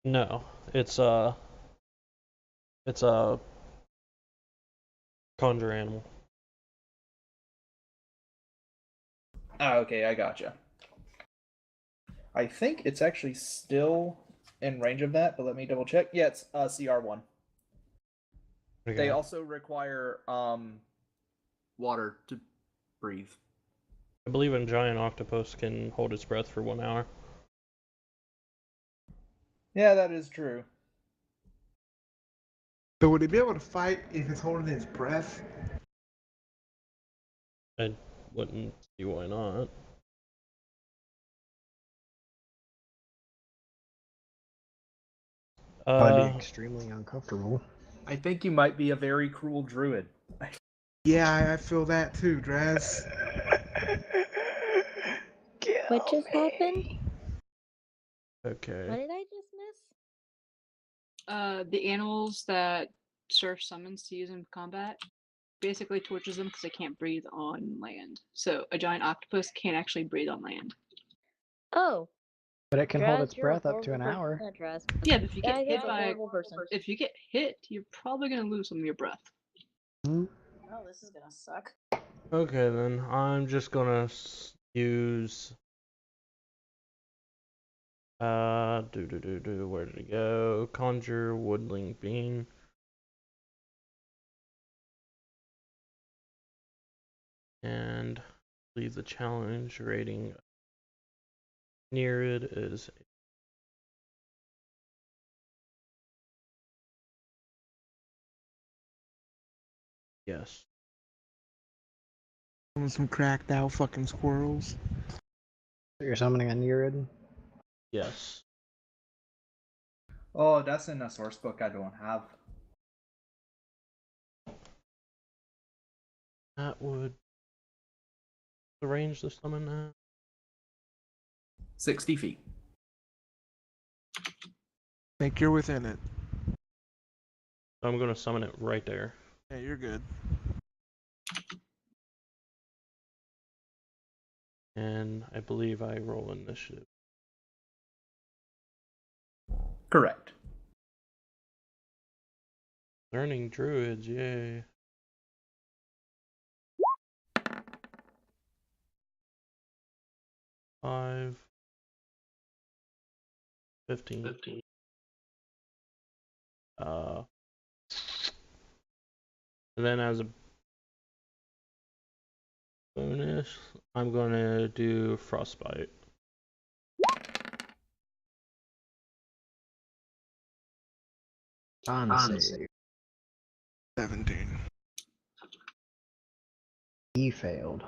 [SPEAKER 1] No, it's a conjure animal.
[SPEAKER 4] Ah, okay, I gotcha. I think it's actually still in range of that, but let me double check. Yeah, it's CR1.
[SPEAKER 1] Okay.
[SPEAKER 4] They also require water to breathe.
[SPEAKER 1] I believe a giant octopus can hold its breath for 1 hour.
[SPEAKER 4] Yeah, that is true.
[SPEAKER 2] So would he be able to fight if it's holding its breath?
[SPEAKER 1] I wouldn't see why not.
[SPEAKER 3] That'd be extremely uncomfortable.
[SPEAKER 4] I think you might be a very cruel druid.
[SPEAKER 2] Yeah, I feel that too, Draz.
[SPEAKER 9] What just happened? What
[SPEAKER 1] Okay.
[SPEAKER 9] did I just miss?
[SPEAKER 7] The animals that Surf summons to use in combat basically tortures them because they can't breathe on land. So a giant octopus can't actually breathe on land.
[SPEAKER 9] Oh.
[SPEAKER 3] But it can hold
[SPEAKER 9] Draz,
[SPEAKER 3] its
[SPEAKER 9] you're a
[SPEAKER 3] breath up to an
[SPEAKER 9] horrible
[SPEAKER 3] hour.
[SPEAKER 9] person, Draz.
[SPEAKER 7] Yeah, but if you get
[SPEAKER 9] Draz
[SPEAKER 7] hit
[SPEAKER 9] is a
[SPEAKER 7] by
[SPEAKER 9] horrible person.
[SPEAKER 7] if you get hit, you're probably gonna lose some of your breath.
[SPEAKER 3] Hmm?
[SPEAKER 6] Oh, this is gonna suck.
[SPEAKER 1] Okay, then I'm just gonna use where did it go? Conjure Woodling Bean. And leave the challenge rating near it is yes.
[SPEAKER 2] Some cracked out fucking squirrels.
[SPEAKER 3] You're summoning a Nereid?
[SPEAKER 1] Yes.
[SPEAKER 4] Oh, that's in a source book I don't have.
[SPEAKER 1] That would the range to summon that?
[SPEAKER 4] 60 feet.
[SPEAKER 2] Think you're within it.
[SPEAKER 1] So I'm gonna summon it right there.
[SPEAKER 2] Yeah, you're good.
[SPEAKER 1] And I believe I roll initiative.
[SPEAKER 4] Correct.
[SPEAKER 1] Learning druids, yay. Five. 15. And then as a bonus, I'm gonna do frostbite.
[SPEAKER 3] On save.
[SPEAKER 2] 17.
[SPEAKER 3] He failed.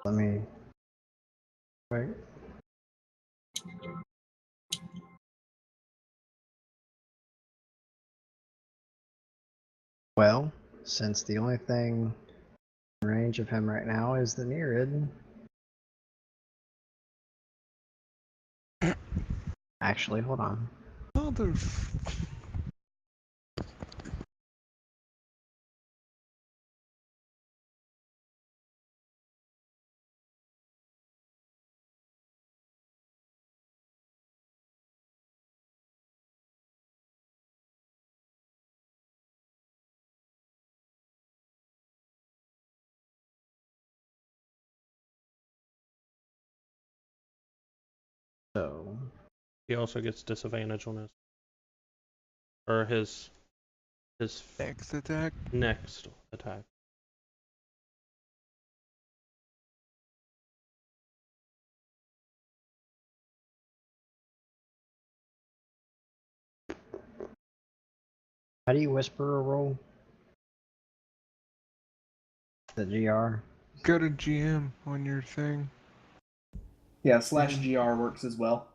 [SPEAKER 3] Let me. Wait. Well, since the only thing in range of him right now is the Nereid. Actually, hold on.
[SPEAKER 2] Mother.
[SPEAKER 3] So,
[SPEAKER 1] He also gets disadvantage on his or his
[SPEAKER 2] Next attack.
[SPEAKER 1] next attack.
[SPEAKER 3] how do you whisper a roll? The GR?
[SPEAKER 2] Go to GM on your thing.
[SPEAKER 4] Yeah, /GR works as well.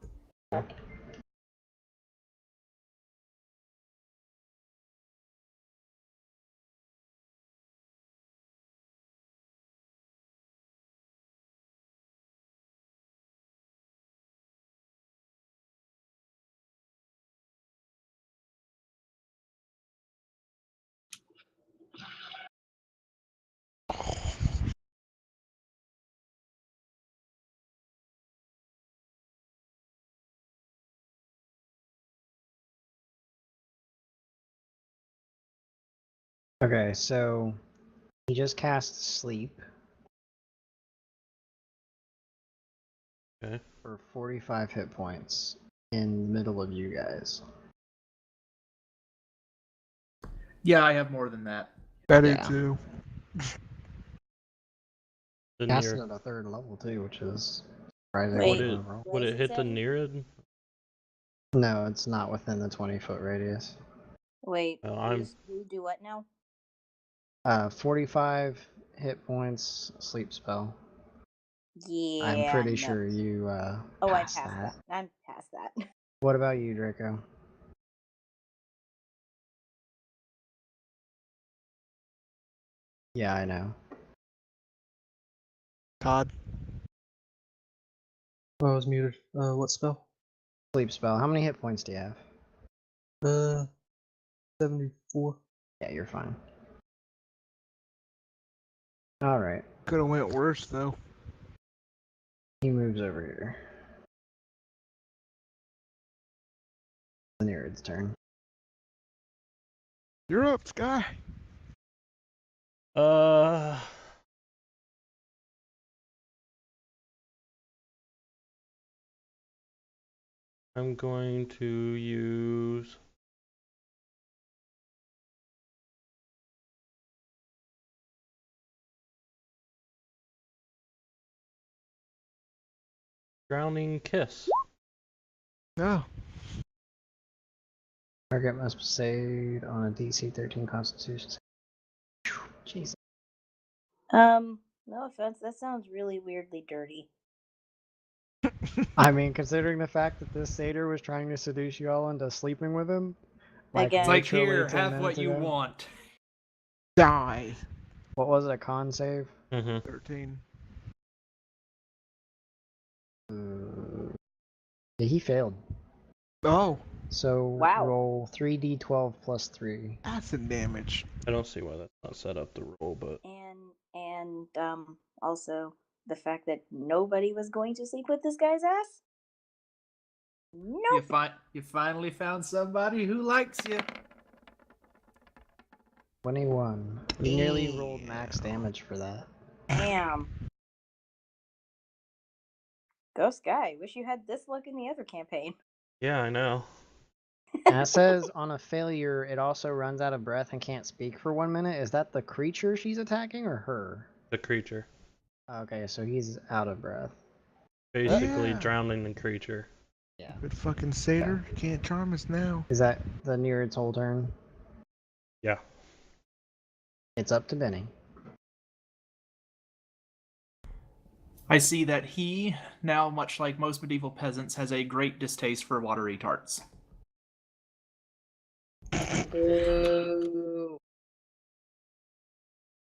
[SPEAKER 3] Okay, so he just cast Sleep.
[SPEAKER 1] Okay.
[SPEAKER 3] For 45 hit points in the middle of you guys.
[SPEAKER 4] Yeah, I have more than that.
[SPEAKER 2] I do
[SPEAKER 3] Yeah.
[SPEAKER 2] too.
[SPEAKER 1] The
[SPEAKER 3] Casted
[SPEAKER 1] near
[SPEAKER 3] at a 3rd level too, which is surprising.
[SPEAKER 6] Wait,
[SPEAKER 1] would
[SPEAKER 3] for
[SPEAKER 1] it
[SPEAKER 3] overall.
[SPEAKER 1] would it hit the
[SPEAKER 6] Say?
[SPEAKER 1] Nereid?
[SPEAKER 3] No, it's not within the 20-foot radius.
[SPEAKER 6] Wait,
[SPEAKER 1] I'm
[SPEAKER 6] who do what now?
[SPEAKER 3] 45 hit points, sleep spell.
[SPEAKER 6] Yeah,
[SPEAKER 3] I'm pretty
[SPEAKER 6] no.
[SPEAKER 3] sure you
[SPEAKER 6] Oh, I
[SPEAKER 3] passed
[SPEAKER 6] passed
[SPEAKER 3] that.
[SPEAKER 6] that. I'm past that.
[SPEAKER 3] What about you, Draco? Yeah, I know.
[SPEAKER 2] Todd.
[SPEAKER 5] Oh, I was muted. What spell?
[SPEAKER 3] Sleep spell. How many hit points do you have?
[SPEAKER 5] 74.
[SPEAKER 3] Yeah, you're fine. Alright.
[SPEAKER 2] Could have went worse though.
[SPEAKER 3] He moves over here. The Nereid's turn.
[SPEAKER 2] You're up, Sky.
[SPEAKER 1] I'm going to use Drowning Kiss.
[SPEAKER 2] No.
[SPEAKER 3] Target must be saved on a DC 13 Constitution. Jesus.
[SPEAKER 6] No offense, that sounds really weirdly dirty.
[SPEAKER 3] I mean, considering the fact that this satyr was trying to seduce you all into sleeping with him,
[SPEAKER 6] Again.
[SPEAKER 4] It's like,
[SPEAKER 3] literally
[SPEAKER 4] here,
[SPEAKER 3] 10
[SPEAKER 4] have what
[SPEAKER 3] minutes
[SPEAKER 4] you
[SPEAKER 3] ago.
[SPEAKER 4] want.
[SPEAKER 2] Die.
[SPEAKER 3] What was it, a con save?
[SPEAKER 2] 13.
[SPEAKER 3] Yeah, he failed.
[SPEAKER 2] Oh,
[SPEAKER 3] So
[SPEAKER 6] Wow.
[SPEAKER 3] roll 3d12 plus 3.
[SPEAKER 2] acid damage.
[SPEAKER 1] I don't see why that's not set up to roll, but
[SPEAKER 6] And also the fact that nobody was going to sleep with this guy's ass? Nope.
[SPEAKER 4] You finally found somebody who likes you.
[SPEAKER 3] 21. You nearly rolled max damage for that.
[SPEAKER 6] Damn. Go Sky. Wish you had this luck in the other campaign.
[SPEAKER 1] yeah, I know.
[SPEAKER 3] And it says on a failure, it also runs out of breath and can't speak for 1 minute. Is that the creature she's attacking or her?
[SPEAKER 1] The creature.
[SPEAKER 3] Okay, so he's out of breath.
[SPEAKER 1] Basically
[SPEAKER 2] Yeah.
[SPEAKER 1] drowning the creature.
[SPEAKER 3] Yeah.
[SPEAKER 2] Good fucking satyr. You can't charm us now.
[SPEAKER 3] Is that the Nereid's whole turn?
[SPEAKER 1] Yeah.
[SPEAKER 3] It's up to Benny.
[SPEAKER 4] I see that he, now much like most medieval peasants, has a great distaste for watery tarts.
[SPEAKER 7] Boo.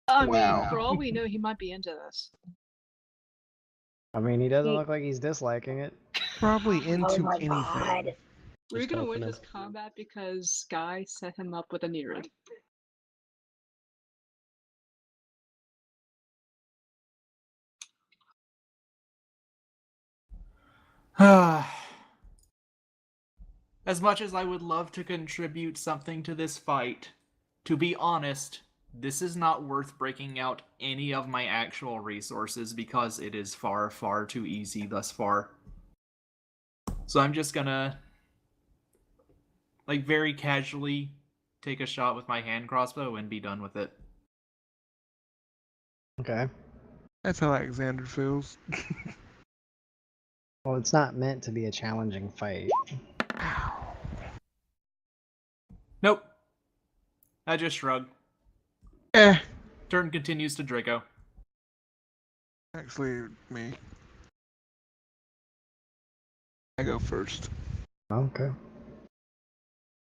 [SPEAKER 7] I
[SPEAKER 2] Wow.
[SPEAKER 7] mean, for all we know, he might be into this.
[SPEAKER 3] I mean, he doesn't
[SPEAKER 9] He-
[SPEAKER 3] look like he's disliking it.
[SPEAKER 2] Probably into
[SPEAKER 9] my
[SPEAKER 2] anything.
[SPEAKER 9] God.
[SPEAKER 7] We're
[SPEAKER 1] Just
[SPEAKER 7] gonna win
[SPEAKER 1] helping
[SPEAKER 7] this combat because Sky set him up with a Nereid.
[SPEAKER 4] As much as I would love to contribute something to this fight, to be honest, this is not worth breaking out any of my actual resources because it is far, far too easy thus far. So I'm just gonna, like, very casually take a shot with my hand crossbow and be done with it.
[SPEAKER 3] Okay.
[SPEAKER 2] That's how Alexander feels.
[SPEAKER 3] Well, it's not meant to be a challenging fight.
[SPEAKER 4] Nope. I just shrug.
[SPEAKER 2] Eh.
[SPEAKER 4] Turn continues to Draco.
[SPEAKER 2] Actually, me. I go first.
[SPEAKER 3] Okay.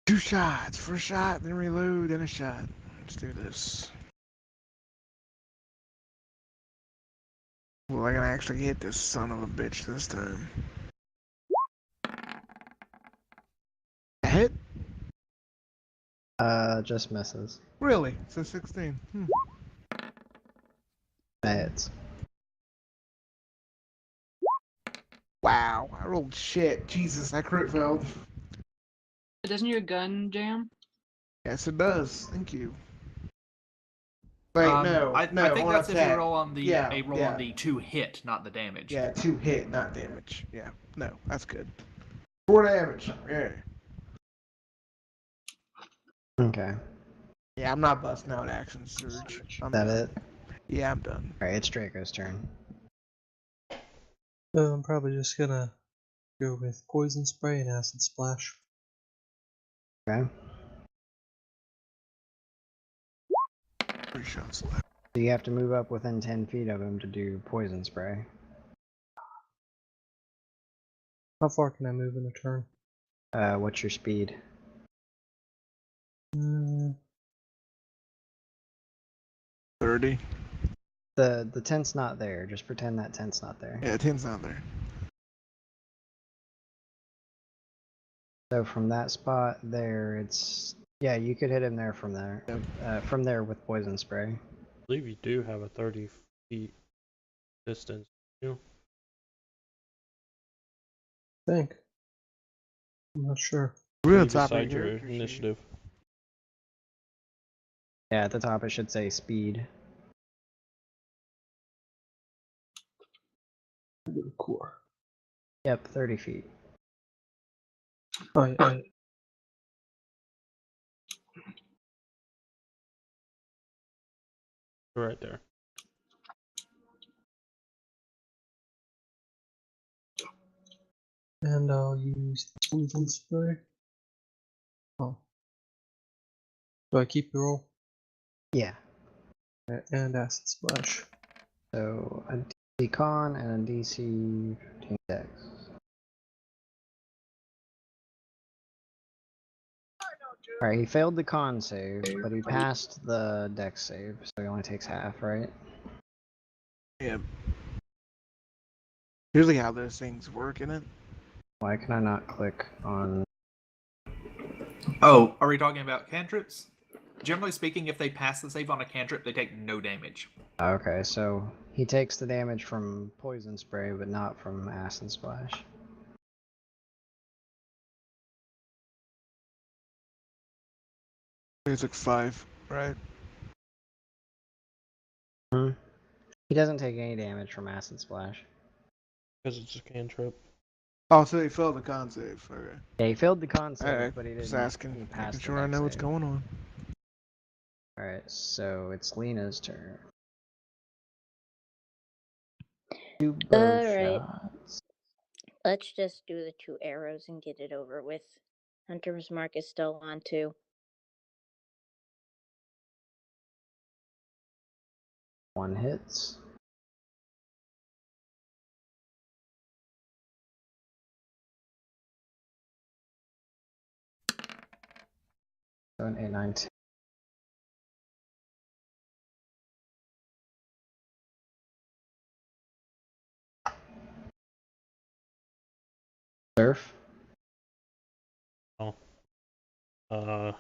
[SPEAKER 2] 2 shots. First shot, then reload, then a shot. Let's do this. Well, I can actually hit this son of a bitch this time. A hit?
[SPEAKER 3] Just misses.
[SPEAKER 2] Really? So 16.
[SPEAKER 3] Hits.
[SPEAKER 2] Wow, I rolled shit. Jesus, I crit failed.
[SPEAKER 7] Doesn't your gun jam?
[SPEAKER 2] Yes, it does. Thank you. Wait, no,
[SPEAKER 4] I
[SPEAKER 2] no,
[SPEAKER 4] think
[SPEAKER 2] on
[SPEAKER 4] that's if
[SPEAKER 2] attack.
[SPEAKER 4] you roll on the
[SPEAKER 2] Yeah,
[SPEAKER 4] a roll
[SPEAKER 2] yeah.
[SPEAKER 4] on the to hit, not the damage.
[SPEAKER 2] Yeah, 2 hit, not damage. Yeah, no, that's good. 4 damage. Yeah.
[SPEAKER 3] Okay.
[SPEAKER 2] Yeah, I'm not busting out action surge.
[SPEAKER 3] Is that it?
[SPEAKER 2] Yeah, I'm done.
[SPEAKER 3] Alright, it's Draco's turn.
[SPEAKER 5] I'm probably just gonna go with poison spray and acid splash.
[SPEAKER 3] Okay.
[SPEAKER 2] 3 shots left.
[SPEAKER 3] So you have to move up within 10 feet of him to do poison spray.
[SPEAKER 5] How far can I move in a turn?
[SPEAKER 3] What's your speed?
[SPEAKER 2] 30.
[SPEAKER 3] The tent's not there. Just pretend that tent's not there.
[SPEAKER 2] Yeah, 10's not there.
[SPEAKER 3] So from that spot there, it's yeah, you could hit him there from there. From there with poison spray.
[SPEAKER 1] I believe you do have a 30 feet distance. You
[SPEAKER 5] I think. I'm not sure.
[SPEAKER 2] We're
[SPEAKER 1] know,
[SPEAKER 2] on top of
[SPEAKER 1] beside your
[SPEAKER 2] character sheet.
[SPEAKER 1] initiative.
[SPEAKER 3] Yeah, at the top it should say speed.
[SPEAKER 5] Core.
[SPEAKER 3] Yep, 30 feet.
[SPEAKER 5] Oh, yeah.
[SPEAKER 1] Right there.
[SPEAKER 5] And I'll use poison spray. Oh. Do I keep the roll?
[SPEAKER 3] Yeah.
[SPEAKER 5] And acid splash.
[SPEAKER 3] So a DC con and a DC 15 dex. Alright, he failed the con save, but he passed the dex save, so he only takes half, right?
[SPEAKER 2] Yeah. Usually how those things work, isn't it?
[SPEAKER 3] Why can I not click on...
[SPEAKER 4] Oh, are we talking about cantrips? Generally speaking, if they pass the save on a cantrip, they take no damage.
[SPEAKER 3] Okay, so he takes the damage from poison spray, but not from acid splash.
[SPEAKER 2] It's like 5, right?
[SPEAKER 3] He doesn't take any damage from acid splash.
[SPEAKER 1] Because it's a cantrip.
[SPEAKER 2] Oh, so he failed the con save. Okay.
[SPEAKER 3] Yeah, he failed the con save,
[SPEAKER 2] Alright,
[SPEAKER 3] but he didn't.
[SPEAKER 2] just asking.
[SPEAKER 3] He passed
[SPEAKER 2] Making
[SPEAKER 3] the
[SPEAKER 2] sure I
[SPEAKER 3] dex
[SPEAKER 2] know what's
[SPEAKER 3] save.
[SPEAKER 2] going on.
[SPEAKER 3] Alright, so it's Lena's turn. 2 bow
[SPEAKER 9] Alright.
[SPEAKER 3] shots.
[SPEAKER 9] Let's just do the 2 arrows and get it over with. Hunter's mark is still on too.
[SPEAKER 3] 1 hits. Seven, 8, 9, 10. Surf.
[SPEAKER 1] Oh. Uh.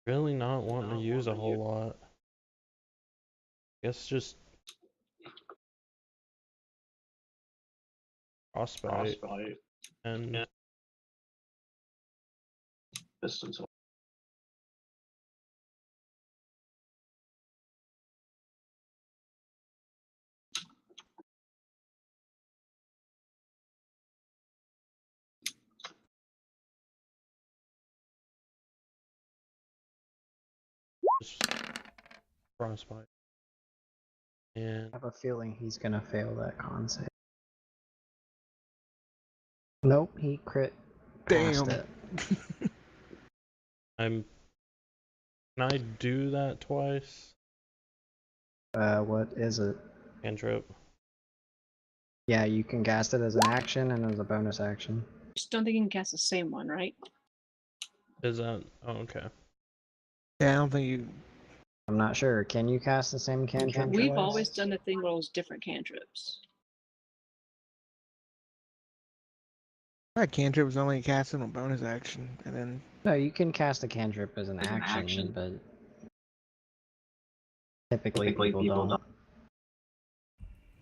[SPEAKER 1] Really not wanting to use a whole lot. Guess just frostbite and
[SPEAKER 10] Distance.
[SPEAKER 1] just frostbite. And
[SPEAKER 3] I have a feeling he's gonna fail that con save. Nope, he crit past
[SPEAKER 2] Damn.
[SPEAKER 3] it.
[SPEAKER 1] can I do that twice?
[SPEAKER 3] What is it?
[SPEAKER 1] Cantrip.
[SPEAKER 3] Yeah, you can cast it as an action and as a bonus action.
[SPEAKER 7] Just don't think you can cast the same one, right?
[SPEAKER 1] Is that okay?
[SPEAKER 2] Yeah, I don't think you.
[SPEAKER 3] I'm not sure. Can you cast the same cantrip
[SPEAKER 7] We've
[SPEAKER 3] twice?
[SPEAKER 7] always done the thing where it was different cantrips.
[SPEAKER 2] That cantrip was only casting a bonus action, and then
[SPEAKER 3] No, you can cast a cantrip as an action, but typically people don't.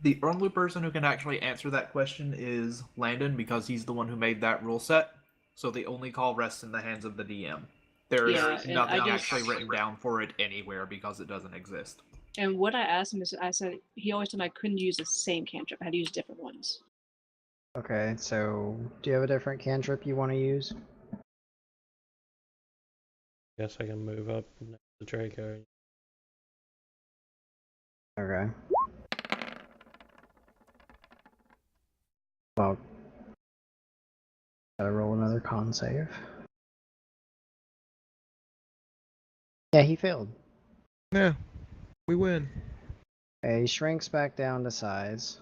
[SPEAKER 4] The only person who can actually answer that question is Landon, because he's the one who made that rule set. So the only call rests in the hands of the DM. There is
[SPEAKER 7] Yeah, and
[SPEAKER 4] nothing
[SPEAKER 7] I just-
[SPEAKER 4] actually written down for it anywhere because it doesn't exist.
[SPEAKER 7] And what I asked him is, I said he always told me I couldn't use the same cantrip. I had to use different ones.
[SPEAKER 3] Okay, so do you have a different cantrip you want to use?
[SPEAKER 1] Guess I can move up next to Draco.
[SPEAKER 3] Okay. Well, gotta roll another con save. Yeah, he failed.
[SPEAKER 2] yeah, we win.
[SPEAKER 3] Okay, he shrinks back down to size.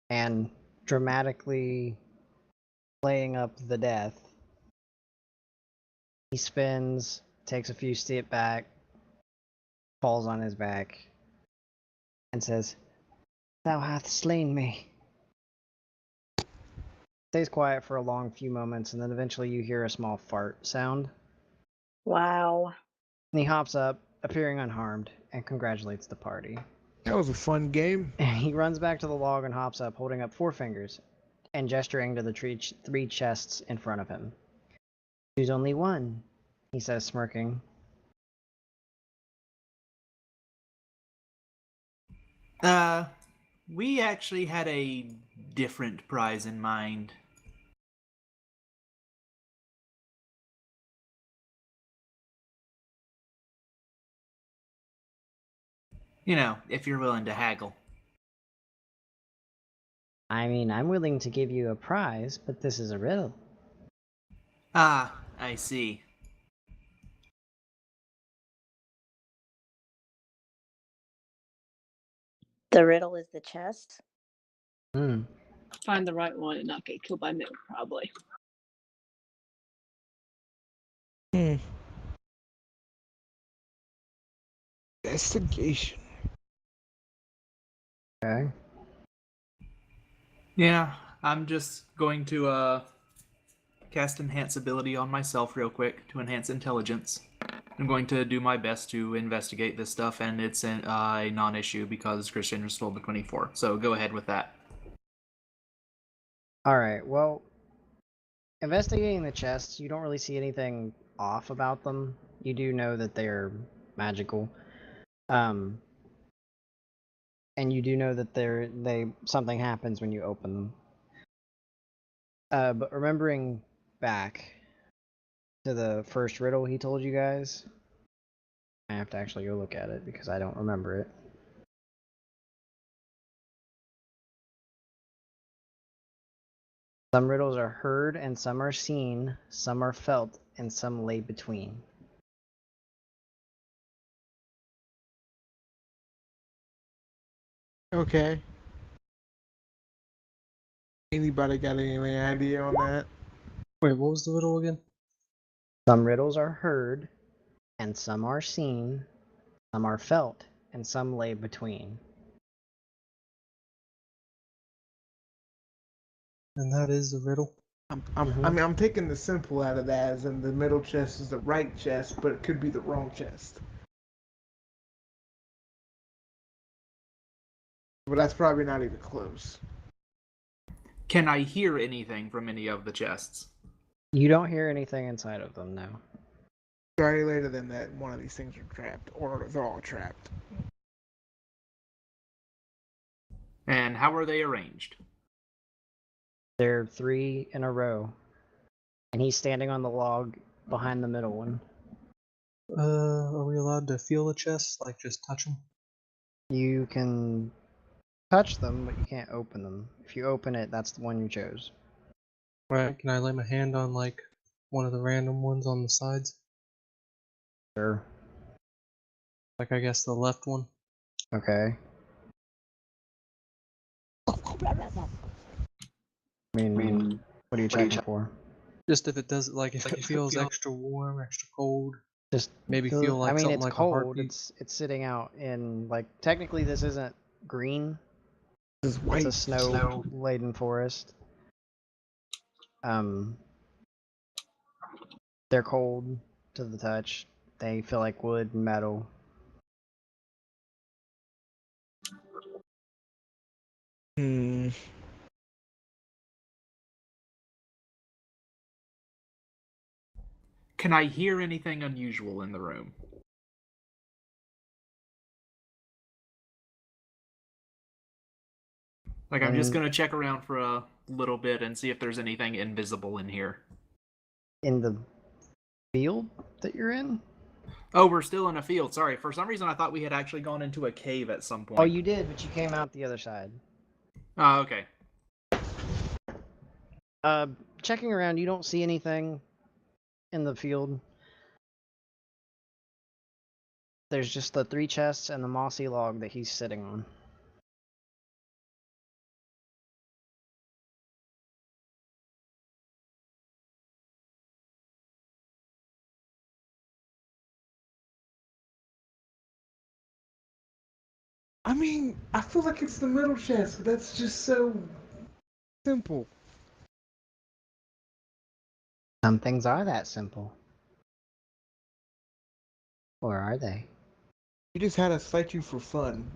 [SPEAKER 3] And dramatically playing up the death, he spins, takes a few steps back, falls on his back, and says, "Thou hath slain me." Stays quiet for a long few moments, and then eventually you hear a small fart sound.
[SPEAKER 9] Wow.
[SPEAKER 3] And he hops up, appearing unharmed, and congratulates the party.
[SPEAKER 2] That was a fun game.
[SPEAKER 3] He runs back to the log and hops up, holding up 4 fingers, and gesturing to the 3 chests in front of him. "Choose only one," he says, smirking.
[SPEAKER 4] We actually had a different prize in mind. You know, if you're willing to haggle.
[SPEAKER 3] I mean, I'm willing to give you a prize, but this is a riddle.
[SPEAKER 4] Ah, I see.
[SPEAKER 9] The riddle is the chest.
[SPEAKER 3] Hmm.
[SPEAKER 7] Find the right one and not get killed by Mick, probably.
[SPEAKER 2] Investigation.
[SPEAKER 3] Okay.
[SPEAKER 4] Yeah, I'm just going to cast Enhance ability on myself real quick to enhance intelligence. I'm going to do my best to investigate this stuff, and it's a non-issue because Christian just rolled the 24. So go ahead with that.
[SPEAKER 3] Alright, well, investigating the chests, you don't really see anything off about them. You do know that they're magical. And you do know that something happens when you open them. But remembering back to the first riddle he told you guys, I have to actually go look at it because I don't remember it. Some riddles are heard and some are seen, some are felt and some lay between.
[SPEAKER 2] Okay. Anybody got any idea on that?
[SPEAKER 5] Wait, what was the riddle again?
[SPEAKER 3] Some riddles are heard and some are seen, some are felt and some lay between.
[SPEAKER 5] And that is the riddle.
[SPEAKER 2] I'm taking the simple out of that, as in the middle chest is the right chest, but it could be the wrong chest. But that's probably not even close.
[SPEAKER 4] Can I hear anything from any of the chests?
[SPEAKER 3] You don't hear anything inside of them, no.
[SPEAKER 2] Sorry later than that one of these things are trapped, or they're all trapped.
[SPEAKER 4] And how are they arranged?
[SPEAKER 3] They're 3 in a row. And he's standing on the log behind the middle one.
[SPEAKER 5] Are we allowed to feel the chest? Like just touch them?
[SPEAKER 3] You can touch them, but you can't open them. If you open it, that's the one you chose.
[SPEAKER 5] Right, can I lay my hand on like one of the random ones on the sides?
[SPEAKER 3] Sure.
[SPEAKER 5] Like I guess the left one?
[SPEAKER 3] Okay. I mean, what are you checking for?
[SPEAKER 5] Just if it does, like if it feels extra warm, extra cold.
[SPEAKER 3] Just
[SPEAKER 5] Maybe feel like
[SPEAKER 3] I mean,
[SPEAKER 5] something
[SPEAKER 3] it's
[SPEAKER 5] like a
[SPEAKER 3] cold.
[SPEAKER 5] heartbeat.
[SPEAKER 3] It's sitting out in, like, technically this isn't green.
[SPEAKER 2] This is white.
[SPEAKER 3] It's a snow-laden forest. They're cold to the touch. They feel like wood and metal.
[SPEAKER 4] Can I hear anything unusual in the room? Like, I'm just gonna check around for a little bit and see if there's anything invisible in here.
[SPEAKER 3] In the field that you're in?
[SPEAKER 4] Oh, we're still in a field. Sorry. For some reason, I thought we had actually gone into a cave at some point.
[SPEAKER 3] Oh, you did, but you came out the other side.
[SPEAKER 4] Oh, okay.
[SPEAKER 3] Checking around, you don't see anything in the field. There's just the 3 chests and the mossy log that he's sitting on.
[SPEAKER 2] I mean, I feel like it's the middle chest, but that's just so simple.
[SPEAKER 3] Some things are that simple. Or are they?
[SPEAKER 2] You just had us fight you for fun.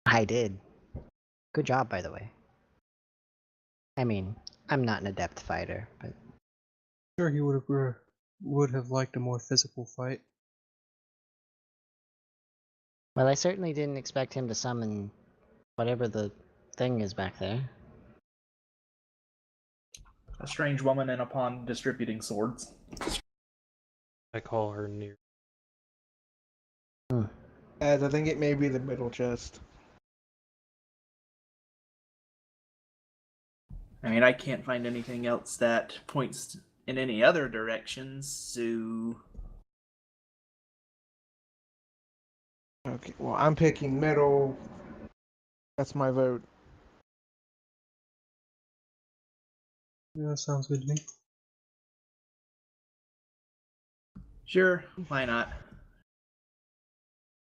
[SPEAKER 3] I did. Good job, by the way. I mean, I'm not an adept fighter, but
[SPEAKER 5] Sure, he would have liked a more physical fight.
[SPEAKER 3] well, I certainly didn't expect him to summon whatever the thing is back there.
[SPEAKER 4] A strange woman in a pond distributing swords.
[SPEAKER 1] I call her near.
[SPEAKER 2] As I think it may be the middle chest.
[SPEAKER 4] I mean, I can't find anything else that points in any other directions, so...
[SPEAKER 2] Okay, well, I'm picking middle. That's my vote.
[SPEAKER 5] Yeah, that sounds good to me.
[SPEAKER 4] Sure, why not?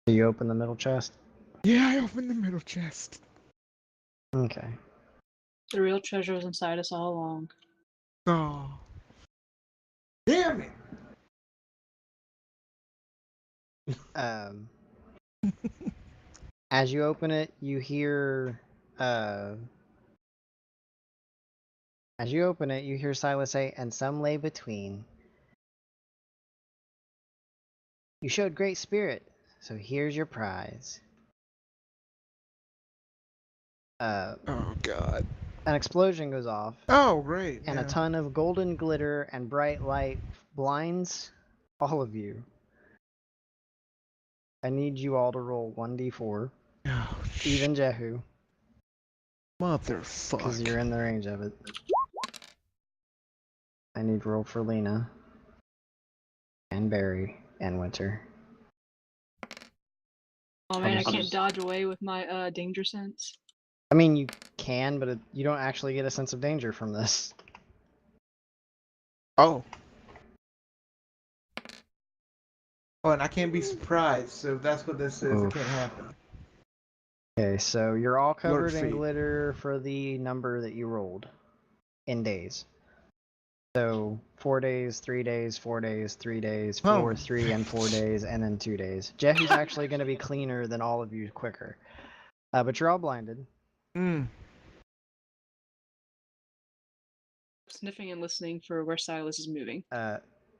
[SPEAKER 3] Do you open the middle chest?
[SPEAKER 2] Yeah, I opened the middle chest.
[SPEAKER 3] Okay.
[SPEAKER 7] The real treasure was inside us all along.
[SPEAKER 2] Oh. Damn it!
[SPEAKER 3] As you open it, you hear Silas say, "And some lay between. You showed great spirit, so here's your prize."
[SPEAKER 2] Oh, God.
[SPEAKER 3] An explosion goes off,
[SPEAKER 2] Oh, great.
[SPEAKER 3] and
[SPEAKER 2] yeah.
[SPEAKER 3] a ton of golden glitter and bright light blinds all of you. I need you all to roll 1d4,
[SPEAKER 2] Oh,
[SPEAKER 3] even Jehu, because
[SPEAKER 2] motherfucker.
[SPEAKER 3] you're in the range of it. I need to roll for Lena. And Barry and Winter.
[SPEAKER 7] Oh man, I
[SPEAKER 3] Obviously.
[SPEAKER 7] can't dodge away with my danger sense.
[SPEAKER 3] I mean, you can, but you don't actually get a sense of danger from this.
[SPEAKER 2] Oh. Oh, and I can't be surprised, so if that's what this says, it
[SPEAKER 3] Oof.
[SPEAKER 2] can't happen.
[SPEAKER 3] Okay, so you're all covered in
[SPEAKER 2] feet.
[SPEAKER 3] glitter for the number that you rolled in days. So 4 days, 3 days, 4 days, 3 days, 4,
[SPEAKER 2] Oh.
[SPEAKER 3] 3, and 4 days, and then 2 days. Jehu's actually going to be cleaner than all of you quicker. But you're all blinded.
[SPEAKER 7] Sniffing and listening for where Silas is moving.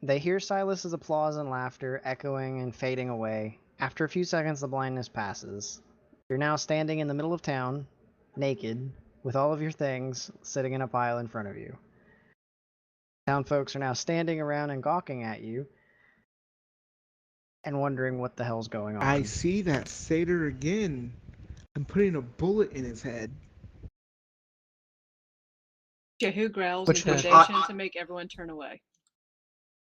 [SPEAKER 3] They hear Silas's applause and laughter echoing and fading away. After a few seconds, the blindness passes. You're now standing in the middle of town, naked, with all of your things sitting in a pile in front of you. Town folks are now standing around and gawking at you and wondering what the hell's going on.
[SPEAKER 2] I see that satyr again. I'm putting a bullet in his head.
[SPEAKER 7] Jehu growls
[SPEAKER 5] Which head?
[SPEAKER 7] intimidation to make everyone turn away.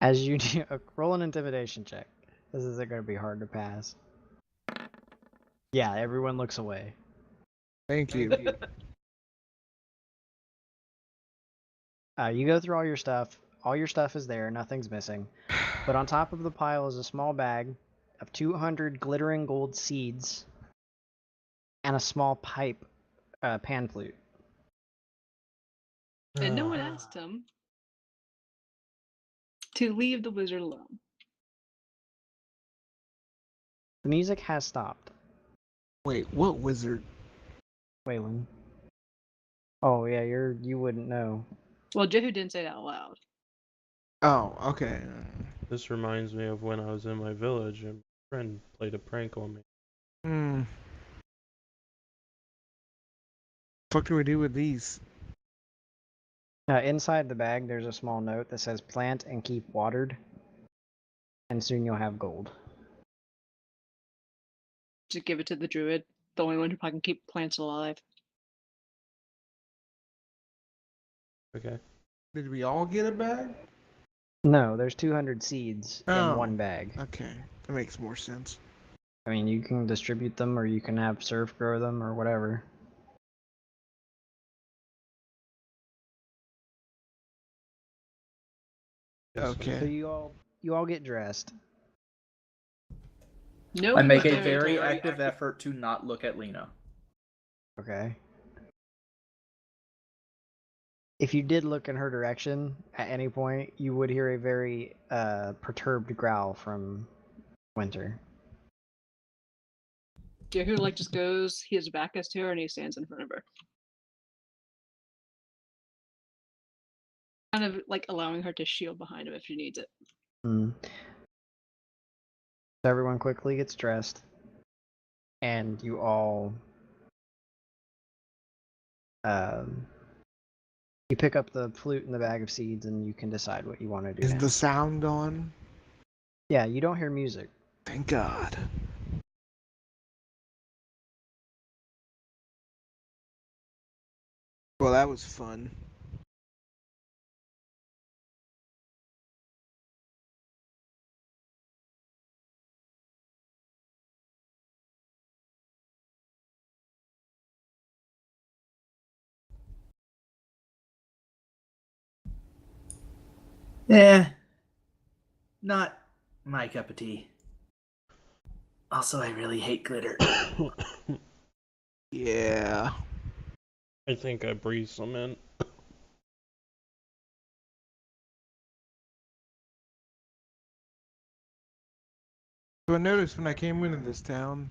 [SPEAKER 3] As you do, roll an intimidation check. This isn't going to be hard to pass. Yeah, everyone looks away.
[SPEAKER 2] Thank you.
[SPEAKER 3] You go through all your stuff. All your stuff is there. Nothing's missing. But on top of the pile is a small bag of 200 glittering gold seeds and a small pipe, pan flute.
[SPEAKER 7] And no one asked him to leave the wizard alone.
[SPEAKER 3] The music has stopped.
[SPEAKER 2] Wait, what wizard?
[SPEAKER 3] Waylon. Oh yeah, you wouldn't know.
[SPEAKER 7] Well, Jehu didn't say that out loud.
[SPEAKER 2] Oh, okay.
[SPEAKER 1] This reminds me of when I was in my village and my friend played a prank on me.
[SPEAKER 2] What do we do with these?
[SPEAKER 3] Inside the bag, there's a small note that says plant and keep watered, and soon you'll have gold.
[SPEAKER 7] Just give it to the druid, the only one who can keep plants alive.
[SPEAKER 1] Okay.
[SPEAKER 2] Did we all get a bag?
[SPEAKER 3] No, there's 200 seeds in one bag.
[SPEAKER 2] Okay, that makes more sense.
[SPEAKER 3] I mean, you can distribute them, or you can have Surf grow them, or whatever.
[SPEAKER 2] Okay.
[SPEAKER 3] So you all get dressed.
[SPEAKER 4] I make a very active effort to not look at Lena.
[SPEAKER 3] Okay. If you did look in her direction at any point, you would hear a very perturbed growl from Winter.
[SPEAKER 7] Jehu just goes, his back is to her, and he stands in front of her. Kind of allowing her to shield behind him if she needs it.
[SPEAKER 3] So everyone quickly gets dressed, and you all you pick up the flute and the bag of seeds, and you can decide what you want to do.
[SPEAKER 2] Is
[SPEAKER 3] now.
[SPEAKER 2] the sound on?
[SPEAKER 3] Yeah, you don't hear music.
[SPEAKER 2] Thank God. Well, that was fun.
[SPEAKER 4] Not my cup of tea. Also, I really hate glitter.
[SPEAKER 2] Yeah.
[SPEAKER 1] I think I breathed some in.
[SPEAKER 2] So I noticed when I came into this town,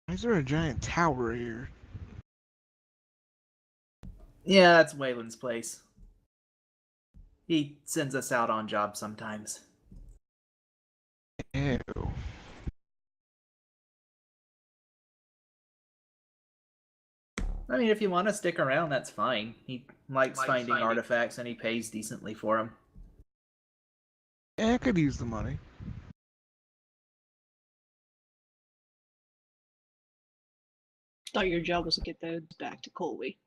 [SPEAKER 2] why is there a giant tower here?
[SPEAKER 4] Yeah, that's Waylon's place. He sends us out on jobs sometimes.
[SPEAKER 2] Ew.
[SPEAKER 4] I mean, if you want to stick around, that's fine. He likes finding artifacts and he pays decently for them.
[SPEAKER 2] Yeah, I could use the money.
[SPEAKER 7] Thought your job was to get those back to Colby.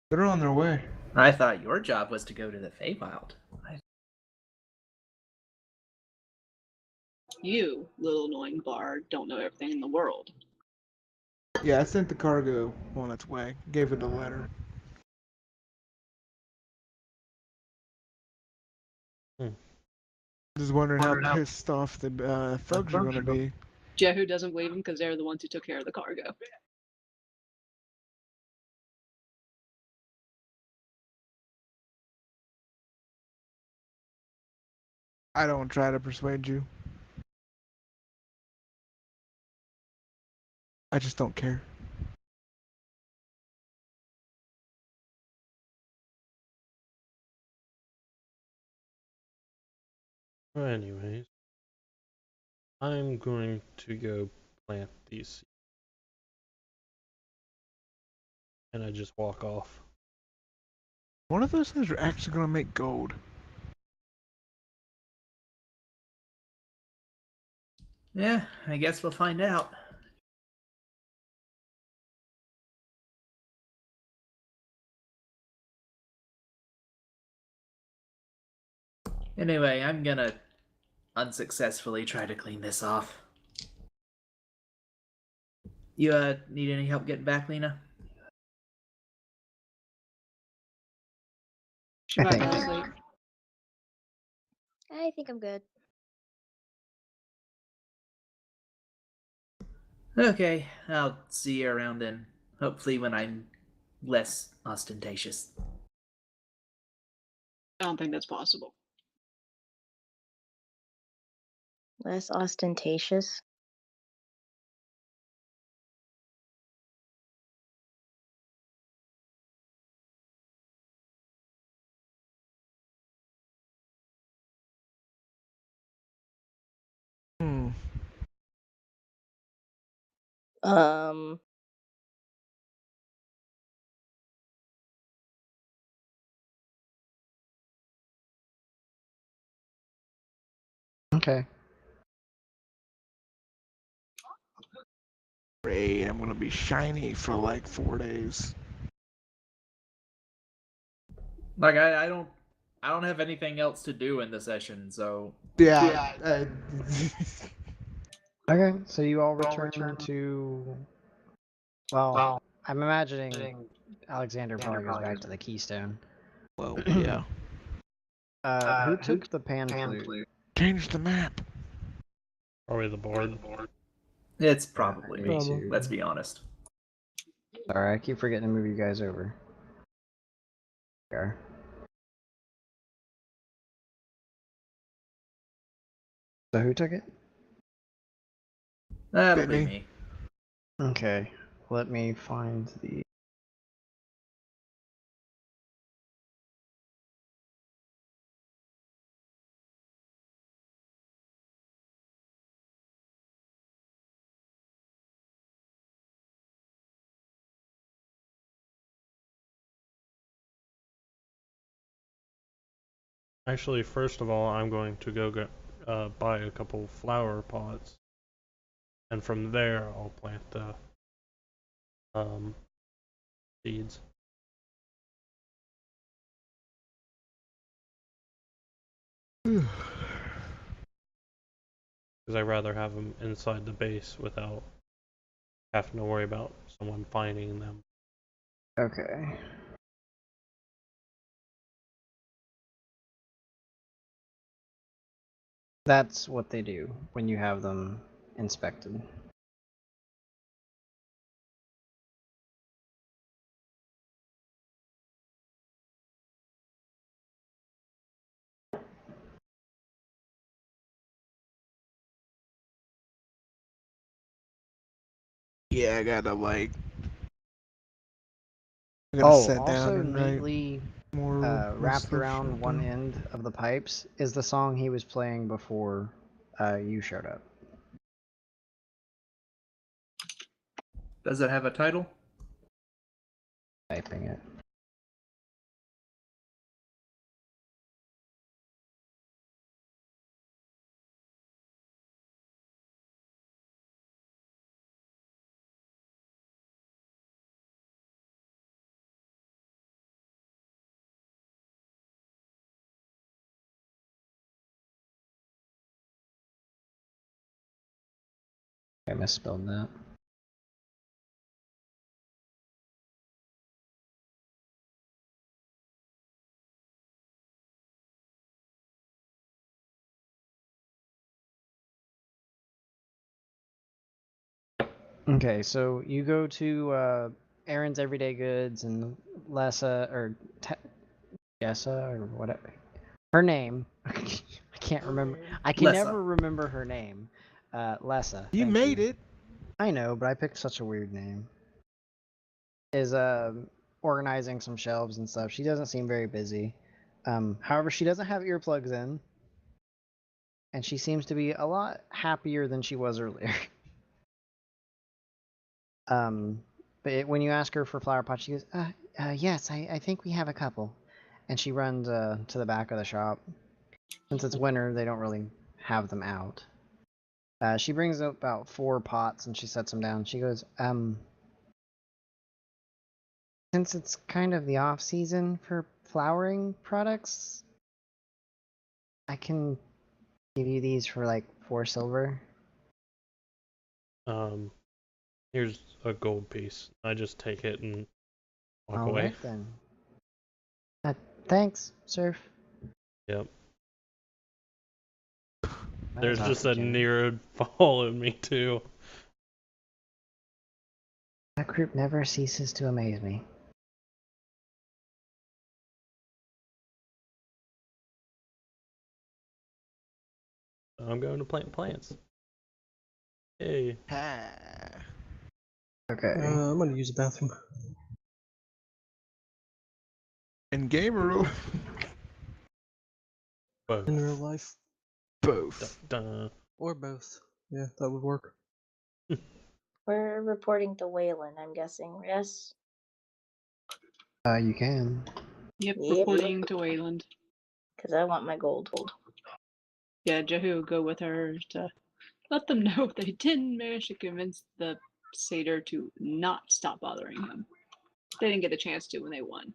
[SPEAKER 2] They're on their way.
[SPEAKER 4] I thought your job was to go to the Feywild.
[SPEAKER 7] You, little annoying bard, don't know everything in the world.
[SPEAKER 2] Yeah, I sent the cargo on its way. Gave it a letter. Just wondering how pissed off the thugs are gonna be.
[SPEAKER 7] Jehu doesn't believe them because they're the ones who took care of the cargo.
[SPEAKER 2] I don't try to persuade you. I just don't care.
[SPEAKER 1] Well, anyways, I'm going to go plant these seeds. And I just walk off.
[SPEAKER 2] One of those things are actually gonna make gold.
[SPEAKER 4] Yeah, I guess we'll find out. Anyway, I'm gonna unsuccessfully try to clean this off. You need any help getting back, Lena?
[SPEAKER 7] She might fell asleep.
[SPEAKER 9] I think I'm good.
[SPEAKER 4] Okay, I'll see you around then. Hopefully when I'm less ostentatious.
[SPEAKER 7] I don't think that's possible.
[SPEAKER 9] Less ostentatious.
[SPEAKER 2] Hmm.
[SPEAKER 9] Um.
[SPEAKER 3] Okay.
[SPEAKER 2] Great, I'm gonna be shiny for like 4 days.
[SPEAKER 4] Like I don't have anything else to do in the session, so
[SPEAKER 2] Yeah.
[SPEAKER 3] Okay, so you all return to. Well, I'm imagining Alexander probably goes back to the Keystone.
[SPEAKER 2] Well, yeah.
[SPEAKER 3] Who took the pan flute?
[SPEAKER 2] Change the map.
[SPEAKER 1] Probably the board.
[SPEAKER 4] it's probably me.
[SPEAKER 3] Probably.
[SPEAKER 4] Let's be honest.
[SPEAKER 3] Sorry, I keep forgetting to move you guys over. There. So who took it?
[SPEAKER 4] That'll be
[SPEAKER 2] Bit me.
[SPEAKER 4] me.
[SPEAKER 3] Okay, let me find the.
[SPEAKER 1] Actually, first of all, I'm going to go get, buy a couple flower pots. And from there, I'll plant the seeds. Because I'd rather have them inside the base without having to worry about someone finding them.
[SPEAKER 3] Okay. That's what they do when you have them inspected.
[SPEAKER 2] Yeah, I gotta sit down
[SPEAKER 3] also
[SPEAKER 2] and write
[SPEAKER 3] neatly
[SPEAKER 2] more
[SPEAKER 3] wrapped
[SPEAKER 2] stuff
[SPEAKER 3] around one
[SPEAKER 2] down.
[SPEAKER 3] end of the pipes is the song he was playing before you showed up.
[SPEAKER 4] Does it have a title?
[SPEAKER 3] Typing it. I misspelled that. Okay, so you go to Aaron's Everyday Goods and Lessa or Jessa or whatever. Her name. I can't remember. I can
[SPEAKER 4] Lessa.
[SPEAKER 3] never remember her name. Lessa.
[SPEAKER 2] You
[SPEAKER 3] thank
[SPEAKER 2] made
[SPEAKER 3] you.
[SPEAKER 2] it.
[SPEAKER 3] I know, but I picked such a weird name. Is organizing some shelves and stuff. She doesn't seem very busy. However, she doesn't have earplugs in, and she seems to be a lot happier than she was earlier. But when you ask her for flower pots, she goes, yes, I think we have a couple. And she runs to the back of the shop. Since it's winter, they don't really have them out. She brings up about 4 pots and she sets them down. She goes, since it's kind of the off season for flowering products, I can give you these for like 4 silver.
[SPEAKER 1] Here's a gold piece. I just take it and walk
[SPEAKER 3] All
[SPEAKER 1] away.
[SPEAKER 3] right then. Thanks, Surf.
[SPEAKER 1] Yep.
[SPEAKER 3] That
[SPEAKER 1] There's
[SPEAKER 3] was
[SPEAKER 1] just a
[SPEAKER 3] awesome, Jimmy.
[SPEAKER 1] Nero following me too.
[SPEAKER 3] That group never ceases to amaze me.
[SPEAKER 1] I'm going to plant plants. Hey.
[SPEAKER 3] Okay.
[SPEAKER 5] I'm gonna use the bathroom.
[SPEAKER 2] And gamer
[SPEAKER 1] Whoa.
[SPEAKER 5] In real life.
[SPEAKER 2] both.
[SPEAKER 1] Dun.
[SPEAKER 5] Or both. Yeah, that would work.
[SPEAKER 9] We're reporting to Wayland, I'm guessing. Yes.
[SPEAKER 3] You can.
[SPEAKER 7] Yep,
[SPEAKER 9] Yep.
[SPEAKER 7] reporting to Wayland.
[SPEAKER 9] Because I want my gold.
[SPEAKER 7] Yeah, Jehu will go with her to let them know they didn't manage to convince the satyr to not stop bothering him. They didn't get a chance to when they won.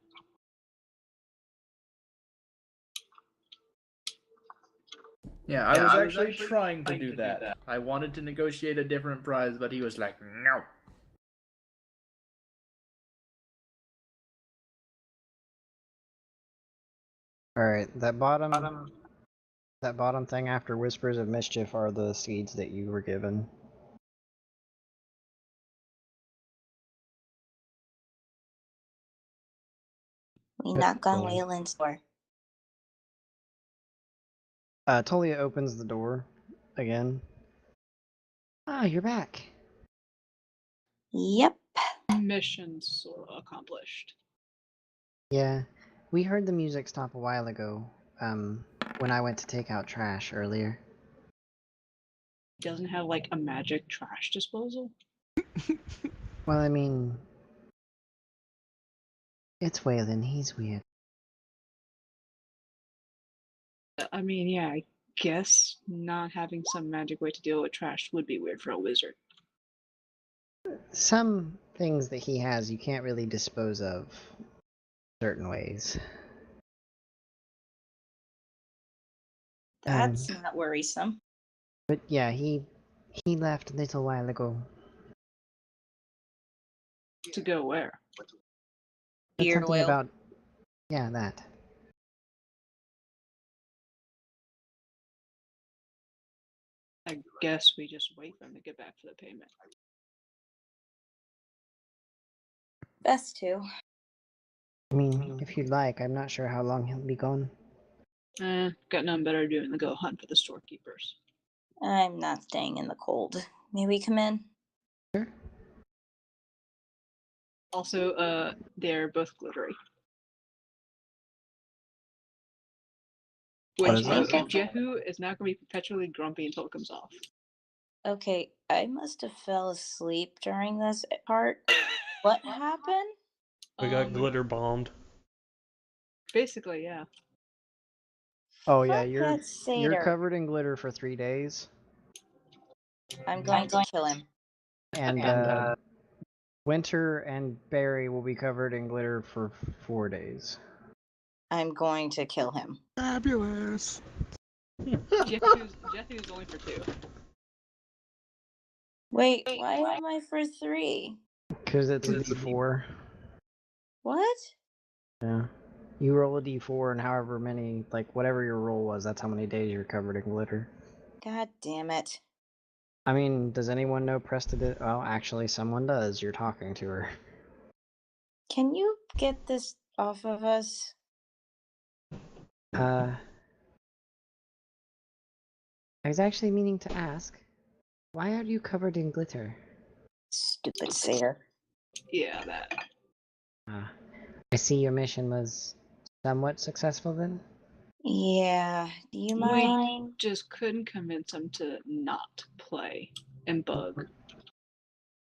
[SPEAKER 4] Yeah, I was actually trying to do that. I wanted to negotiate a different price, but he was like, no.
[SPEAKER 3] Alright, that bottom thing after Whispers of Mischief are the seeds that you were given.
[SPEAKER 6] We
[SPEAKER 3] Yep,
[SPEAKER 6] knock on
[SPEAKER 3] cool.
[SPEAKER 6] Wayland's door.
[SPEAKER 3] Tolia opens the door again. Ah, you're back.
[SPEAKER 6] Yep.
[SPEAKER 7] Mission sort of accomplished.
[SPEAKER 3] Yeah, we heard the music stop a while ago, when I went to take out trash earlier.
[SPEAKER 7] Doesn't have like a magic trash disposal.
[SPEAKER 3] Well, I mean, it's Wayland, he's weird.
[SPEAKER 7] I mean, yeah, I guess not having some magic way to deal with trash would be weird for a wizard.
[SPEAKER 3] Some things that he has you can't really dispose of certain ways.
[SPEAKER 6] That's not worrisome.
[SPEAKER 3] But yeah, he left a little while ago.
[SPEAKER 7] To go where?
[SPEAKER 3] That's
[SPEAKER 6] Beard
[SPEAKER 3] something
[SPEAKER 6] oil.
[SPEAKER 3] about... Yeah, that.
[SPEAKER 7] I guess we just wait for him to get back for the payment.
[SPEAKER 6] Best to.
[SPEAKER 3] I mean, if you'd like, I'm not sure how long he'll be gone.
[SPEAKER 7] Got nothing better to do than to go hunt for the storekeepers.
[SPEAKER 6] I'm not staying in the cold. May we come in?
[SPEAKER 3] Sure.
[SPEAKER 7] Also, they're both glittery.
[SPEAKER 3] What
[SPEAKER 7] Which
[SPEAKER 3] is
[SPEAKER 7] means
[SPEAKER 6] that?
[SPEAKER 7] Jehu is now going to be perpetually grumpy until it comes off.
[SPEAKER 6] Okay, I must have fell asleep during this part. What happened?
[SPEAKER 1] We got glitter bombed.
[SPEAKER 7] Basically, yeah.
[SPEAKER 3] Oh yeah,
[SPEAKER 6] Fuck
[SPEAKER 3] you're
[SPEAKER 6] that satyr.
[SPEAKER 3] covered in glitter for 3 days.
[SPEAKER 6] I'm going to kill him.
[SPEAKER 3] And Winter and Barry will be covered in glitter for 4 days.
[SPEAKER 6] I'm going to kill him.
[SPEAKER 2] Fabulous.
[SPEAKER 7] Jehu's only for 2.
[SPEAKER 6] Wait, why am I for 3?
[SPEAKER 3] Because it's a d4.
[SPEAKER 6] What?
[SPEAKER 3] Yeah. You roll a d4, and however many, like, whatever your roll was, that's how many days you're covered in glitter.
[SPEAKER 6] God damn it.
[SPEAKER 3] I mean, does anyone know Prestid? Well, actually, someone does. You're talking to her.
[SPEAKER 6] Can you get this off of us?
[SPEAKER 3] I was actually meaning to ask, why are you covered in glitter?
[SPEAKER 6] Stupid satyr.
[SPEAKER 7] Yeah, that.
[SPEAKER 3] I see your mission was somewhat successful then?
[SPEAKER 6] Yeah, do you mind?
[SPEAKER 7] We just couldn't convince him to not play and bug.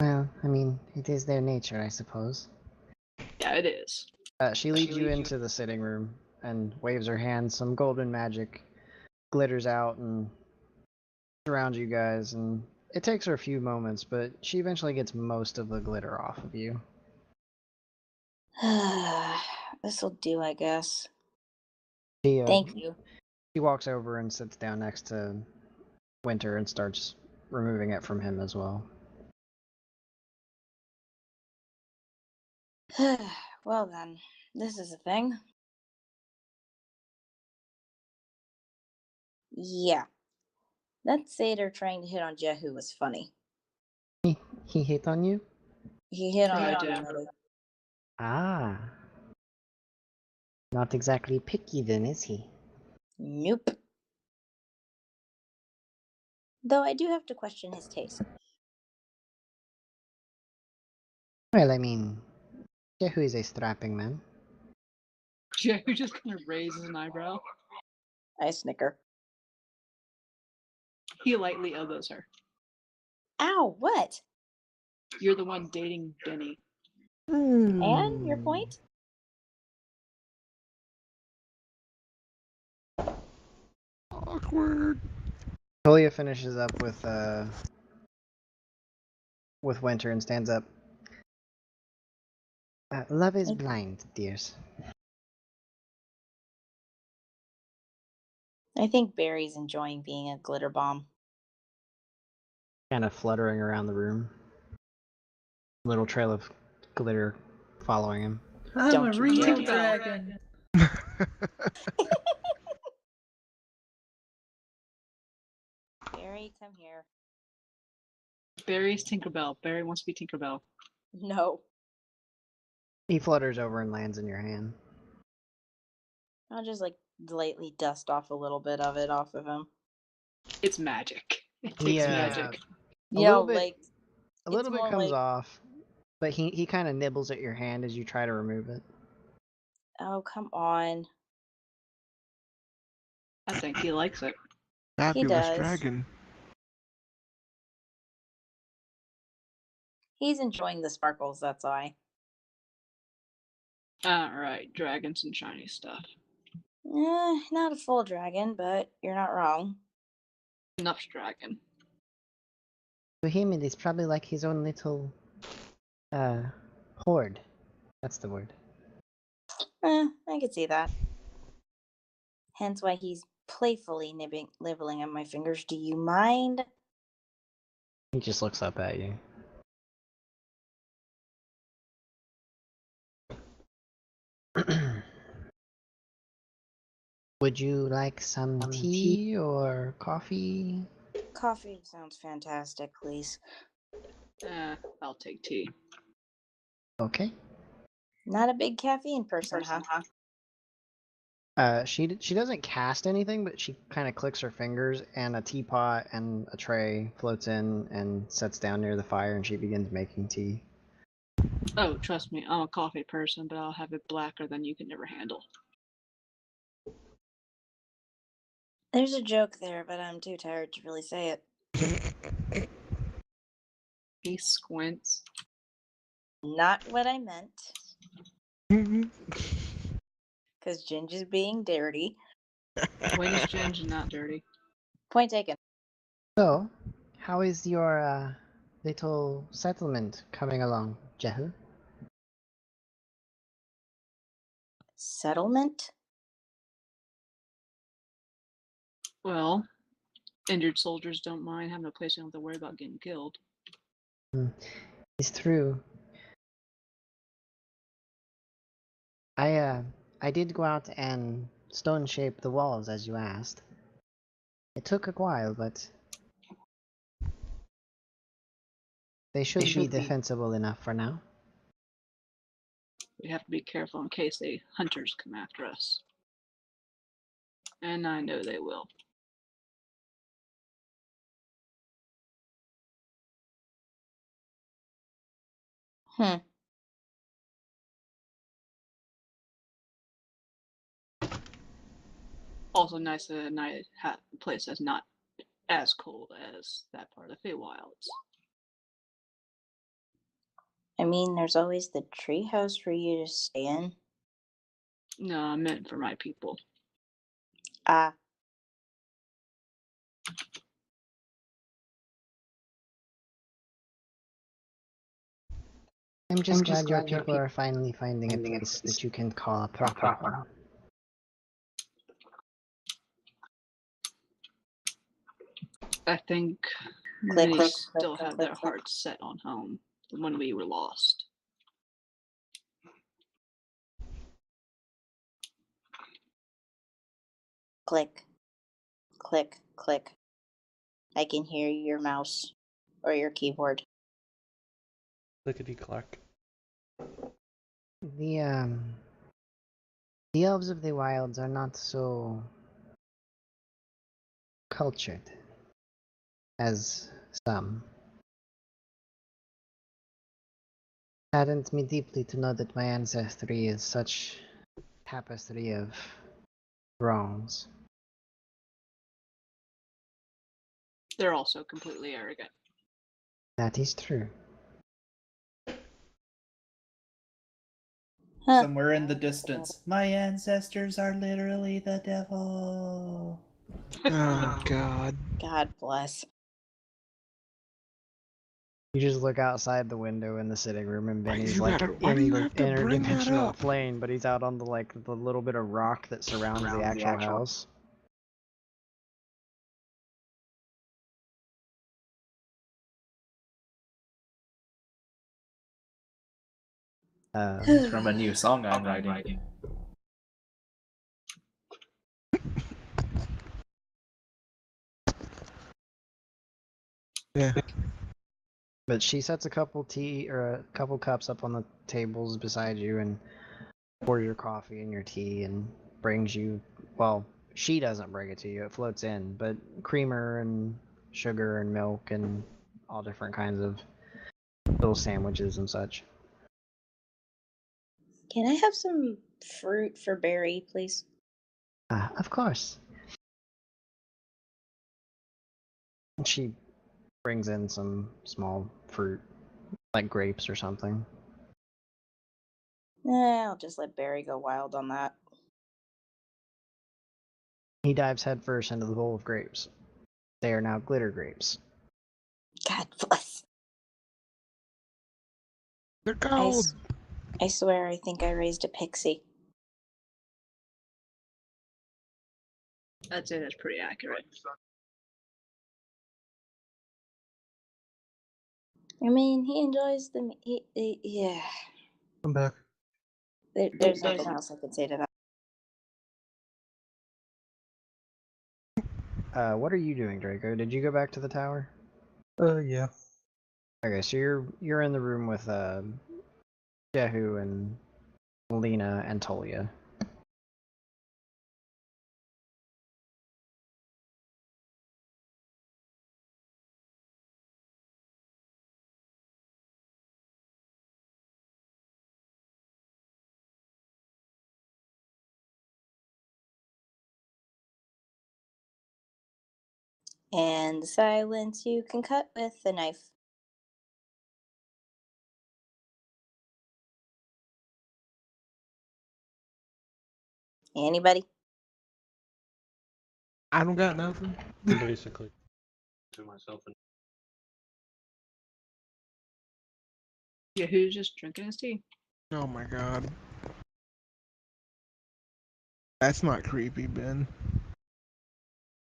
[SPEAKER 3] Well, I mean, it is their nature, I suppose.
[SPEAKER 7] Yeah, it is.
[SPEAKER 3] She leads you into the sitting room and waves her hand. Some golden magic glitters out and surrounds you guys, and it takes her a few moments, but she eventually gets most of the glitter off of you.
[SPEAKER 6] This'll do, I guess.
[SPEAKER 3] She,
[SPEAKER 6] Thank you.
[SPEAKER 3] She walks over and sits down next to Winter and starts removing it from him as well.
[SPEAKER 6] Well then, this is a thing. Yeah. That satyr trying to hit on Jehu was funny.
[SPEAKER 3] He hit on you?
[SPEAKER 6] He hit on my
[SPEAKER 7] Tried to.
[SPEAKER 6] grandmother.
[SPEAKER 3] Ah. Not exactly picky then, is he?
[SPEAKER 6] Nope. Though I do have to question his taste.
[SPEAKER 3] Well, I mean, Jehu is a strapping man.
[SPEAKER 7] Joe just kind of raises an eyebrow.
[SPEAKER 6] I snicker.
[SPEAKER 7] He lightly elbows her.
[SPEAKER 6] Ow, what?
[SPEAKER 7] You're the one dating Benny.
[SPEAKER 6] And your point?
[SPEAKER 2] Awkward.
[SPEAKER 3] Tolia finishes up with Winter and stands up. Love is blind, dears.
[SPEAKER 6] I think Barry's enjoying being a glitter bomb.
[SPEAKER 3] Kind of fluttering around the room. Little trail of glitter following him.
[SPEAKER 10] I'm
[SPEAKER 6] Don't
[SPEAKER 10] a
[SPEAKER 6] you
[SPEAKER 10] real
[SPEAKER 6] dare.
[SPEAKER 10] dragon.
[SPEAKER 6] Barry, come here.
[SPEAKER 7] Barry's Tinkerbell. Barry wants to be Tinkerbell.
[SPEAKER 6] No.
[SPEAKER 3] He flutters over and lands in your hand.
[SPEAKER 6] I'll just like lightly dust off a little bit of it off of him.
[SPEAKER 7] It's magic. It takes
[SPEAKER 3] Yeah.
[SPEAKER 7] magic.
[SPEAKER 3] A little bit-
[SPEAKER 6] like
[SPEAKER 3] A little
[SPEAKER 6] it's
[SPEAKER 3] bit
[SPEAKER 6] more
[SPEAKER 3] comes
[SPEAKER 6] like-
[SPEAKER 3] off, but he kind of nibbles at your hand as you try to remove it.
[SPEAKER 6] Oh, come on.
[SPEAKER 7] I think he likes it.
[SPEAKER 2] Fabulous
[SPEAKER 6] does.
[SPEAKER 2] dragon.
[SPEAKER 6] He's enjoying the sparkles, that's why.
[SPEAKER 7] Alright, dragons and shiny stuff.
[SPEAKER 6] Not a full dragon, but you're not wrong.
[SPEAKER 7] Enough's dragon.
[SPEAKER 3] To him, it is probably like his own little, hoard. That's the word.
[SPEAKER 6] I could see that. Hence why he's playfully nibbling at my fingers. Do you mind?
[SPEAKER 3] He just looks up at you. Would you like some tea or coffee?
[SPEAKER 6] Coffee sounds fantastic, please.
[SPEAKER 7] I'll take tea.
[SPEAKER 3] Okay.
[SPEAKER 6] Not a big caffeine person, huh?
[SPEAKER 3] She doesn't cast anything, but she kind of clicks her fingers, and a teapot and a tray floats in and sets down near the fire, and she begins making tea.
[SPEAKER 7] Oh, trust me, I'm a coffee person, but I'll have it blacker than you can never handle.
[SPEAKER 6] There's a joke there, but I'm too tired to really say it.
[SPEAKER 7] He squints.
[SPEAKER 6] Not what I meant. Because Ginger's being dirty.
[SPEAKER 7] When is Ginger not dirty?
[SPEAKER 6] Point taken.
[SPEAKER 3] So, how is your little settlement coming along, Jehu?
[SPEAKER 6] Settlement?
[SPEAKER 7] Well, injured soldiers don't mind having a place they don't have to worry about getting killed.
[SPEAKER 3] It's true. I did go out and stone shape the walls as you asked. It took a while, but they should be defensible enough for now.
[SPEAKER 7] We have to be careful in case the hunters come after us. And I know they will.
[SPEAKER 6] Hmm.
[SPEAKER 7] Also nice that a night place that's not as cold as that part of the Feywilds.
[SPEAKER 6] I mean, there's always the treehouse for you to stay in.
[SPEAKER 7] No, I meant for my people.
[SPEAKER 6] Ah,
[SPEAKER 3] I'm just glad your people are finally finding a place that you can call a proper home.
[SPEAKER 7] I think
[SPEAKER 6] Click,
[SPEAKER 7] many
[SPEAKER 6] click,
[SPEAKER 7] still
[SPEAKER 6] click,
[SPEAKER 7] have
[SPEAKER 6] click,
[SPEAKER 7] their
[SPEAKER 6] click.
[SPEAKER 7] hearts set on home when we were lost.
[SPEAKER 6] click, click, click. I can hear your mouse or your keyboard.
[SPEAKER 1] Clickety clack.
[SPEAKER 3] The elves of the wilds are not so cultured as some. Saddens me deeply to know that my ancestry is such tapestry of wrongs.
[SPEAKER 7] They're also completely arrogant.
[SPEAKER 3] That is true.
[SPEAKER 6] Huh.
[SPEAKER 4] Somewhere in the distance, my ancestors are literally the devil.
[SPEAKER 2] Oh God.
[SPEAKER 6] God bless.
[SPEAKER 3] You just look outside the window in the sitting room, and
[SPEAKER 2] Why do
[SPEAKER 3] Benny's
[SPEAKER 2] you
[SPEAKER 3] like
[SPEAKER 2] gotta- why do
[SPEAKER 3] in
[SPEAKER 2] you
[SPEAKER 3] the
[SPEAKER 2] have to bring that
[SPEAKER 3] interdimensional
[SPEAKER 2] up?
[SPEAKER 3] plane, but he's out on the the little bit of rock that surrounds the actual house.
[SPEAKER 4] It's from a new song I'm writing.
[SPEAKER 2] Yeah.
[SPEAKER 3] But she sets a couple tea or a couple cups up on the tables beside you and pours your coffee and your tea and brings you, well, she doesn't bring it to you, it floats in, but creamer and sugar and milk and all different kinds of little sandwiches and such.
[SPEAKER 6] Can I have some fruit for Barry, please?
[SPEAKER 3] Of course. And she brings in some small fruit, like grapes or something.
[SPEAKER 6] I'll just let Barry go wild on that.
[SPEAKER 3] He dives headfirst into the bowl of grapes. They are now glitter grapes.
[SPEAKER 6] God bless.
[SPEAKER 2] They're gold.
[SPEAKER 6] I swear I think I raised a pixie.
[SPEAKER 7] I'd say that's pretty accurate.
[SPEAKER 6] I mean, he enjoys the. Yeah.
[SPEAKER 5] I'm back.
[SPEAKER 6] There's nothing else I could say to that.
[SPEAKER 3] What are you doing, Draco? Did you go back to the tower?
[SPEAKER 5] Yeah.
[SPEAKER 3] Okay, so you're in the room with Jehu and Melina and Tolia.
[SPEAKER 6] And the silence you can cut with a knife. Anybody?
[SPEAKER 2] I don't got nothing.
[SPEAKER 1] Basically. To myself and
[SPEAKER 7] Yeah, who's just drinking his tea?
[SPEAKER 2] Oh my God. That's not creepy, Ben.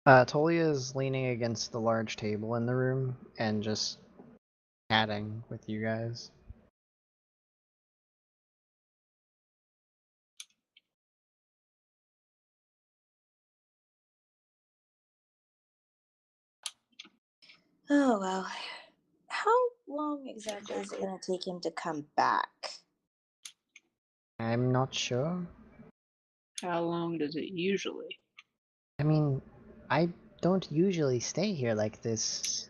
[SPEAKER 3] Tolia is leaning against the large table in the room and just chatting with you guys.
[SPEAKER 6] Oh well. How long exactly is it gonna take him to come back?
[SPEAKER 3] I'm not sure.
[SPEAKER 7] How long does it usually?
[SPEAKER 3] I mean, I don't usually stay here like this.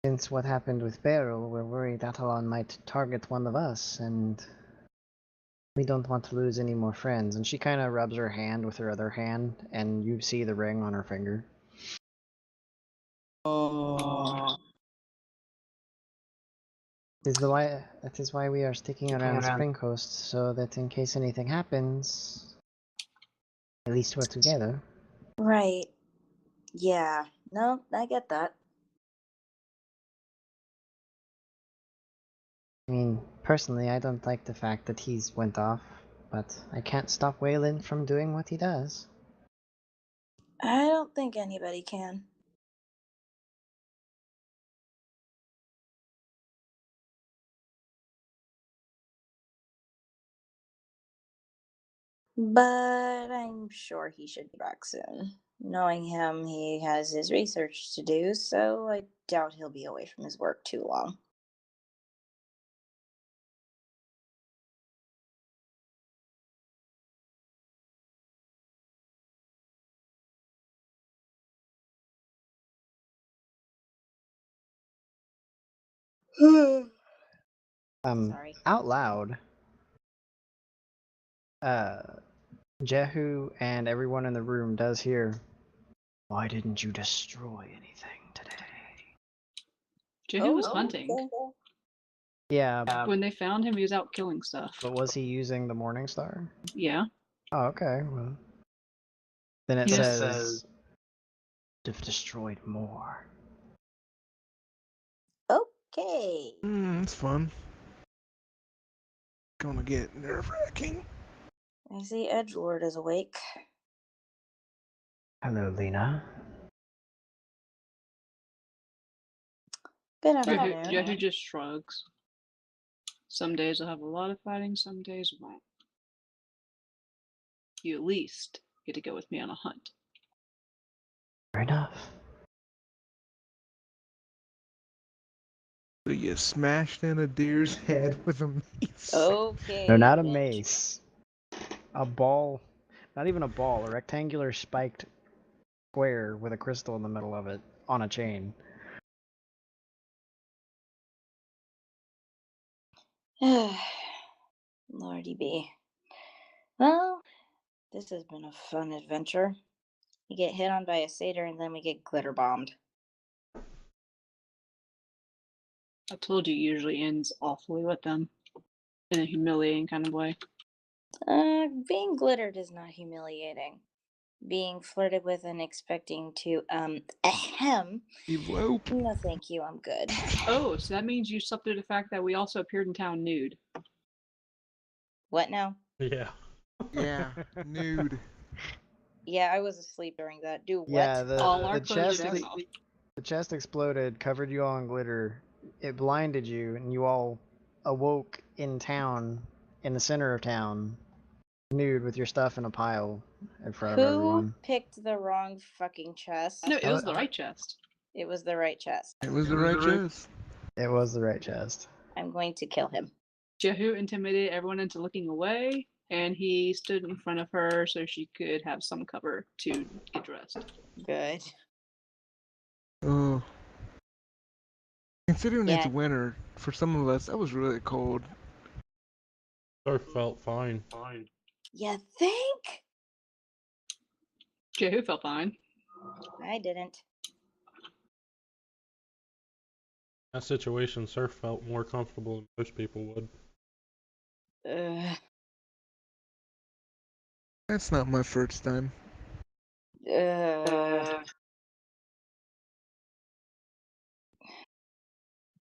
[SPEAKER 3] Since what happened with Beryl, we're worried Atalon might target one of us, and we don't want to lose any more friends. And she kind of rubs her hand with her other hand, and you see the ring on her finger.
[SPEAKER 6] Oh.
[SPEAKER 3] That is why we are sticking around Spring Coast, so that in case anything happens, at least we're together.
[SPEAKER 6] Right. Yeah. No, I get that.
[SPEAKER 3] I mean, personally, I don't like the fact that he's went off, but I can't stop Waylon from doing what he does.
[SPEAKER 6] I don't think anybody can. But I'm sure he should be back soon. Knowing him, he has his research to do, so I doubt he'll be away from his work too long. Sorry.
[SPEAKER 3] Out loud, Jehu and everyone in the room does hear, "Why didn't you destroy anything today?"
[SPEAKER 7] Jehu was hunting.
[SPEAKER 6] Okay.
[SPEAKER 3] Yeah,
[SPEAKER 7] When they found him, he was out killing stuff.
[SPEAKER 3] but was he using the Morning Star?
[SPEAKER 7] Yeah.
[SPEAKER 3] Oh, okay, well. Then it
[SPEAKER 7] Yes.
[SPEAKER 3] says, "Have destroyed more."
[SPEAKER 6] Okay.
[SPEAKER 2] It's fun. Gonna get nerve-wracking.
[SPEAKER 6] I see Edgelord is awake.
[SPEAKER 3] Hello, Lena.
[SPEAKER 6] Good
[SPEAKER 7] Jehu
[SPEAKER 6] afternoon.
[SPEAKER 7] just shrugs. Some days will have a lot of fighting, some days won't. You at least get to go with me on a hunt.
[SPEAKER 3] Fair enough.
[SPEAKER 2] So you smashed in a deer's head with a mace.
[SPEAKER 6] Okay.
[SPEAKER 3] No, not a
[SPEAKER 6] adventure.
[SPEAKER 3] mace. A ball. Not even a ball. A rectangular spiked square with a crystal in the middle of it on a chain.
[SPEAKER 6] Lordy be. Well, this has been a fun adventure. We get hit on by a satyr and then we get glitter bombed.
[SPEAKER 7] I told you, it usually ends awfully with them. In a humiliating kind of way.
[SPEAKER 6] Being glittered is not humiliating. Being flirted with and expecting to, ahem.
[SPEAKER 2] Elope.
[SPEAKER 6] No, thank you, I'm good.
[SPEAKER 7] Oh, so that means you slept through the fact that we also appeared in town nude.
[SPEAKER 6] What now?
[SPEAKER 1] Yeah.
[SPEAKER 2] Yeah, nude.
[SPEAKER 6] Yeah, I was asleep during that. Do what?
[SPEAKER 3] Yeah,
[SPEAKER 7] All our
[SPEAKER 3] the
[SPEAKER 7] clothes
[SPEAKER 3] chest
[SPEAKER 7] are taken off.
[SPEAKER 3] the chest exploded, covered you all in glitter. It blinded you, and you all awoke in town, in the center of town, nude with your stuff in a pile in front of
[SPEAKER 6] Who
[SPEAKER 3] everyone.
[SPEAKER 6] picked the wrong fucking chest?
[SPEAKER 7] No, it was the right chest.
[SPEAKER 6] It was the right chest.
[SPEAKER 2] It was the right chest.
[SPEAKER 3] It was the right chest.
[SPEAKER 6] I'm going to kill him.
[SPEAKER 7] Jehu intimidated everyone into looking away, and he stood in front of her so she could have some cover to get dressed.
[SPEAKER 6] Good.
[SPEAKER 2] Oh. Considering
[SPEAKER 6] Yeah.
[SPEAKER 2] it's winter, for some of us, that was really cold.
[SPEAKER 1] Surf felt fine.
[SPEAKER 6] You think?
[SPEAKER 7] Jehu felt fine.
[SPEAKER 6] I didn't.
[SPEAKER 1] That situation, Surf felt more comfortable than most people would.
[SPEAKER 2] That's not my first time.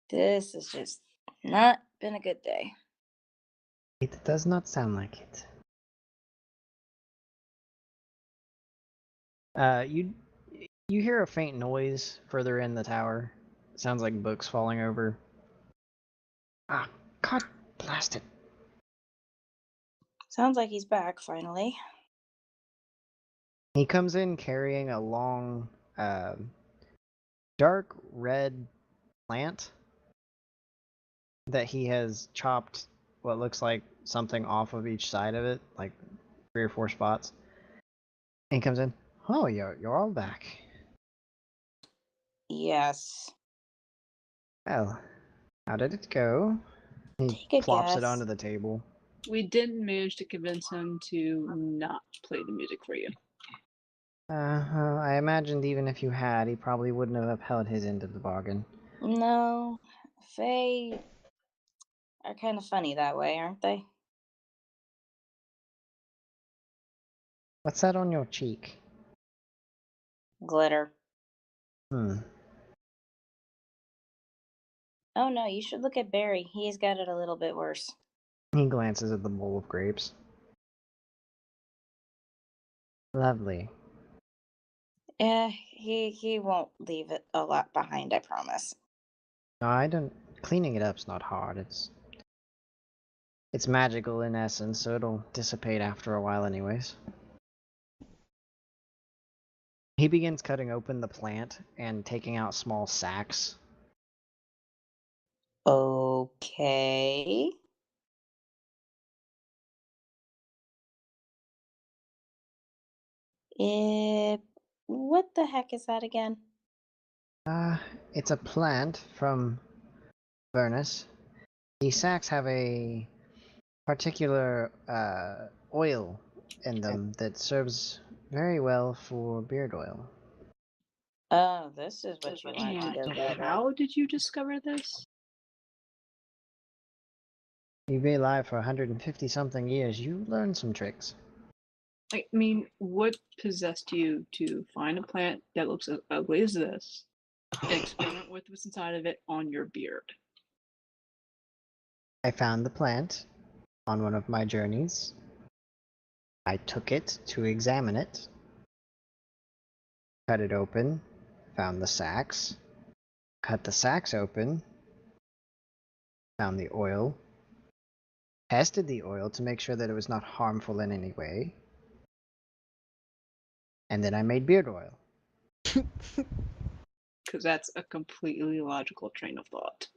[SPEAKER 6] This has just not been a good day.
[SPEAKER 3] It does not sound like it. You hear a faint noise further in the tower. It sounds like books falling over. Ah, God blast it.
[SPEAKER 6] Sounds like he's back finally.
[SPEAKER 3] He comes in carrying a long, dark red plant that he has chopped what looks like something off of each side of it, like 3 or 4 spots. And he comes in. Oh, you're all back.
[SPEAKER 6] Yes.
[SPEAKER 3] Well, how did it go? He
[SPEAKER 6] Take a
[SPEAKER 3] plops
[SPEAKER 6] guess.
[SPEAKER 3] it onto the table.
[SPEAKER 7] We didn't manage to convince him to not play the music for you.
[SPEAKER 3] I imagined even if you had, he probably wouldn't have upheld his end of the bargain.
[SPEAKER 6] No, Fae are kind of funny that way, aren't they?
[SPEAKER 3] What's that on your cheek?
[SPEAKER 6] Glitter.
[SPEAKER 3] Hmm.
[SPEAKER 6] Oh no, you should look at Barry. He's got it a little bit worse.
[SPEAKER 3] He glances at the bowl of grapes. Lovely.
[SPEAKER 6] Yeah, he won't leave it a lot behind, I promise.
[SPEAKER 3] No, I don't. Cleaning it up's not hard. It's magical in essence, so it'll dissipate after a while, anyways. He begins cutting open the plant and taking out small sacks.
[SPEAKER 6] Okay. What the heck is that again?
[SPEAKER 3] It's a plant from Vernus. The sacks have a particular oil in them that serves very well for beard oil.
[SPEAKER 6] Oh, this is what you want to
[SPEAKER 7] And
[SPEAKER 6] go get.
[SPEAKER 7] how did you discover this?
[SPEAKER 3] You've been alive for 150 something years. You learned some tricks.
[SPEAKER 7] I mean, what possessed you to find a plant that looks as ugly as this and experiment with what's inside of it on your beard?
[SPEAKER 3] I found the plant on one of my journeys. I took it to examine it, cut it open, found the sacks, cut the sacks open, found the oil, tested the oil to make sure that it was not harmful in any way, and then I made beard oil.
[SPEAKER 7] Because that's a completely logical train of thought.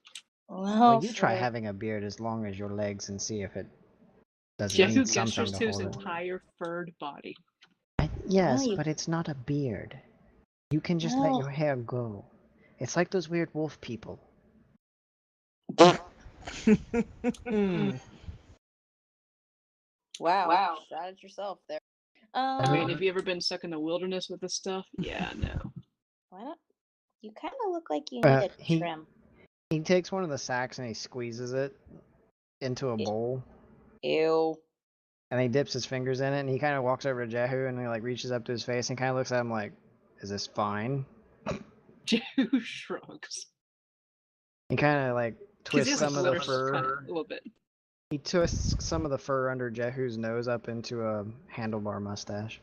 [SPEAKER 3] Well, you try having a beard as long as your legs and see if it doesn't
[SPEAKER 7] Jehu
[SPEAKER 3] need something
[SPEAKER 7] gestures
[SPEAKER 3] to
[SPEAKER 7] to his
[SPEAKER 3] hold it.
[SPEAKER 7] entire furred body.
[SPEAKER 3] Yes,
[SPEAKER 6] you-
[SPEAKER 3] but it's not a beard. You can just let
[SPEAKER 6] No.
[SPEAKER 3] your hair go. It's like those weird wolf people.
[SPEAKER 6] Wow. Shot at yourself there.
[SPEAKER 7] I mean, have you ever been stuck in the wilderness with this stuff? Yeah, no.
[SPEAKER 6] Why not? You kind of look like you need a trim.
[SPEAKER 3] He takes one of the sacks and he squeezes it into a bowl.
[SPEAKER 6] Ew.
[SPEAKER 3] And he dips his fingers in it and he kind of walks over to Jehu and he like reaches up to his face and kind of looks at him like, "Is this fine?"
[SPEAKER 7] Jehu shrugs.
[SPEAKER 3] He kind of like
[SPEAKER 7] 'Cause he
[SPEAKER 3] twists
[SPEAKER 7] has a
[SPEAKER 3] some of the
[SPEAKER 7] glitter
[SPEAKER 3] fur.
[SPEAKER 7] kind of a little bit.
[SPEAKER 3] He twists some of the fur under Jehu's nose up into a handlebar mustache.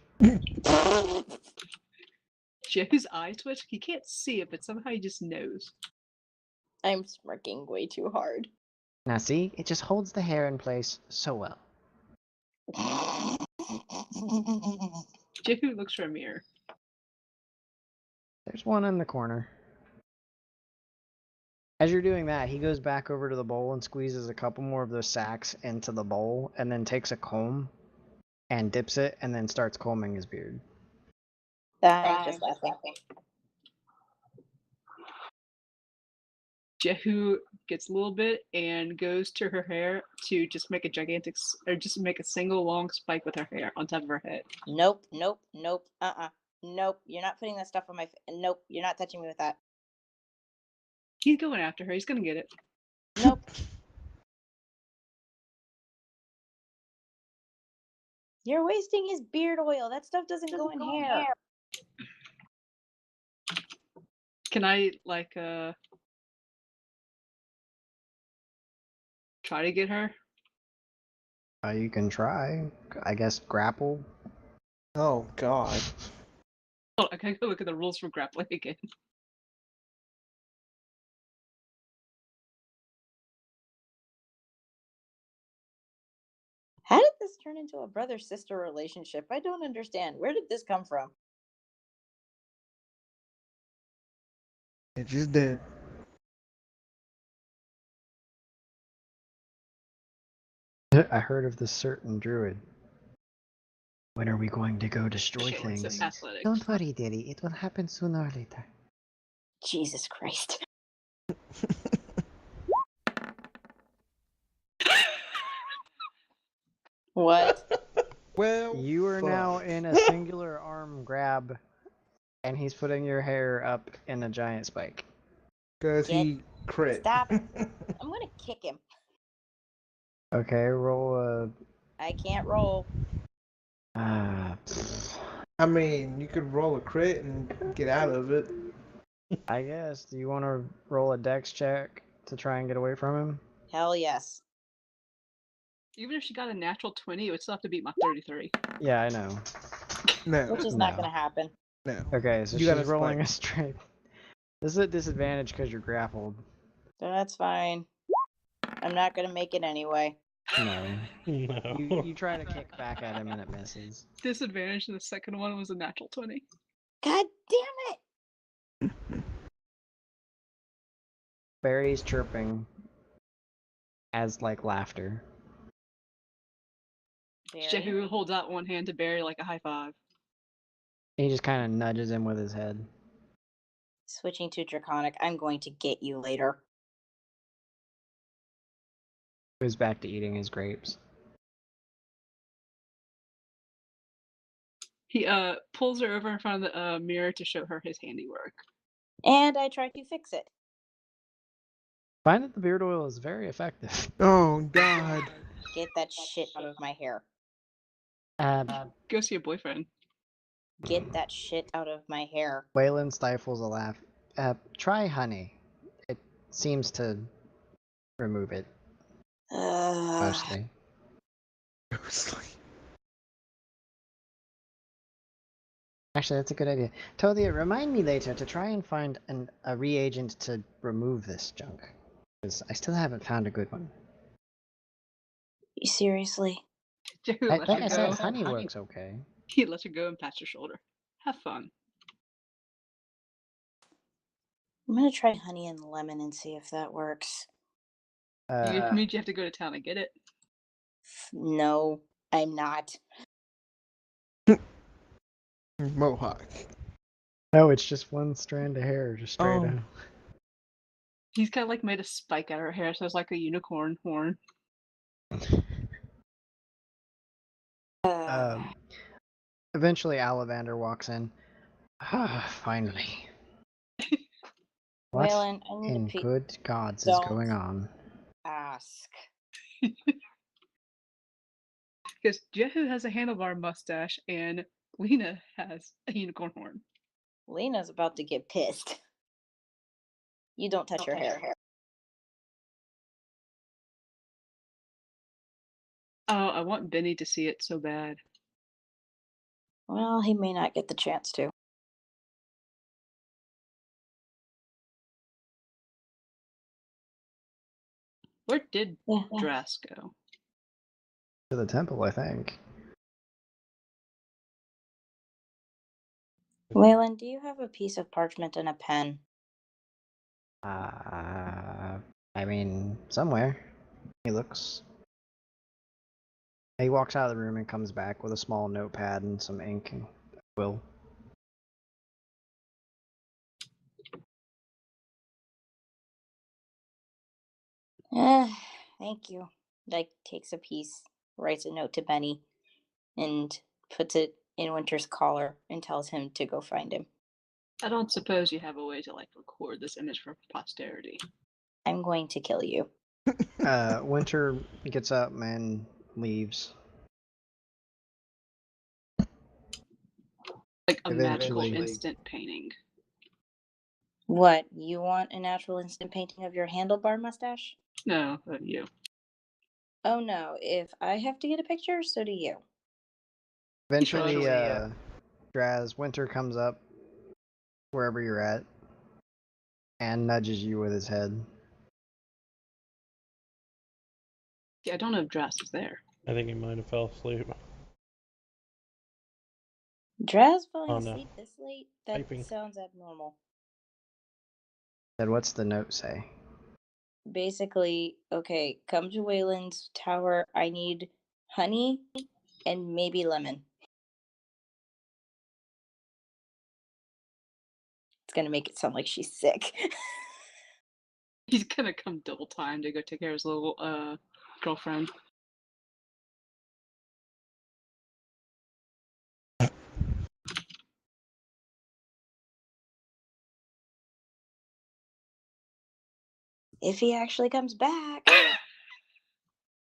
[SPEAKER 7] Jehu's eyes twitch. He can't see it, but somehow he just knows.
[SPEAKER 6] I'm smirking way too hard.
[SPEAKER 3] Now see, it just holds the hair in place so well.
[SPEAKER 7] Jehu looks for a mirror.
[SPEAKER 3] There's one in the corner. As you're doing that, he goes back over to the bowl and squeezes a couple more of those sacks into the bowl, and then takes a comb and dips it, and then starts combing his beard.
[SPEAKER 6] I'm just laughing.
[SPEAKER 7] Jehu gets a little bit and goes to her hair to just make a just make a single long spike with her hair on top of her head.
[SPEAKER 6] Nope. Nope. You're not putting that stuff on my face. Nope. You're not touching me with that.
[SPEAKER 7] He's going after her. He's gonna get it.
[SPEAKER 6] Nope. You're wasting his beard oil. That stuff doesn't go in hair.
[SPEAKER 7] Can I like try to get her?
[SPEAKER 3] You can try. I guess grapple.
[SPEAKER 2] Oh God.
[SPEAKER 7] Oh, I gotta go look at the rules for grappling again.
[SPEAKER 6] How did this turn into a brother-sister relationship? I don't understand. Where did this come from?
[SPEAKER 2] It just did.
[SPEAKER 3] I heard of this certain druid. When are we going to go destroy
[SPEAKER 7] Shit, it's
[SPEAKER 3] things?
[SPEAKER 7] athletics.
[SPEAKER 3] Don't worry, dearie. It will happen sooner or later.
[SPEAKER 6] Jesus Christ. What?
[SPEAKER 2] Well,
[SPEAKER 3] You are now in a singular arm grab, and he's putting your hair up in a giant spike.
[SPEAKER 2] because
[SPEAKER 6] Get-
[SPEAKER 2] he crit.
[SPEAKER 6] Stop. I'm gonna kick him.
[SPEAKER 3] Okay, roll
[SPEAKER 6] I can't roll.
[SPEAKER 3] a.
[SPEAKER 2] I mean, you could roll a crit and get out of it.
[SPEAKER 3] I guess. Do you want to roll a dex check to try and get away from him?
[SPEAKER 6] Hell yes.
[SPEAKER 7] Even if she got a natural 20, it would still have to beat my 33.
[SPEAKER 3] Yeah, I know.
[SPEAKER 2] No,
[SPEAKER 6] Which is not
[SPEAKER 3] No.
[SPEAKER 6] gonna happen.
[SPEAKER 2] no.
[SPEAKER 3] Okay, so
[SPEAKER 2] You got
[SPEAKER 3] she's
[SPEAKER 2] a
[SPEAKER 3] rolling
[SPEAKER 2] spike.
[SPEAKER 3] a straight. This is a disadvantage because you're grappled.
[SPEAKER 6] That's fine. I'm not gonna make it anyway.
[SPEAKER 3] No.
[SPEAKER 1] No.
[SPEAKER 3] You try to kick back at him and it misses.
[SPEAKER 7] Disadvantage in the second one was a natural 20.
[SPEAKER 6] God damn it!
[SPEAKER 3] Barry's chirping as like laughter.
[SPEAKER 7] Jehu holds out one hand to Barry like a high five.
[SPEAKER 3] He just kind of nudges him with his head.
[SPEAKER 6] Switching to Draconic, I'm going to get you later.
[SPEAKER 3] Goes back to eating his grapes.
[SPEAKER 7] He pulls her over in front of the mirror to show her his handiwork.
[SPEAKER 6] And I try to fix it.
[SPEAKER 3] Find that the beard oil is very effective.
[SPEAKER 2] Oh God.
[SPEAKER 6] Get that shit out of my hair.
[SPEAKER 7] Go see your boyfriend.
[SPEAKER 6] Get that shit out of my hair.
[SPEAKER 3] Waylon stifles a laugh. Try honey. It seems to remove it mostly.
[SPEAKER 2] Mostly.
[SPEAKER 3] Actually, that's a good idea. Tothia, remind me later to try and find a reagent to remove this junk. Because I still haven't found a good one.
[SPEAKER 6] You seriously?
[SPEAKER 7] Jehu
[SPEAKER 3] Like
[SPEAKER 7] lets
[SPEAKER 3] I
[SPEAKER 7] her
[SPEAKER 3] said,
[SPEAKER 7] go.
[SPEAKER 3] honey works okay.
[SPEAKER 7] He lets her go and pats her shoulder. Have fun.
[SPEAKER 6] I'm gonna try honey and lemon and see if that works.
[SPEAKER 7] It means you have to go to town and get it.
[SPEAKER 6] No, I'm not.
[SPEAKER 2] Mohawk.
[SPEAKER 3] No, it's just one strand of hair, just straight
[SPEAKER 2] Oh.
[SPEAKER 3] out.
[SPEAKER 7] He's kind of like made a spike out of her hair, so it's like a unicorn horn.
[SPEAKER 3] Eventually, Ollivander walks in. Ah, finally. What
[SPEAKER 6] Waylon, I need
[SPEAKER 3] in
[SPEAKER 6] to
[SPEAKER 3] good gods is
[SPEAKER 6] Don't.
[SPEAKER 3] going on?
[SPEAKER 6] ask.
[SPEAKER 7] Because Jehu has a handlebar mustache and Lena has a unicorn horn.
[SPEAKER 6] Lena's about to get pissed. You don't touch her hair.
[SPEAKER 7] Oh, I want Benny to see it so bad.
[SPEAKER 6] Well, he may not get the chance to.
[SPEAKER 7] Where did
[SPEAKER 6] Yeah.
[SPEAKER 7] Drask go?
[SPEAKER 3] To the temple, I think.
[SPEAKER 6] Waylon, do you have a piece of parchment and a pen?
[SPEAKER 3] I mean, somewhere. He looks. He walks out of the room and comes back with a small notepad and some ink and a quill.
[SPEAKER 6] Thank you. Like, takes a piece, writes a note to Benny, and puts it in Winter's collar and tells him to go find him.
[SPEAKER 7] I don't suppose you have a way to like record this image for posterity.
[SPEAKER 6] I'm going to kill you.
[SPEAKER 3] Winter gets up and leaves.
[SPEAKER 7] Like a magical
[SPEAKER 3] Eventually.
[SPEAKER 7] instant painting.
[SPEAKER 6] What? You want a natural instant painting of your handlebar mustache?
[SPEAKER 7] No, you.
[SPEAKER 6] Oh no, if I have to get a picture, so do you.
[SPEAKER 3] Eventually, Draz, Winter comes up wherever you're at and nudges you with his head.
[SPEAKER 7] Yeah, I don't know if Drask is there.
[SPEAKER 1] I think he might have fell asleep.
[SPEAKER 6] Draz falling
[SPEAKER 1] Oh, no.
[SPEAKER 6] asleep this late? That
[SPEAKER 1] Typing.
[SPEAKER 6] sounds abnormal.
[SPEAKER 3] Then what's the note say?
[SPEAKER 6] Basically, okay, come to Wayland's tower. I need honey and maybe lemon. It's gonna make it sound like she's sick.
[SPEAKER 7] He's gonna come double time to go take care of his little girlfriend.
[SPEAKER 6] If he actually comes back.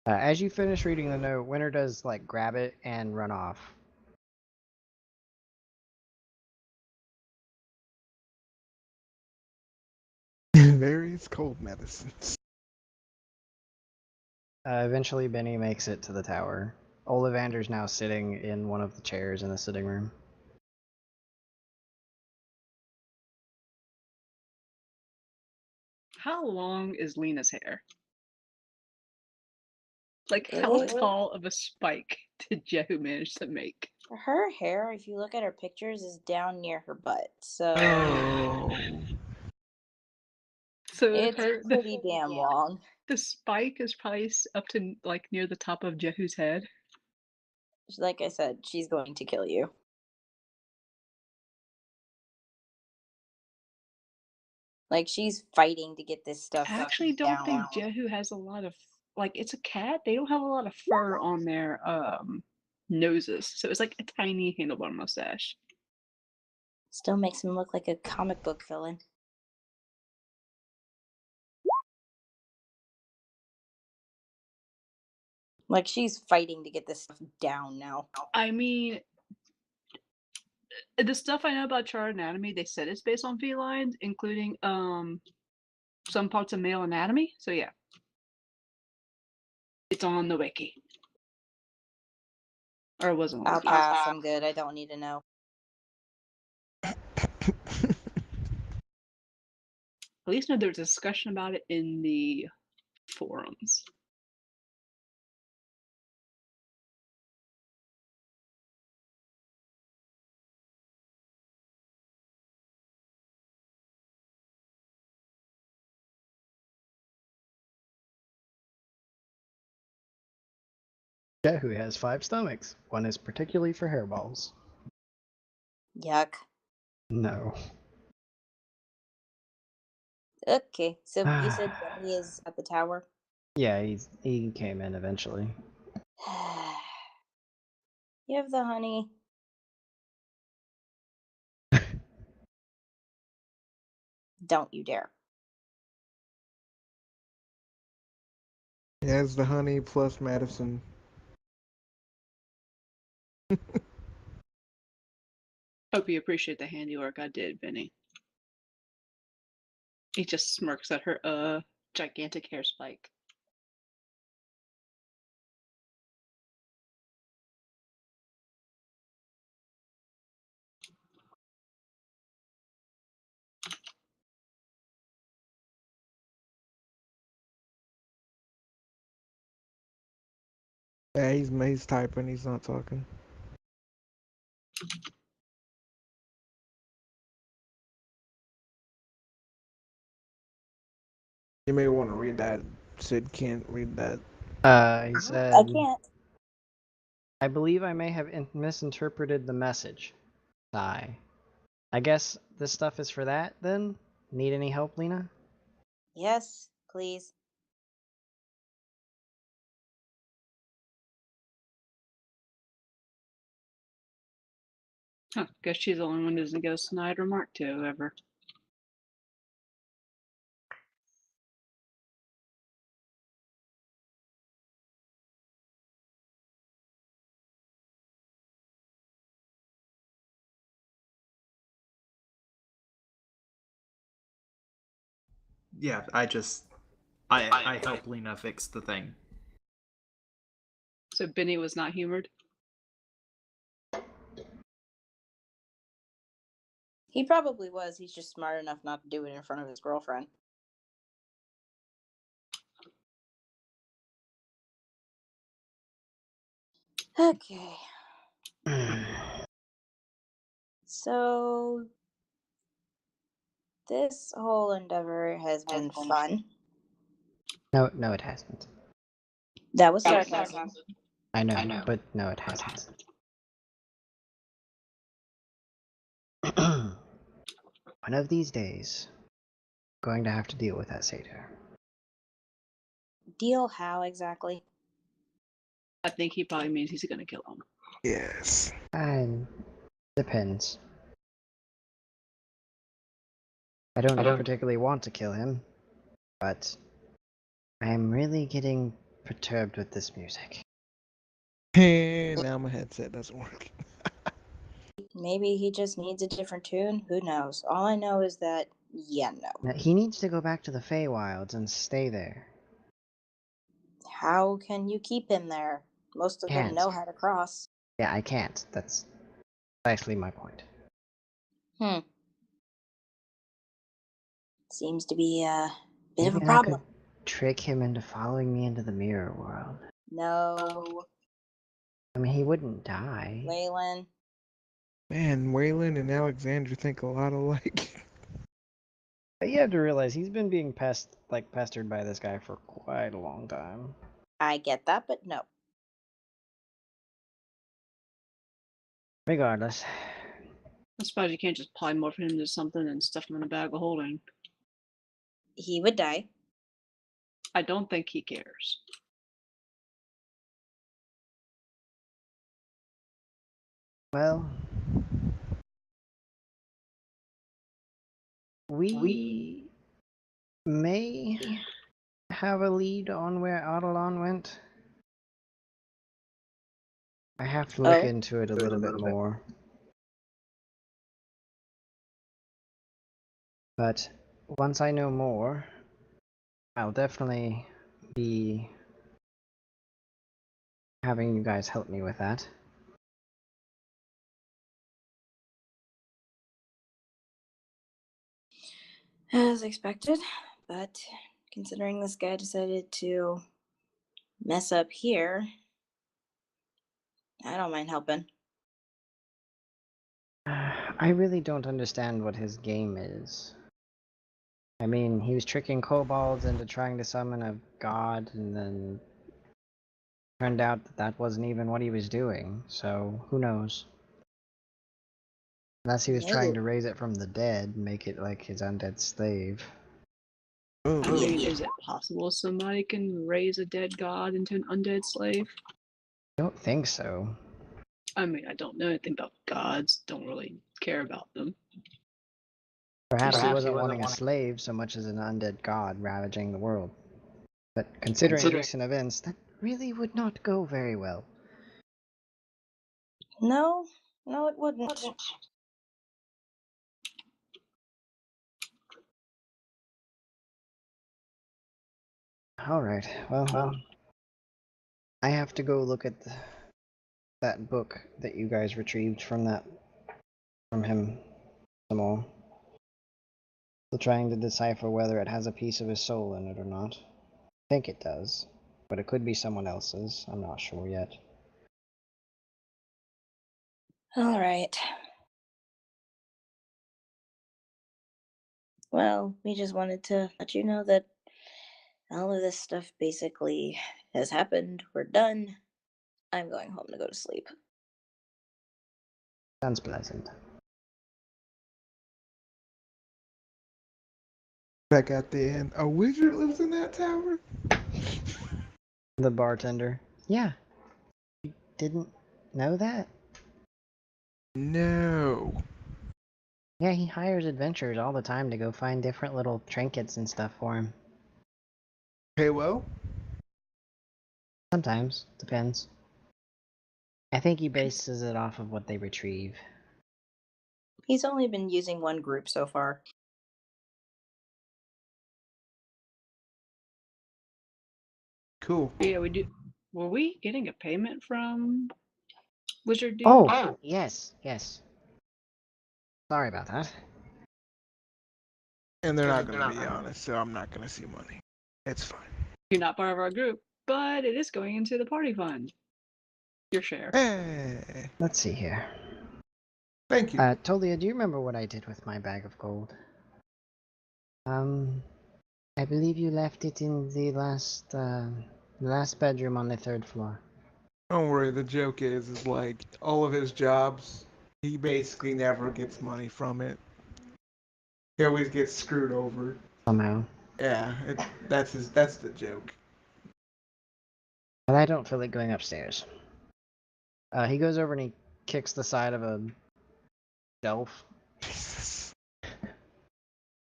[SPEAKER 3] As you finish reading the note, Winter does like grab it and run off.
[SPEAKER 2] Various cold medicines.
[SPEAKER 3] Eventually, Benny makes it to the tower. Ollivander's now sitting in one of the chairs in the sitting room.
[SPEAKER 7] How long is Lena's hair? Like, how tall of a spike did Jehu manage to make?
[SPEAKER 6] Her hair, if you look at her pictures, is down near her butt. So
[SPEAKER 7] So
[SPEAKER 6] it's
[SPEAKER 7] her
[SPEAKER 6] pretty damn long.
[SPEAKER 7] the spike is probably up to like near the top of Jehu's head.
[SPEAKER 6] Like I said, she's going to kill you. Like she's fighting to get this stuff.
[SPEAKER 7] I actually don't
[SPEAKER 6] down.
[SPEAKER 7] think Jehu has a lot of like it's a cat. They don't have a lot of fur on their noses, so it's like a tiny handlebar mustache.
[SPEAKER 6] Still makes him look like a comic book villain. Like she's fighting to get this stuff down now.
[SPEAKER 7] I mean, the stuff I know about Char Anatomy, they said it's based on felines, including some parts of male anatomy. So yeah, it's on the wiki, or it wasn't.
[SPEAKER 6] I'll pass. I'm good. I don't need to know.
[SPEAKER 7] At least know there's a discussion about it in the forums.
[SPEAKER 3] Jehu has 5 stomachs. One is particularly for hairballs.
[SPEAKER 6] Yuck.
[SPEAKER 3] No.
[SPEAKER 6] Okay, so you said Benny is at the tower?
[SPEAKER 3] Yeah, he came in eventually.
[SPEAKER 6] You have the honey. Don't you dare.
[SPEAKER 2] He has the honey plus medicine.
[SPEAKER 7] Hope you appreciate the handiwork I did, Benny. He just smirks at her gigantic hair spike.
[SPEAKER 2] Yeah, he's typing. He's not talking. You may want to read that. Sid can't read that.
[SPEAKER 3] He said,
[SPEAKER 6] I can't.
[SPEAKER 3] I believe I may have misinterpreted the message. Sigh. I guess this stuff is for that, then? Need any help, Lena?
[SPEAKER 6] Yes, please.
[SPEAKER 7] Huh, guess she's the only one who doesn't get a snide remark to ever.
[SPEAKER 4] Yeah, I help Lena fix the thing.
[SPEAKER 7] So Benny was not humored?
[SPEAKER 6] He probably was. He's just smart enough not to do it in front of his girlfriend. Okay. So this whole endeavor has been fun.
[SPEAKER 3] No, no, it hasn't.
[SPEAKER 6] That was sarcasm.
[SPEAKER 3] I know, but no, it hasn't. One of these days, I'm going to have to deal with that satyr.
[SPEAKER 6] Deal how exactly?
[SPEAKER 7] I think he probably means he's gonna kill him.
[SPEAKER 2] Yes.
[SPEAKER 3] And depends. I don't particularly want to kill him, but I'm really getting perturbed with this music.
[SPEAKER 2] And now my headset doesn't work.
[SPEAKER 6] Maybe he just needs a different tune. Who knows? All I know is that, yeah, no.
[SPEAKER 3] Now, he needs to go back to the Feywilds and stay there.
[SPEAKER 6] How can you keep him there? Most of them
[SPEAKER 3] Can't.
[SPEAKER 6] know how to cross.
[SPEAKER 3] Yeah, I can't. That's precisely my point.
[SPEAKER 6] Seems to be a bit of
[SPEAKER 3] Maybe
[SPEAKER 6] a
[SPEAKER 3] I could
[SPEAKER 6] problem.
[SPEAKER 3] trick him into following me into the mirror world.
[SPEAKER 6] No,
[SPEAKER 3] I mean, he wouldn't die.
[SPEAKER 6] Waylon.
[SPEAKER 2] Man, Waylon and Alexander think a lot alike.
[SPEAKER 3] But you have to realize he's been being pestered by this guy for quite a long time.
[SPEAKER 6] I get that, but no.
[SPEAKER 3] Regardless,
[SPEAKER 7] I suppose you can't just polymorph him into something and stuff him in a bag of holding.
[SPEAKER 6] He would die.
[SPEAKER 7] I don't think he cares.
[SPEAKER 3] well, we may have a lead on where Audalon went. I have to look
[SPEAKER 6] Oh.
[SPEAKER 3] into it a little bit more. But once I know more, I'll definitely be having you guys help me with that.
[SPEAKER 6] As expected, but considering this guy decided to mess up here, I don't mind helping.
[SPEAKER 3] I really don't understand what his game is. I mean, he was tricking kobolds into trying to summon a god, and then turned out that that wasn't even what he was doing, so who knows? Unless he was trying to raise it from the dead, make it like his undead slave.
[SPEAKER 2] Oh,
[SPEAKER 7] I mean, is it possible somebody can raise a dead god into an undead slave?
[SPEAKER 3] I don't think so.
[SPEAKER 7] I mean, I don't know anything about gods. Don't really care about them.
[SPEAKER 3] Perhaps he
[SPEAKER 7] Perhaps
[SPEAKER 3] wasn't wanting a slave so much as an undead god ravaging the world. But considering recent events, that really would not go very well.
[SPEAKER 6] No, it wouldn't.
[SPEAKER 3] Alright, well, I have to go look at that book that you guys retrieved from him some more. Still trying to decipher whether it has a piece of his soul in it or not. I think it does, but it could be someone else's. I'm not sure yet.
[SPEAKER 6] All right. Well, we just wanted to let you know that all of this stuff basically has happened. We're done. I'm going home to go to sleep.
[SPEAKER 3] Sounds pleasant.
[SPEAKER 2] back at the end. A wizard lives in that tower?
[SPEAKER 3] The bartender. Yeah. You didn't know that?
[SPEAKER 2] No.
[SPEAKER 3] Yeah, he hires adventurers all the time to go find different little trinkets and stuff for him.
[SPEAKER 2] Pay well?
[SPEAKER 3] Sometimes. Depends. I think he bases it off of what they retrieve.
[SPEAKER 6] He's only been using one group so far.
[SPEAKER 2] Cool.
[SPEAKER 7] Yeah, we do. Were we getting a payment from Wizard Dude?
[SPEAKER 3] Oh, yes. Sorry about that.
[SPEAKER 2] And they're not going to be honest, so I'm not going to see money. It's fine.
[SPEAKER 7] You're not part of our group, but it is going into the party fund. Your share.
[SPEAKER 2] Hey,
[SPEAKER 3] Let's see here.
[SPEAKER 2] thank you.
[SPEAKER 3] Tolia, do you remember what I did with my bag of gold? I believe you left it in the last bedroom on the 3rd floor.
[SPEAKER 2] Don't worry. The joke is like all of his jobs, he basically never gets money from it. He always gets screwed over.
[SPEAKER 3] Somehow.
[SPEAKER 2] Yeah, that's the joke.
[SPEAKER 3] But I don't feel like going upstairs. He goes over and he kicks the side of a shelf,
[SPEAKER 2] Jesus.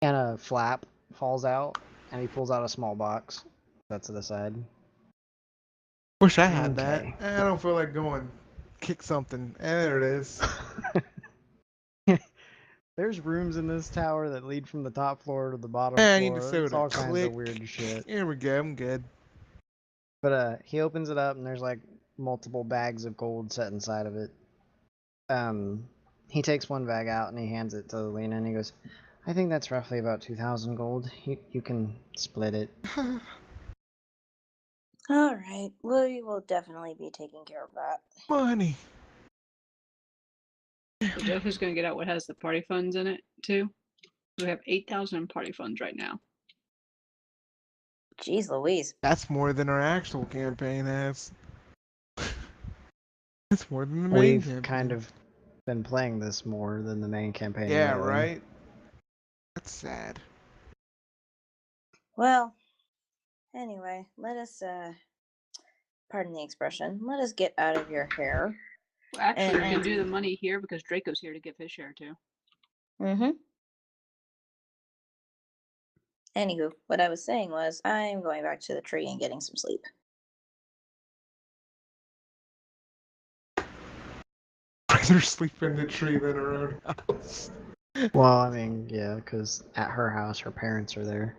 [SPEAKER 3] and a flap falls out, and he pulls out a small box. That's to the side.
[SPEAKER 2] Wish I had that.
[SPEAKER 3] Okay.
[SPEAKER 2] I don't feel like going kick something. There it is.
[SPEAKER 3] There's rooms in this tower that lead from the top floor to the bottom
[SPEAKER 2] I
[SPEAKER 3] floor.
[SPEAKER 2] need a
[SPEAKER 3] It's
[SPEAKER 2] soda.
[SPEAKER 3] all kinds
[SPEAKER 2] Click.
[SPEAKER 3] of weird shit.
[SPEAKER 2] Here we go. I'm good.
[SPEAKER 3] But he opens it up and there's like multiple bags of gold set inside of it. He takes one bag out and he hands it to Lena and he goes, "I think that's roughly about 2,000 gold. You can split it."
[SPEAKER 6] All right, we will definitely be taking care of that.
[SPEAKER 2] Money.
[SPEAKER 7] So Joker's gonna get out what has the party funds in it too. We have 8,000 party funds right now.
[SPEAKER 6] Jeez Louise.
[SPEAKER 2] That's more than our actual campaign has. That's more than the main
[SPEAKER 3] We've
[SPEAKER 2] campaign.
[SPEAKER 3] kind of been playing this more than the main campaign.
[SPEAKER 2] Yeah,
[SPEAKER 3] lately.
[SPEAKER 2] right? That's sad.
[SPEAKER 6] Well, anyway, let us, pardon the expression, let us get out of your hair.
[SPEAKER 7] Well, actually, we
[SPEAKER 6] And-
[SPEAKER 7] can do the money here because Draco's here to give his share too.
[SPEAKER 6] Mm-hmm. Anywho, what I was saying was, I'm going back to the tree and getting some sleep.
[SPEAKER 2] Rather sleep in the tree than her own house.
[SPEAKER 3] Well, I mean, yeah, because at her house, her parents are there.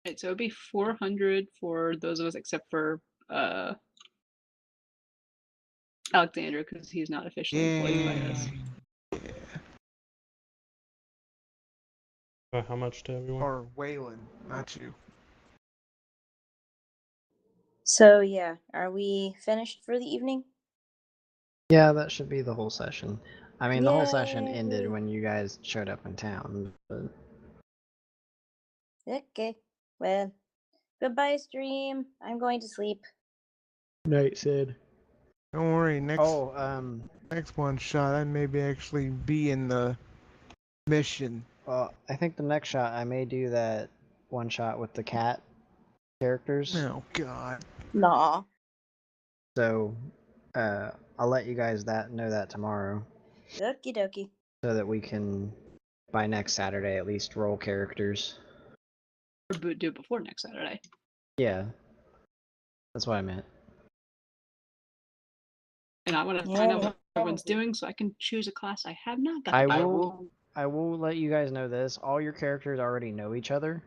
[SPEAKER 7] Right, so it'd be 400 for those of us except for Alexander because he's not officially employed by us.
[SPEAKER 1] How much to everyone?
[SPEAKER 2] Or Waylon, not you.
[SPEAKER 6] So, yeah, are we finished for the evening?
[SPEAKER 3] Yeah, that should be the whole session. I mean, the whole session
[SPEAKER 6] Yay.
[SPEAKER 3] ended when you guys showed up in town. But
[SPEAKER 6] Okay, well, goodbye, stream. I'm going to sleep.
[SPEAKER 3] night, Sid.
[SPEAKER 2] Don't worry, next
[SPEAKER 3] Next
[SPEAKER 2] one shot I maybe actually be in the mission.
[SPEAKER 3] well, I think the next shot I may do that one shot with the cat characters.
[SPEAKER 2] Oh god.
[SPEAKER 6] Nah.
[SPEAKER 3] So, I'll let you guys know that tomorrow,
[SPEAKER 6] Okie dokie.
[SPEAKER 3] so that we can, by next Saturday at least, roll characters.
[SPEAKER 7] Or do it before next Saturday.
[SPEAKER 3] Yeah, that's what I meant.
[SPEAKER 7] And I want to find out what everyone's doing so I can choose a class I have not got.
[SPEAKER 3] I will let you guys know this. All your characters already know each other.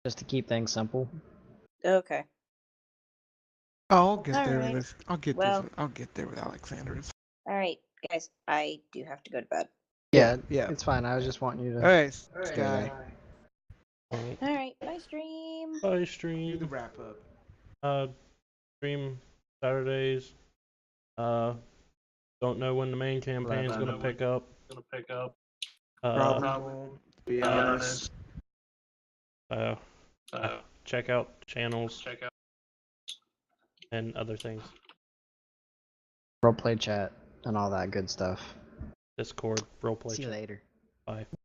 [SPEAKER 3] Just to keep things simple.
[SPEAKER 6] Okay.
[SPEAKER 2] I'll get there
[SPEAKER 6] Alright.
[SPEAKER 2] with this. I'll get
[SPEAKER 6] Well-
[SPEAKER 2] this. I'll get there with Alexander. It's...
[SPEAKER 6] All right, guys, I do have to go to bed.
[SPEAKER 3] Yeah,
[SPEAKER 2] yeah.
[SPEAKER 3] it's fine. I was just wanting you to.
[SPEAKER 2] Alright,
[SPEAKER 3] stay
[SPEAKER 2] Sky.
[SPEAKER 3] there.
[SPEAKER 1] Alright.
[SPEAKER 6] All right, bye, stream.
[SPEAKER 1] Bye,
[SPEAKER 2] Do the
[SPEAKER 1] stream.
[SPEAKER 2] wrap up.
[SPEAKER 1] Stream Saturdays. Don't know when the main campaign's gonna pick up.
[SPEAKER 2] Probably won't, to be honest.
[SPEAKER 1] Check out channels. And other things.
[SPEAKER 3] Roleplay chat and all that good stuff.
[SPEAKER 1] Discord, roleplay.
[SPEAKER 3] See you
[SPEAKER 1] chat.
[SPEAKER 3] later.
[SPEAKER 1] Bye.